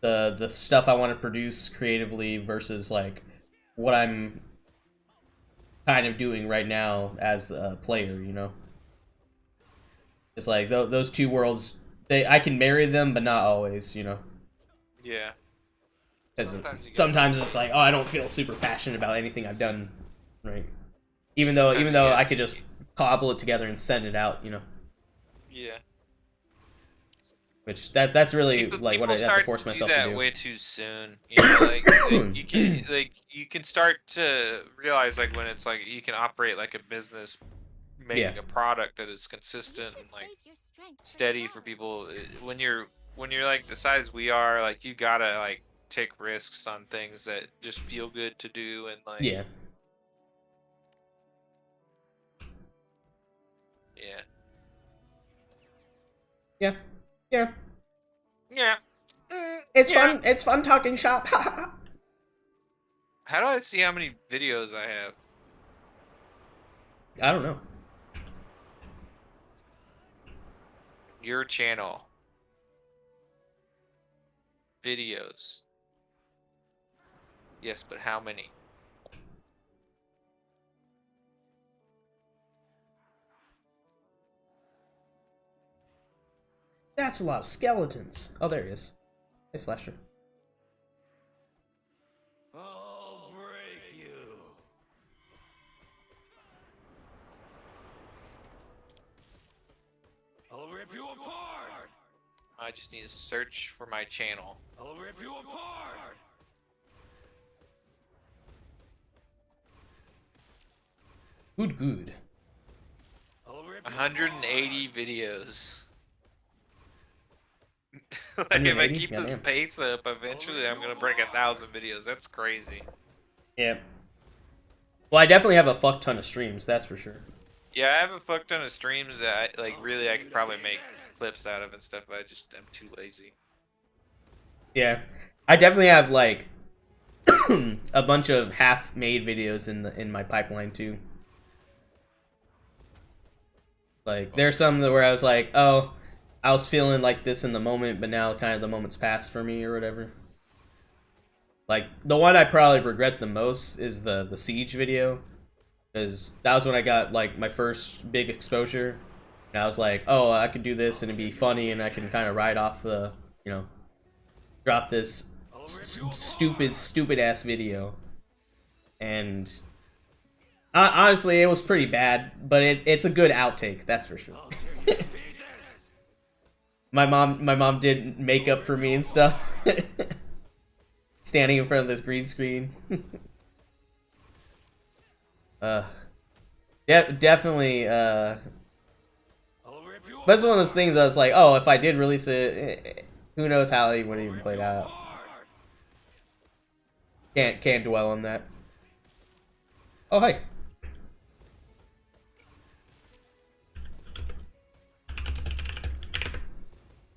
the stuff I want to produce creatively versus like what I'm kind of doing right now as a player, you know. It's like those two worlds, I can marry them, but not always, you know. Yeah. Because Sometimes you sometimes it's like, oh, I don't feel super passionate about anything I've done, right? Even though Sometimes you I could just cobble it together and send it out, you know. Yeah. Which that's really like what I have to start force myself to that do. way too soon. You know, you can start to realize like when it's like you can operate like a business, making a product that is consistent and like steady for people. When you're like the size we are, like you gotta like take risks on things that just feel good to do and like Yeah. Yeah. Yeah. Yeah. Yeah. It's fun. It's fun talking shop. How do I see how many videos I have? I don't know. Your channel. Videos. Yes, but how many? That's a lot of skeletons. Oh, there he is. Hey, Slasher. I'll break you. I'll rip you apart. I just need to search for my channel. I'll rip you apart. Good. I'll rip 180 videos. Like if I 180? keep this Goddamn. pace up, eventually I'm gonna break 1,000 videos. That's crazy. Yeah. Well, I definitely have a fuck ton of streams, that's for sure. Yeah, I have a fuck ton of streams that I could probably make clips out of and stuff, but I'm too lazy. Yeah. I definitely have like a bunch of half-made videos in my pipeline too. Like there's some where I was like, oh, I was feeling like this in the moment, but now kind of the moment's passed for me or whatever. Like the one I probably regret the most is the Siege video, because that was when I got like my first big exposure, and I was like, oh, I could do this and it'd be funny, and I can kind of ride off the, you know, drop this stupid ass video, and honestly, it was pretty bad, but it's a good outtake, that's for sure. My mom did makeup for me and stuff, standing in front of this green screen. Yeah, definitely. That's one of those things I was like, oh, if I did release it, who knows how he would even played out. Can't dwell on that. Oh, hi.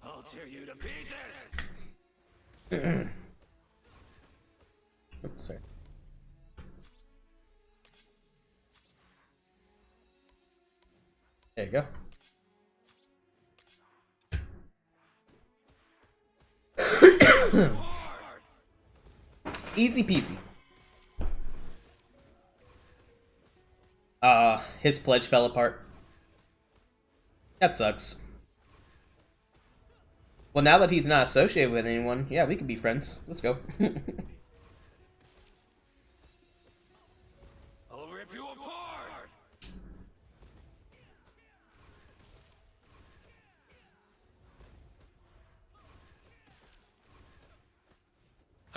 I'll tear you to pieces. Oops, sorry. There you go. Easy peasy. His pledge fell apart. That sucks. Well, now that he's not associated with anyone, yeah, we can be friends. Let's go. I'll rip you apart.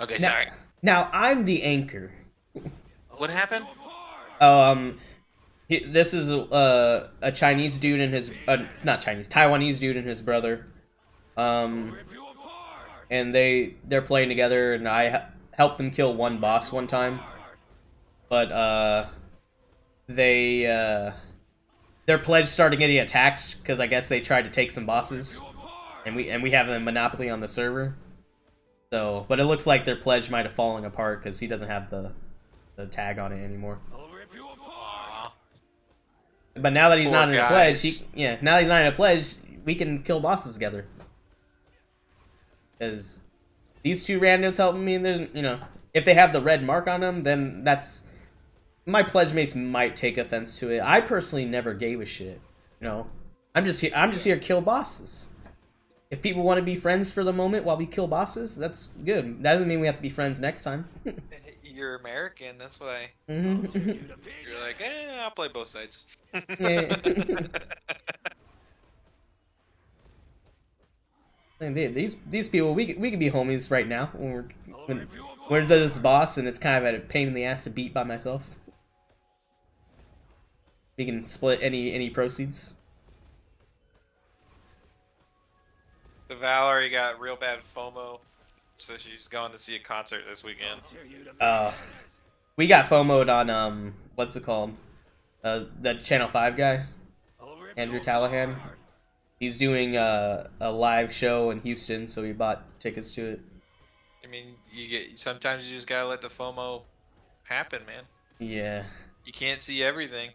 Okay, Now- sorry. Now, I'm the anchor. What happened? This is a Chinese dude and his not Chinese, Taiwanese dude and his brother, and they're playing together, and I helped them kill one boss one time, but their pledge started getting attacked because I guess they tried to take some bosses, and we have a monopoly on the server. So, but it looks like their pledge might have fallen apart because he doesn't have the tag on it anymore. Aw. But now that he's Poor not in a pledge, guys. now that he's not in a pledge, we can kill bosses together. Because these two randos helping me, and there's, you know, if they have the red mark on them, then that's, my pledge mates might take offense to it. I personally never gave a shit. You know, I'm just here to kill bosses. If people want to be friends for the moment while we kill bosses, that's good. That doesn't mean we have to be friends next time. You're American, that's why. Mhm. You're like, I'll play both sides. Yeah. And these people, we could be homies right now when we're this boss, and it's kind of a pain in the ass to beat by myself. We can split any proceeds. The Valerie got real bad FOMO, so she's going to see a concert this weekend. We got FOMO'd on what's it called? The Channel 5 guy, Andrew Callahan. He's doing a live show in Houston, so we bought tickets to it. I mean, sometimes you just gotta let the FOMO happen, man. Yeah. You can't see everything.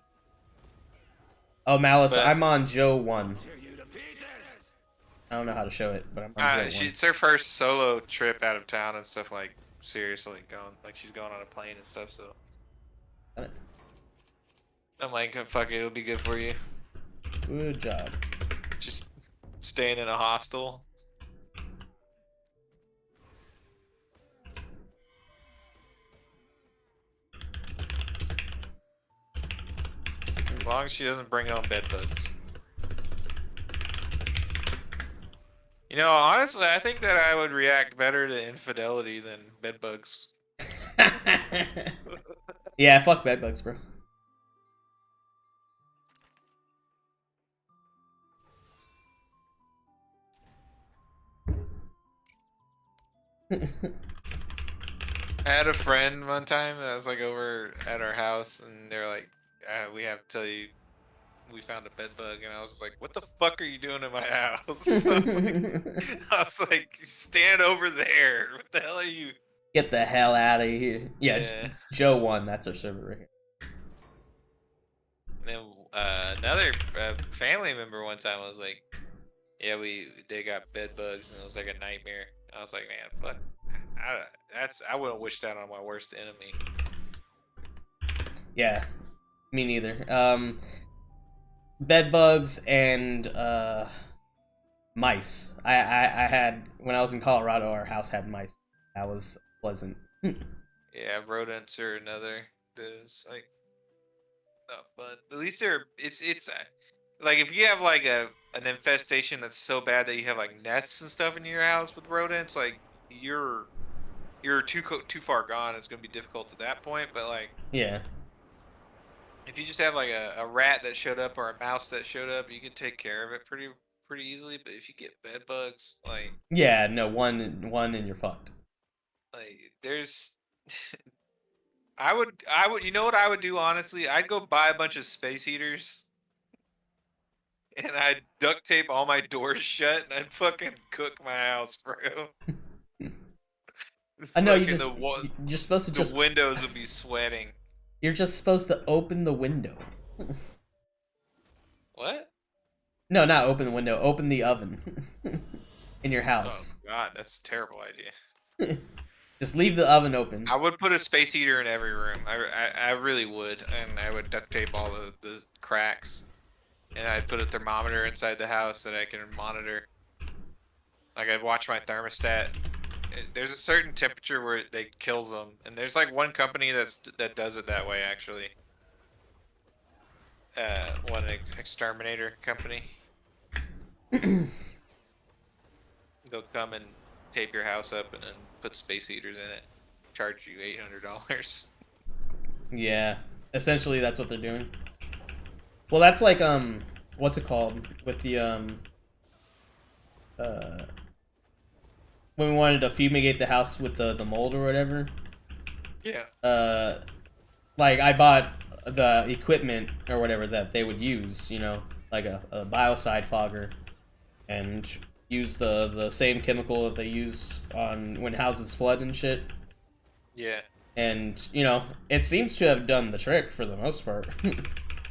Oh, Malice, But- I'm on Joe 1. I don't know how to show it, but I'm on Joe 1. It's her first solo trip out of town and stuff, like, seriously, she's going on a plane and stuff, so. Got it. I'm like, fuck it, it'll be good for you. Good job. Just staying in a hostel. As long as she doesn't bring home bed bugs. You know, honestly, I think that I would react better to infidelity than bed bugs. Yeah, fuck bedbugs, bro. I had a friend one time that was like over at our house, and they're like, "We have to tell you, we found a bed bug," and I was like, "What the fuck are you doing in my house?" I was like, "Stand over there. What the hell are you?" Get the hell out of here. Yeah, Yeah. Joe 1, that's our server right here. And then another family member one time was like, "Yeah, they got bed bugs, and it was like a nightmare." I was like, "Man, fuck, I wouldn't wish that on my worst enemy." Yeah, me neither. Bed bugs and mice. I had, when I was in Colorado, our house had mice. That was pleasant. Yeah, rodents are another that is like not fun. At least it's like if you have like an infestation that's so bad that you have like nests and stuff in your house with rodents, like you're too far gone. It's gonna be difficult to that point. But like, Yeah. if you just have like a rat that showed up or a mouse that showed up, you can take care of it pretty easily. But if you get bed bugs, like Yeah, no, one and you're fucked. there's I would you know what I would do, honestly? I'd go buy a bunch of space heaters and I'd duct tape all my doors shut and I'd fucking cook my house, bro. I know Fucking you're supposed to the just windows would be sweating. you're just supposed to open the window. What? No, not open the window, open the oven in your house. Oh god, that's a terrible idea. Just leave the oven open. I would put a space heater in every room. I really would, and I would duct tape all the cracks, and I'd put a thermometer inside the house that I can monitor. Like I'd watch my thermostat. There's a certain temperature where they kills them, and there's like one company that does it that way actually. One exterminator company. They'll come and tape your house up and then put space heaters in it. Charge you $800. Yeah, essentially that's what they're doing. Well, that's like what's it called with the when we wanted to fumigate the house with the mold or whatever. Yeah. Like I bought the equipment or whatever that they would use, you know, like a biocide fogger, and use the same chemical that they use on when houses flood and shit. Yeah. And you know, it seems to have done the trick for the most part.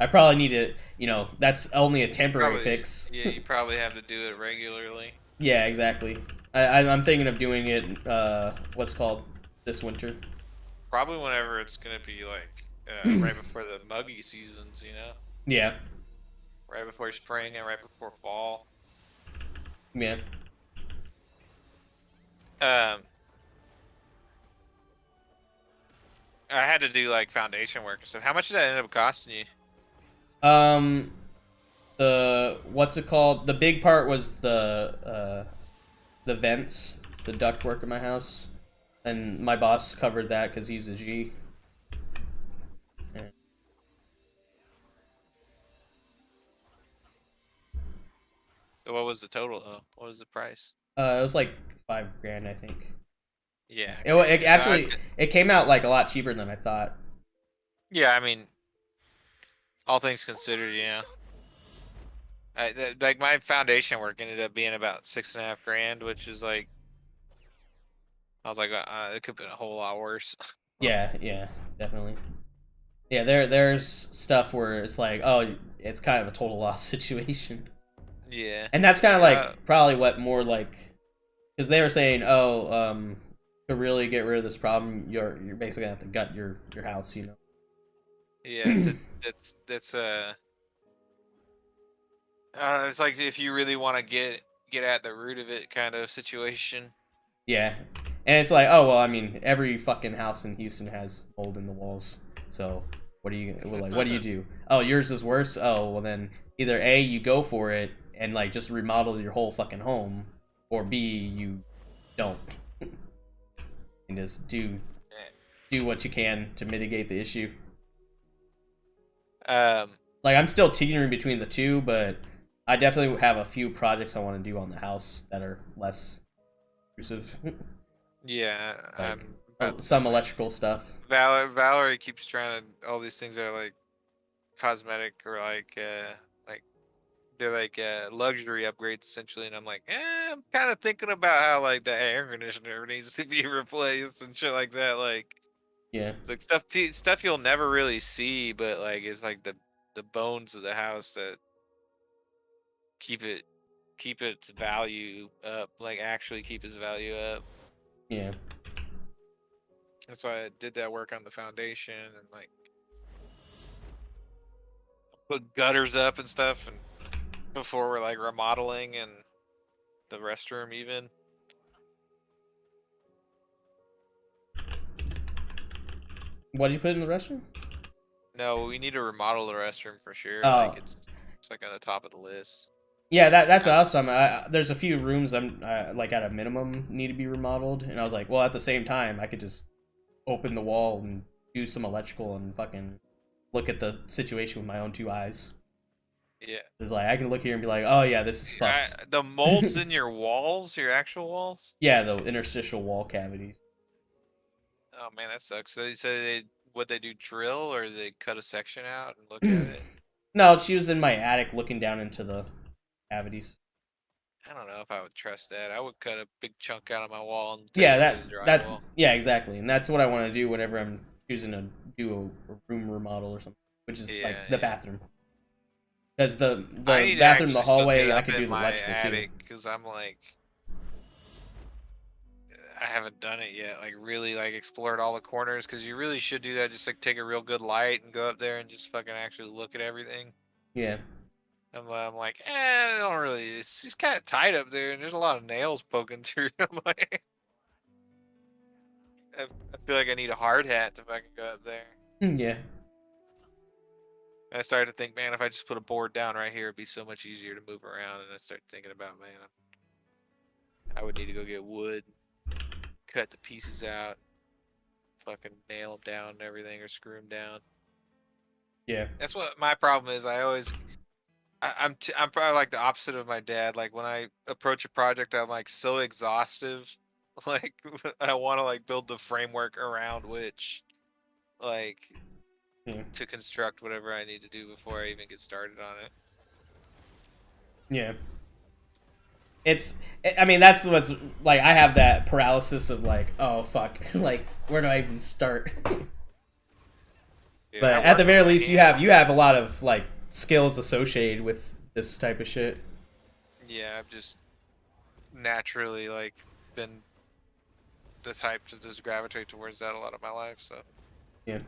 I probably need to, you know, that's only a temporary fix. Yeah, you probably have to do it regularly. Yeah, exactly. I'm thinking of doing it. What's it called this winter? Probably whenever it's gonna be like right before the muggy seasons, you know. Yeah. Right before spring and right before fall. Yeah. I had to do like foundation work and stuff. How much did that end up costing you? The what's it called? The big part was the vents, the ductwork in my house, and my boss covered that because he's a G. Yeah. So what was the total though? What was the price? It was like $5 grand, I think. Yeah. It actually it came out like a lot cheaper than I thought. Yeah, I mean, all things considered, you know. Like my foundation work ended up being about $6.5 grand, which is like, I was like, it could have been a whole lot worse. Yeah, yeah, definitely. Yeah, there's stuff where it's like, oh, it's kind of a total loss situation. Yeah. And that's kind of like probably what more like, because they were saying, oh, to really get rid of this problem, you're basically gonna have to gut your house, you know. Yeah, it's I don't know, it's like if you really want to get at the root of it kind of situation. Yeah, and it's like, oh well, I mean, every fucking house in Houston has mold in the walls. So what do you what do you do? Oh, yours is worse. Oh well, then either A, you go for it and like just remodel your whole fucking home, or B, you don't and just do what you can to mitigate the issue. Like I'm still teetering between the two, but I definitely have a few projects I want to do on the house that are less intrusive. Yeah, like, some electrical stuff. Valerie keeps trying to all these things that are like cosmetic or like they're like luxury upgrades essentially, and I'm like, I'm kind of thinking about how like the air conditioner needs to be replaced and shit like that. Like, yeah, it's like stuff you'll never really see, but like it's like the bones of the house that keep its value up, like actually keep its value up. Yeah. That's why I did that work on the foundation and like put gutters up and stuff, and before we're like remodeling and the restroom even. What did you put in the restroom? No, we need to remodel the restroom for sure. Oh. Like it's like on the top of the list. Yeah, that's awesome. There's a few rooms I'm like at a minimum need to be remodeled, and I was like, well, at the same time, I could just open the wall and do some electrical and fucking look at the situation with my own two eyes. Yeah. It's like I can look here and be like, oh yeah, this is fucked. The molds in your walls, your actual walls? Yeah, the interstitial wall cavities. Oh man, that sucks. So would they do drill or they cut a section out and look at it? No, she was in my attic looking down into the cavities. I don't know if I would trust that. I would cut a big chunk out of my wall and yeah, yeah, exactly, and that's what I want to do whenever I'm choosing to do a room remodel or something, which is like the bathroom. Because the bathroom, the hallway, I could do the electrical too. Because I'm like, I haven't done it yet. Like really, like explored all the corners. Because you really should do that. Just like take a real good light and go up there and just fucking actually look at everything. Yeah. I'm like, I don't really. It's just kind of tight up there, and there's a lot of nails poking through. I'm like, I feel like I need a hard hat if I can go up there. Yeah. I started to think, man, if I just put a board down right here, it'd be so much easier to move around. And I started thinking about, man, I would need to go get wood, cut the pieces out, fucking nail them down and everything, or screw them down. Yeah. That's what my problem is. I'm probably like the opposite of my dad. Like when I approach a project, I'm like so exhaustive. Like I want to like build the framework around which, like, to construct whatever I need to do before I even get started on it. Yeah. I mean, that's what's like. I have that paralysis of like, oh fuck, like where do I even start? Yeah, But I at the work very with my least, you have a lot of like skills associated with this type of shit. Yeah, I've just naturally like been the type to just gravitate towards that a lot of my life. So Yeah.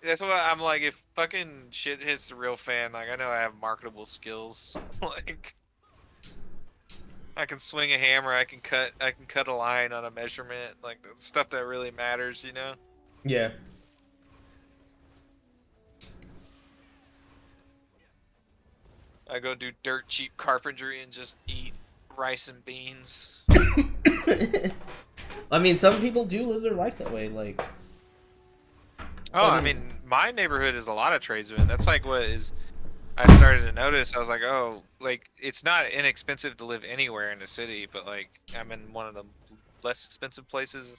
that's why I'm like, if fucking shit hits the real fan, like I know I have marketable skills. Like I can swing a hammer, I can cut a line on a measurement, like the stuff that really matters, you know? Yeah. I go do dirt cheap carpentry and just eat rice and beans. I mean, some people do live their life that way. Like, Oh, I mean, my neighborhood is a lot of tradesmen. That's like what is I started to notice. I was like, oh, like it's not inexpensive to live anywhere in the city, but like I'm in one of the less expensive places.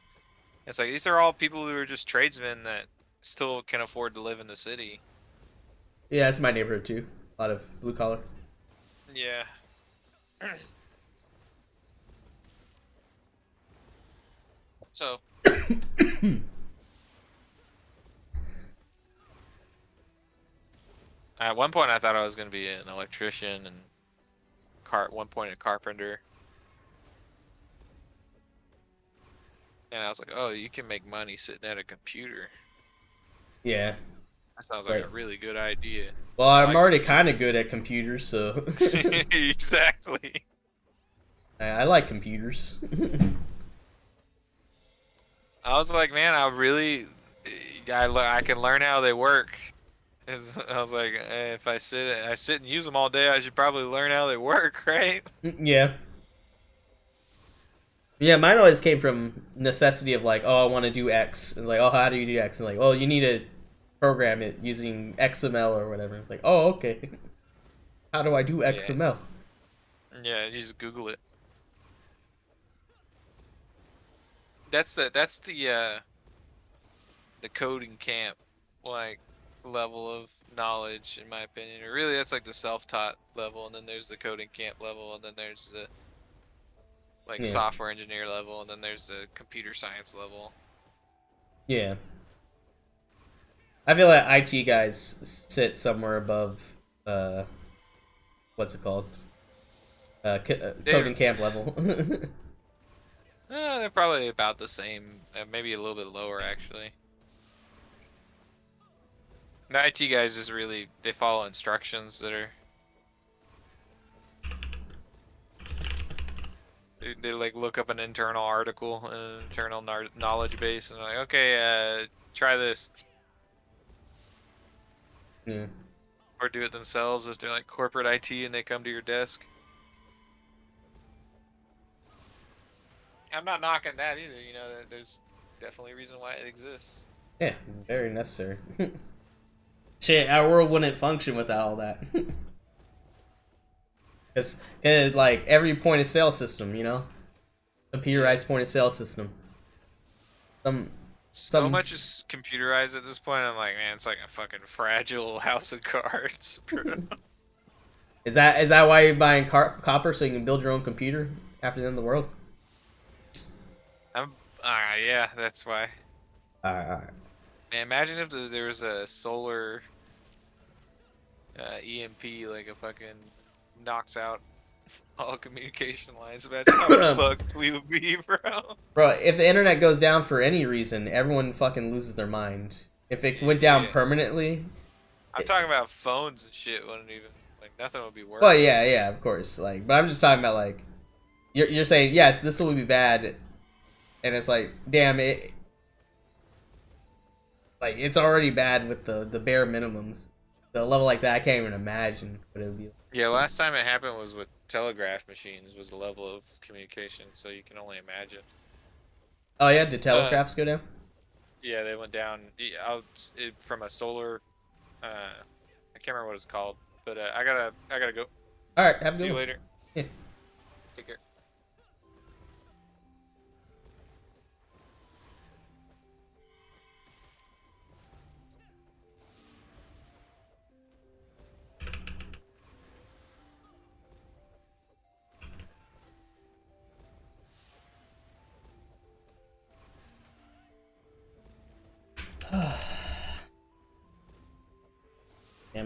It's like these are all people who are just tradesmen that still can afford to live in the city. yeah, that's my neighborhood too. A lot of blue collar. Yeah. So. At one point, I thought I was going to be an electrician and at one point a carpenter. And I was like, oh, you can make money sitting at a computer. Yeah. That sounds like a really good idea. Well, I'm like already kind of good at computers, so. Exactly. I like computers. I was like, man, I can learn how they work. I was like, if I sit and use them all day, I should probably learn how they work, right? Yeah. Yeah, mine always came from necessity of like, oh, I want to do X. It's like, oh, how do you do X? And like, well, you need to program it using XML or whatever. It's like, oh, okay. How do I do XML? Yeah, you just Google it. That's the coding camp like level of knowledge, in my opinion. Or really, that's like the self-taught level, and then there's the coding camp level, and then there's the like software engineer level, and then there's the computer science level. Yeah. I feel like IT guys sit somewhere above, what's it called? Coding camp level. They're probably about the same, maybe a little bit lower actually. The IT guys just really, they follow instructions that are... They like look up an internal article, an internal knowledge base, and like, okay, try this. Yeah. Or do it themselves if they're like corporate IT and they come to your desk. I'm not knocking that either, you know, there's definitely a reason why it exists. Yeah, very necessary. Shit, our world wouldn't function without all that. It's like every point of sale system, you know? Computerized point of sale system. So much is computerized at this point, I'm like, man, it's like a fucking fragile house of cards, bro. Is that why you're buying copper so you can build your own computer after the end of the world? Yeah, that's why. Alright. Man, imagine if there was a solar EMP, like a fucking knocks out all communication lines. Imagine how fucked we would be, bro. Bro, if the internet goes down for any reason, everyone fucking loses their mind. If it went down permanently... I'm talking about phones and shit wouldn't even... Like, nothing would be working. Well, yeah, of course. Like, but I'm just talking about, like... You're saying, yes, this will be bad... And it's like, damn it. Like, it's already bad with the bare minimums. So a level like that, I can't even imagine what it would be like. Yeah, last time it happened was with telegraph machines, was the level of communication, so you can only imagine. Oh yeah, did telegraphs go down? Yeah, they went down from a solar. I can't remember what it's called, but I gotta go. All right, have a good one. See you later. Yeah. Take care.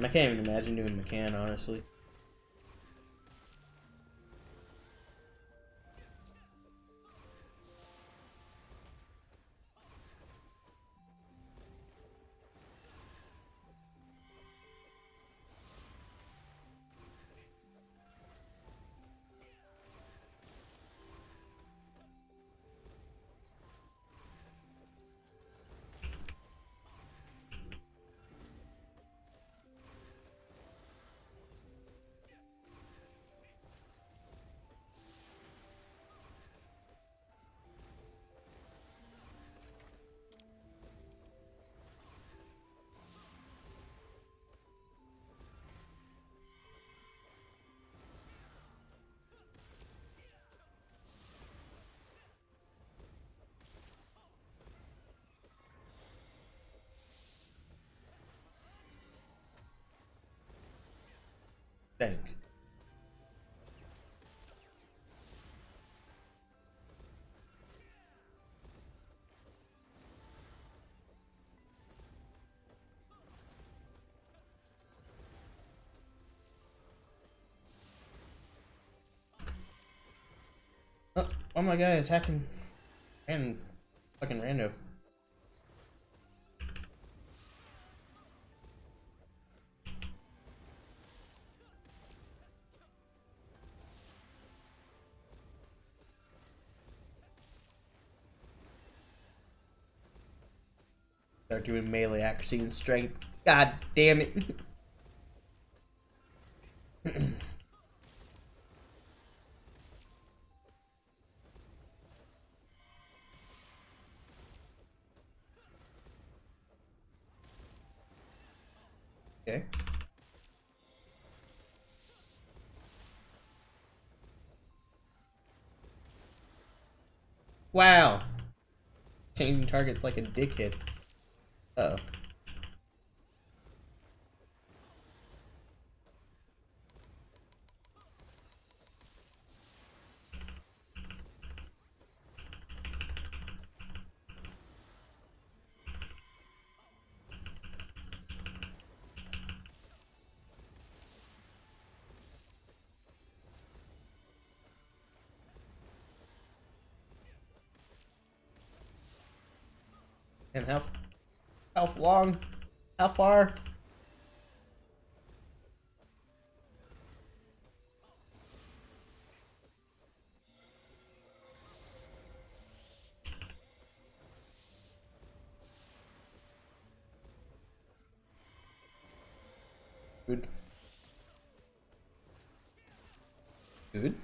Damn, I can't even imagine doing McCann, honestly. Dang. Oh my god, it's hacking and fucking rando. Start doing melee accuracy and strength. God damn it. Okay. Wow. Changing targets like a dickhead. Uh-oh. And how long? How far? Good. Good.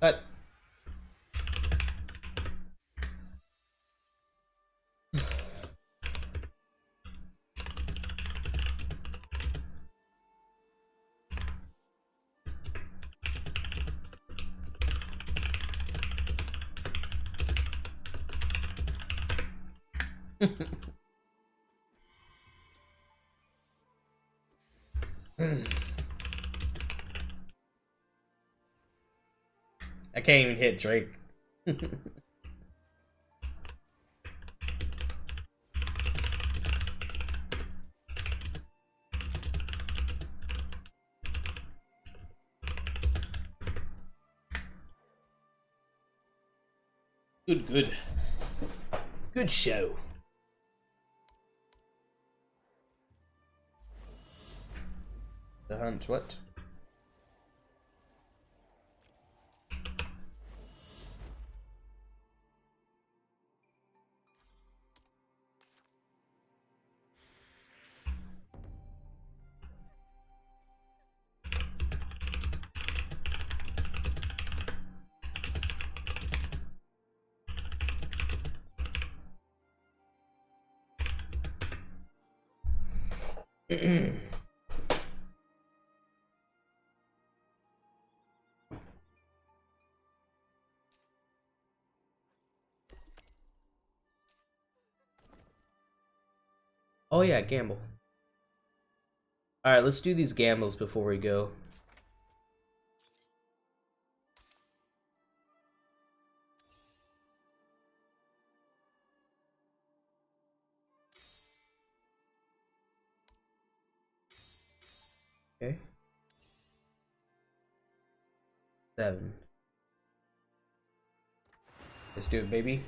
But I can't even hit Drake. Good. Good show. The hunt, what? Oh yeah, gamble. Alright, let's do these gambles before we go. Okay. 7. Let's do it, baby.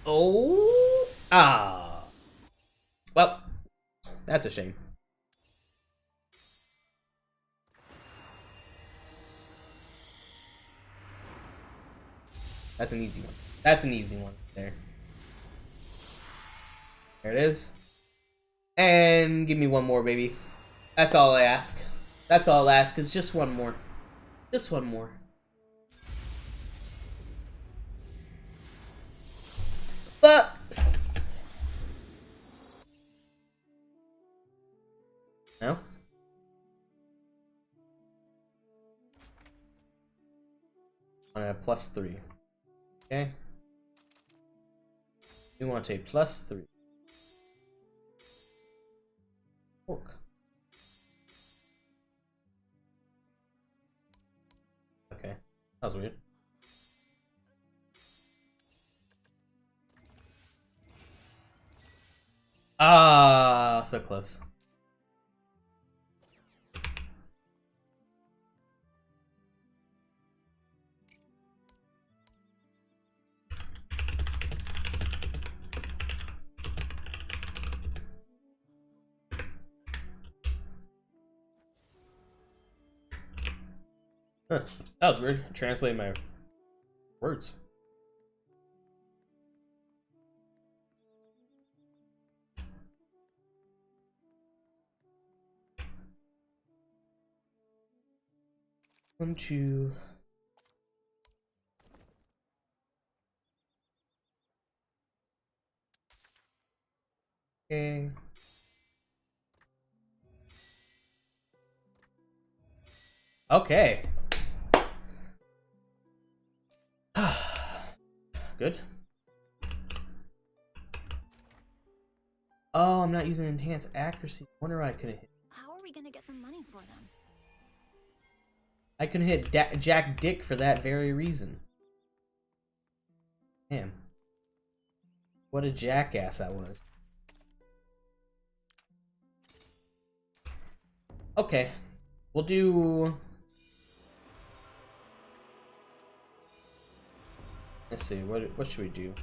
Oh. Ah. Well, that's a shame. That's an easy one. That's an easy one there. There it is. And give me one more, baby. That's all I ask. That's all I ask is just one more. Just one more. But no. On a +3. Okay. We want a +3. Look. Okay. That was weird. Ah, so close. Huh. That was weird. Translate my words. Come to okay. Okay. Good. Oh, I'm not using enhanced accuracy. Wonder why I couldn't hit. How are we gonna get the money for them? I couldn't hit Jack Dick for that very reason. Damn. What a jackass I was. Okay. We'll do... Let's see, what should we do?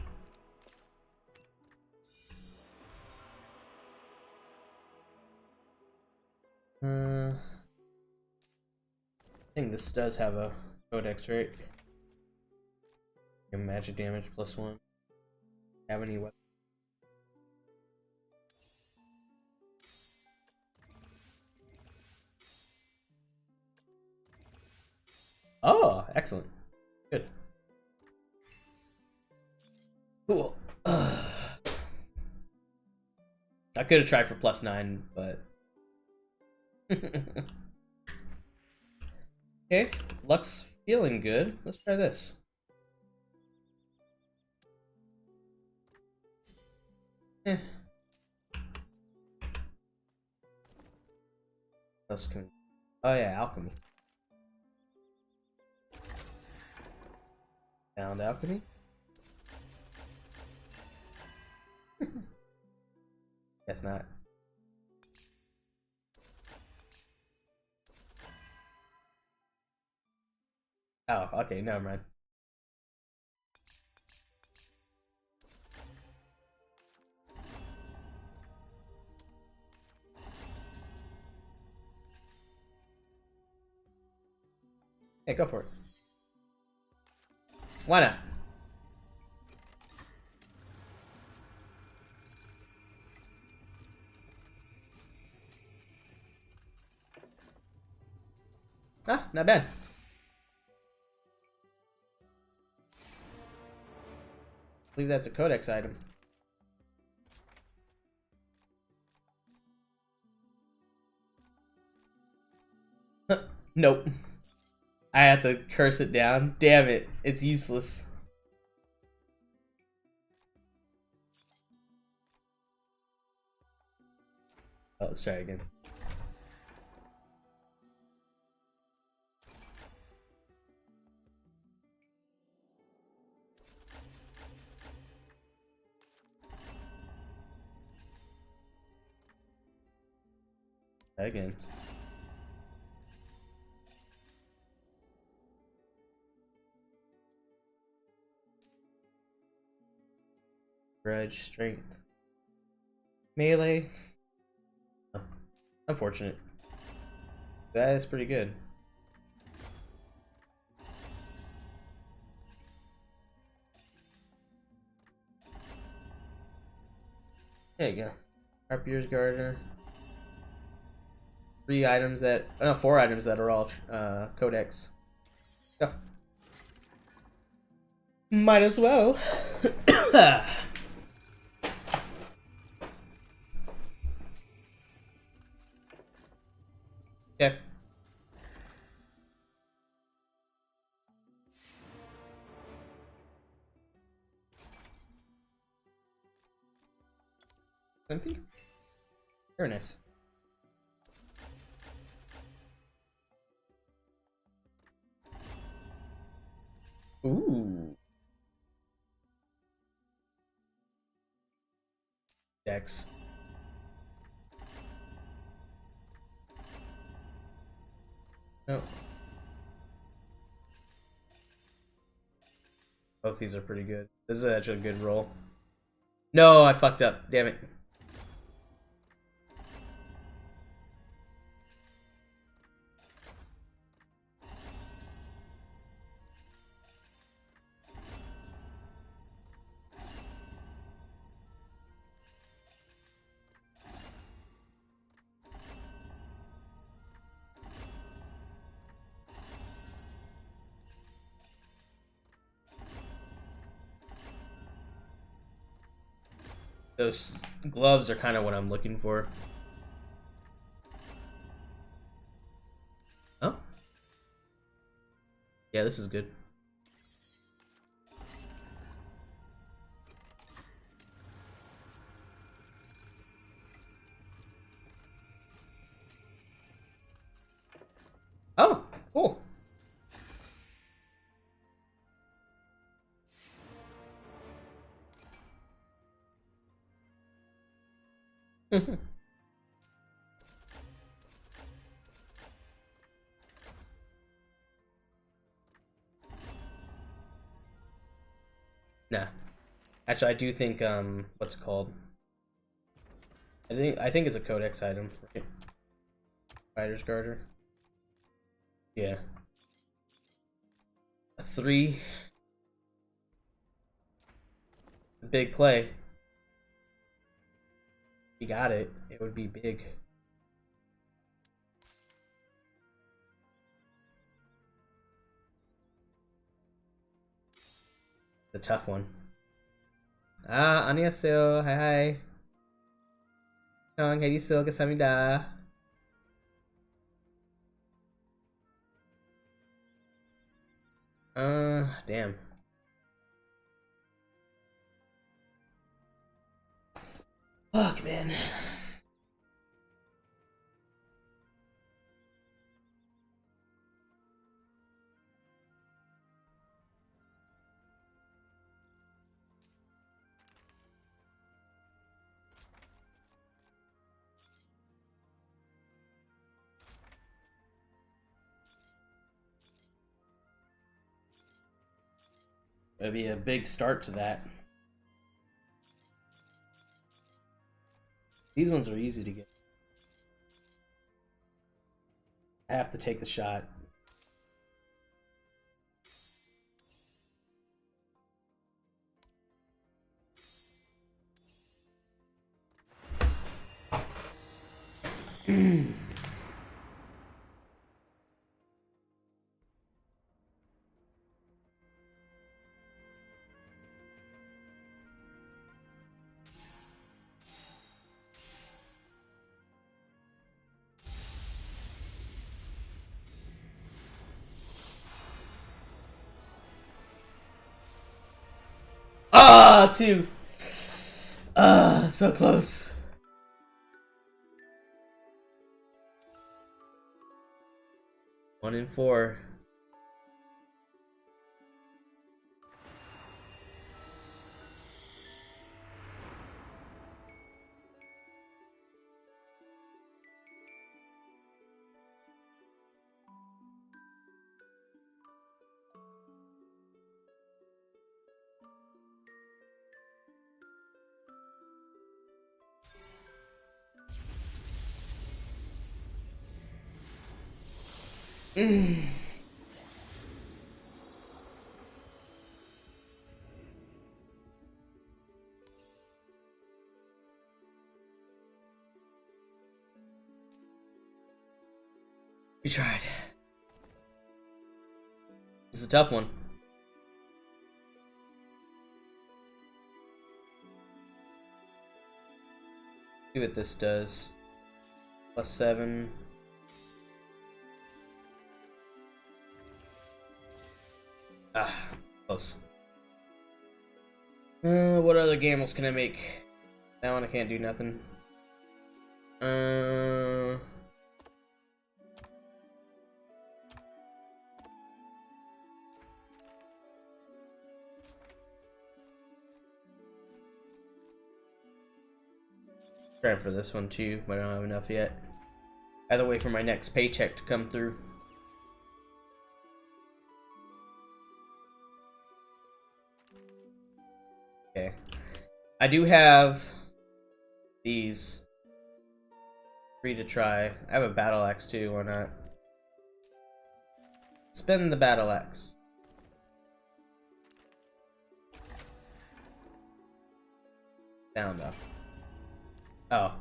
I think this does have a codex, right? Magic damage +1. Have any weapons? Oh, excellent. Good. Cool. I could have tried for +9, but... Okay, luck's feeling good. Let's try this. Eh. What else can we... Oh yeah, alchemy. Found alchemy. Guess not. Oh, okay, never mind. Hey, go for it. Why not? Ah, not bad. believe that's a codex item. Nope. I have to curse it down. Damn it. It's useless. Oh, let's try again. Again. Grudge, strength, melee. Oh, unfortunate. That is pretty good. There you go. Harpier's Gardener. 3 items that, 4 items that are all codex. Go. Might as well. Okay. MP? Very nice. Ooh. Dex. No. Both these are pretty good. This is actually a good roll. No, I fucked up. Damn it. Those gloves are kind of what I'm looking for. Oh? Yeah, this is good. Oh, cool. Nah. Actually, I do think what's it called? I think it's a codex item. Right? Fighter's Garter. Yeah. A 3. Big play. If you got it, it would be big. The tough one. Ah, 안녕하세요. Hi hi. 형, 해리소 감사합니다. Damn. Fuck, man. It'd be a big start to that. These ones are easy to get. I have to take the shot. Ah, 2. Ah, so close. One in 4. We tried. This is a tough one. See what this does. +7. Ah, close. What other gambles can I make? That one I can't do nothing. Trying for this one too, but I don't have enough yet. I have to wait for my next paycheck to come through. Okay. I do have these 3 to try. I have a battle axe too, why not? Spend the battle axe. Down though. Oh.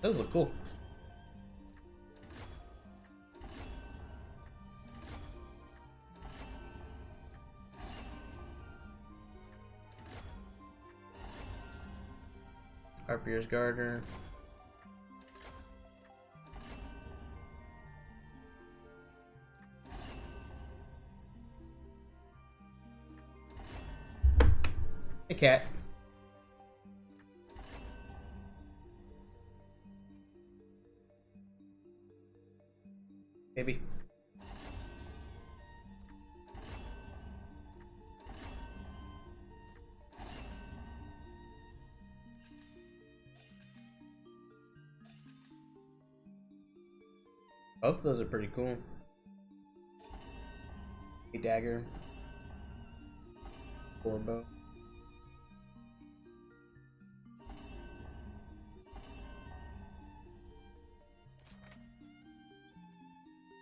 Those look cool. Harpier's Garter. Hey, cat. Maybe. Both of those are pretty cool. A dagger. Bow.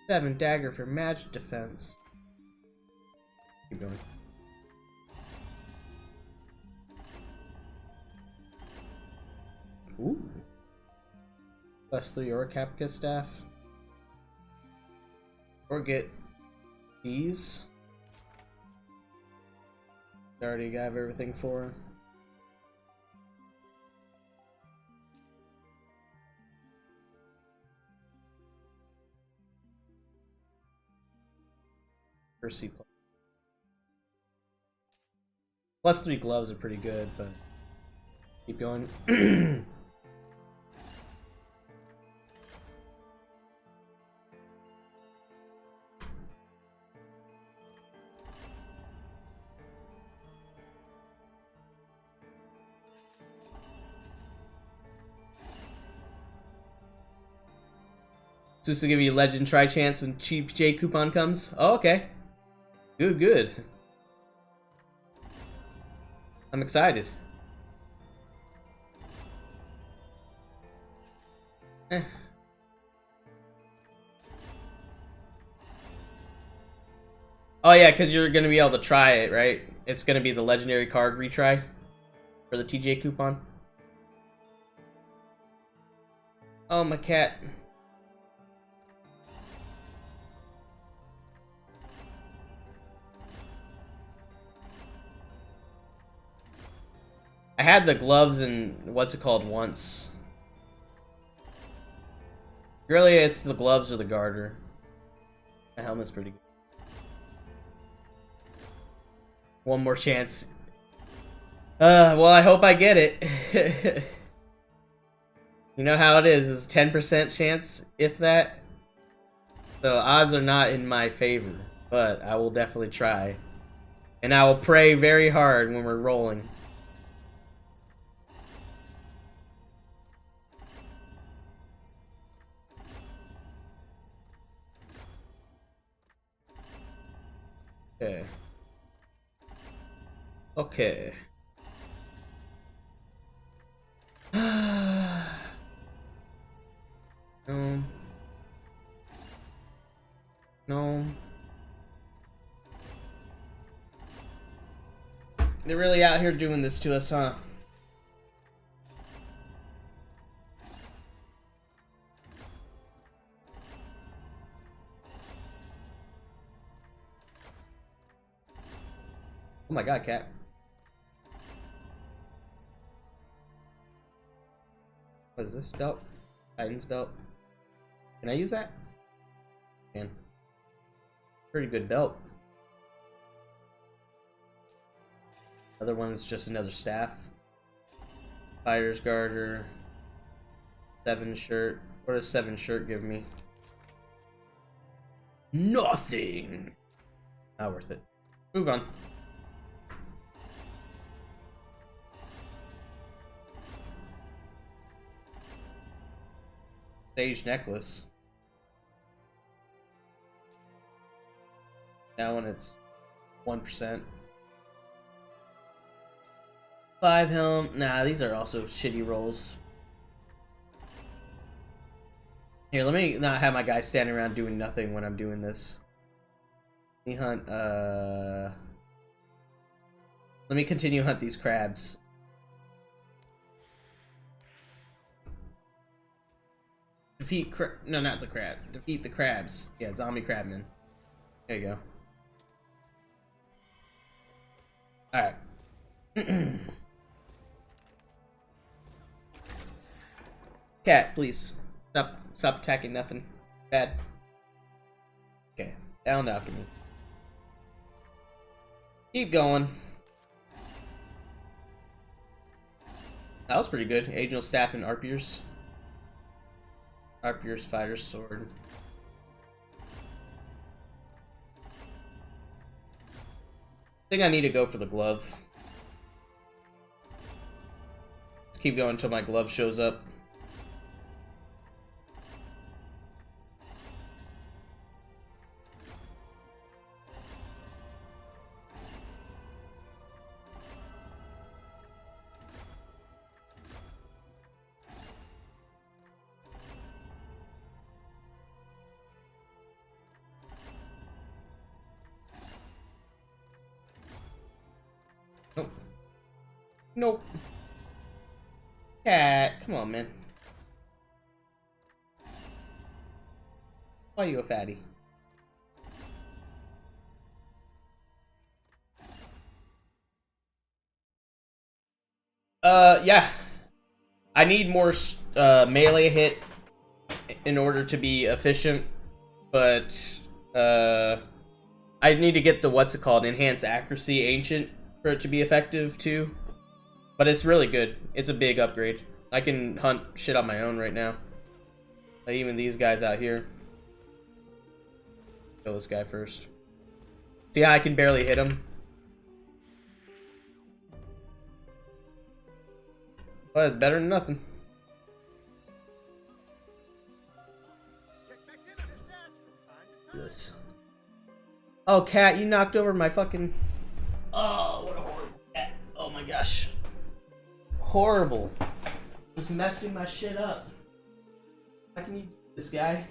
Seven dagger for magic defense. Keep going. Ooh. +3 or Kapka staff. Or get these. I already got everything for. Percy +3 gloves are pretty good, but keep going. Supposed to give you legend try chance when cheap J coupon comes. Oh, okay. Good, good. I'm excited. Eh. Oh yeah, because you're gonna be able to try it, right? It's gonna be the legendary card retry for the TJ coupon. Oh, my cat. I had the gloves and what's it called once. Really, it's the gloves or the garter. The helmet's pretty good. One more chance. Well, I hope I get it. You know how it is. It's 10% chance, if that. So odds are not in my favor, but I will definitely try. And I will pray very hard when we're rolling. Okay. Okay. No. No. They're really out here doing this to us, huh? Oh my god, cat. What is this belt? Titan's belt. Can I use that? Man. Pretty good belt. Other one's just another staff. Fighter's garter. 7 shirt. What does 7 shirt give me? Nothing! Not worth it. Move on. Sage necklace. Now when it's 1%. 5 helm. Nah, these are also shitty rolls. Here, let me not have my guy standing around doing nothing when I'm doing this. Let me hunt, let me continue hunt these crabs. Defeat no, not the crab. Defeat the crabs. Yeah, zombie crabmen. There you go. Alright. Cat, please. Stop attacking nothing. Bad. Okay. Down to alchemy. Keep going. That was pretty good. Angel staff and Arpiers. Arpiers fighter's sword. I think I need to go for the glove. Keep going until my glove shows up. Nope. Nope. Cat, come on, man. Why are you a fatty? Yeah. I need more melee hit in order to be efficient, but I need to get the what's it called, enhanced accuracy ancient for it to be effective too. But it's really good. It's a big upgrade. I can hunt shit on my own right now. Like even these guys out here. Kill this guy first. See how I can barely hit him? But it's better than nothing. this. Oh, cat, you knocked over my fucking... Oh, what a horrible cat. Oh my gosh. Horrible. Just messing my shit up. How can you do this, guy?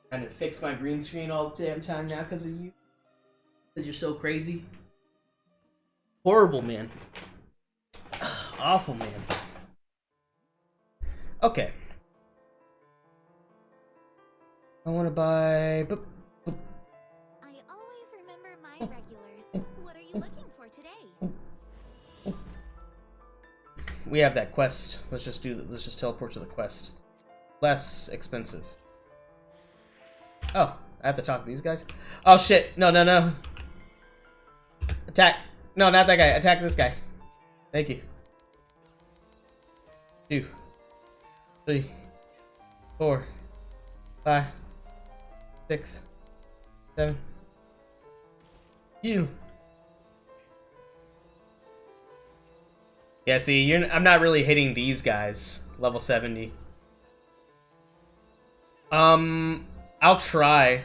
Trying to fix my green screen all the damn time now because of you. Because you're so crazy. Horrible, man. Awful, man. Okay. I want to buy... I always remember my regulars. What are you looking for today? We have that quest. Let's just teleport to the quest. Less expensive. Oh, I have to talk to these guys? Oh shit, no, no, no. Attack. No, not that guy. Attack this guy. Thank you. 2, 3, 4, 5, 6, 7. You. Yeah, see, I'm not really hitting these guys. Level 70. I'll try.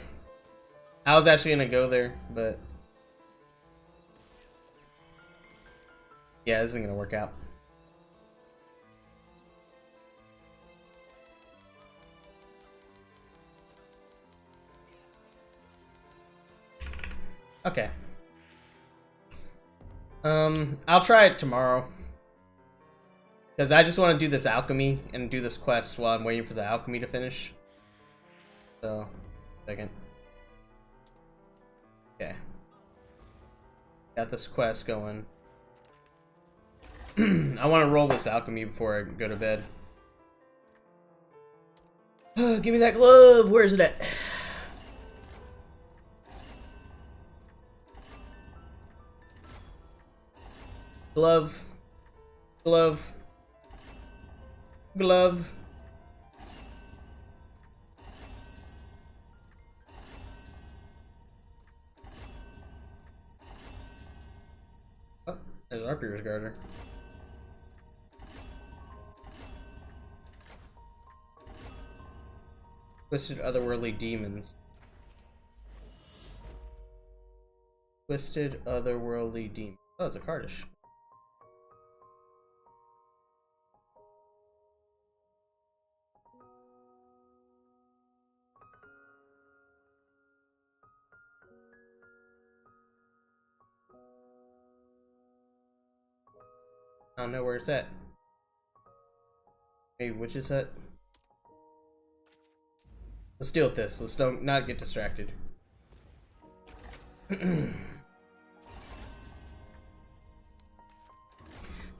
I was actually gonna go there, but yeah, this isn't gonna work out. Okay. I'll try it tomorrow. Because I just want to do this alchemy and do this quest while I'm waiting for the alchemy to finish. So, second. Okay. Got this quest going. I want to roll this alchemy before I go to bed. Give me that glove! Where is it at? Glove. Glove. Glove. Oh, there's our Pierce Garter. Twisted Otherworldly Demons. Twisted Otherworldly Demons. Oh, it's a Kardish. I don't know where it's at. Maybe Witch's Hut. Let's deal with this. Let's not get distracted.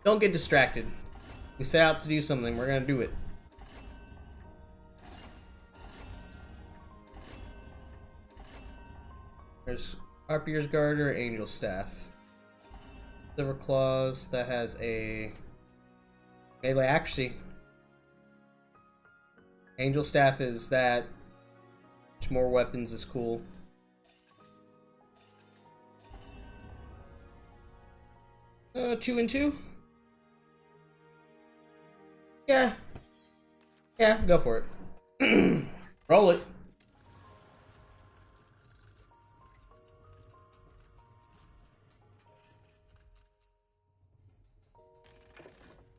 Don't get distracted. We set out to do something. We're gonna do it. There's Harpier's Garter, Angel Staff. Silver Claws, that has a melee accuracy. Angel Staff is that. More weapons is cool. Two and two? Yeah. Yeah, go for it. Roll it.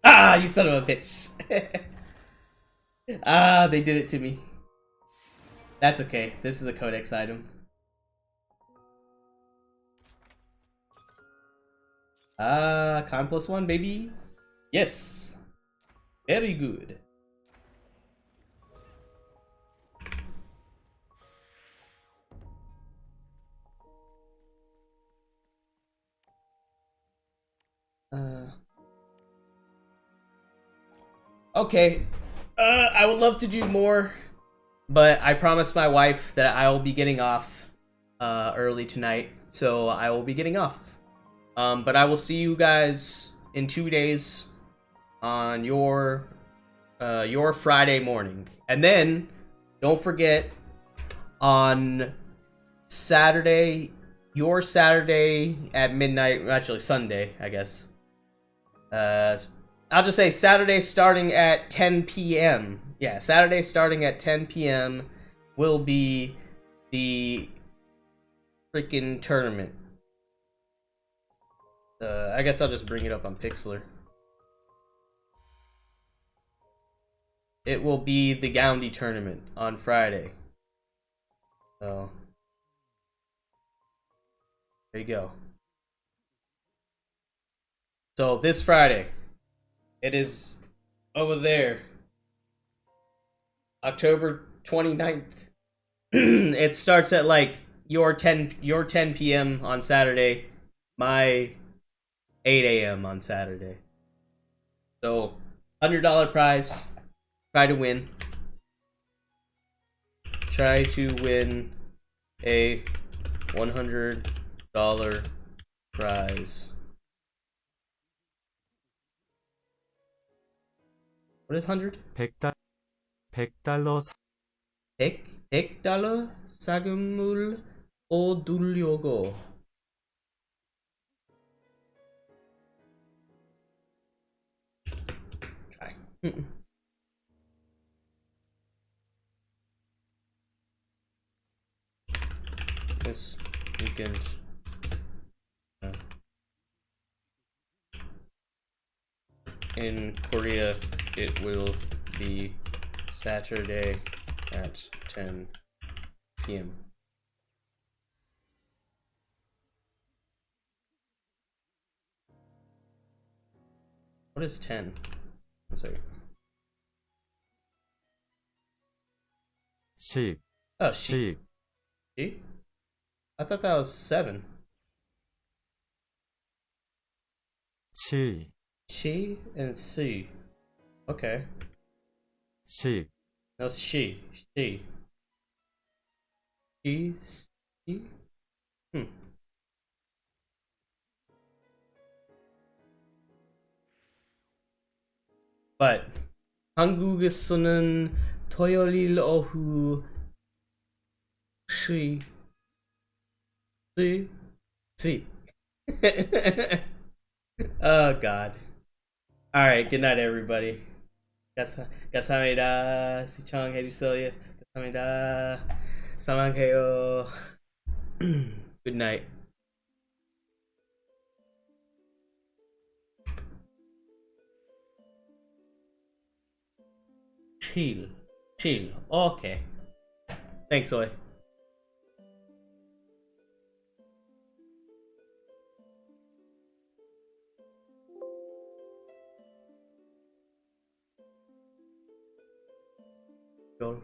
Ah, you son of a bitch. Ah, they did it to me. That's okay. This is a codex item. Con +1, baby. Yes. Very good. Okay. I would love to do more. But I promised my wife that I will be getting off early tonight, so I will be getting off. But I will see you guys in 2 days on your Friday morning. And then, don't forget, on Saturday, your Saturday at midnight, actually Sunday, I guess. I I'll just say Saturday starting at 10 p.m. Yeah, Saturday starting at 10 p.m. will be the freaking tournament. I guess I'll just bring it up on Pixlr. It will be the Goundy tournament on Friday. So there you go. So this Friday, it is over there, October 29th. It starts at like your 10 p.m. on Saturday, my 8 a.m. on Saturday. So $100 prize. Try to win. Try to win a $100 prize. What is 100? $100 사금을 얻으려고. Try. This weekend. In Korea, it will be Saturday at 10 p.m. What is 10? One second. Oh, she. She? I thought that was 7. She and she. Okay. No, she. She. But 한국에서는 토요일 오후 she. Oh God. All right. Good night, everybody. 감사합니다. 시청해주셔서 감사합니다. 사랑해요. Good night. Chill. Okay. Thanks, Zoe. Go.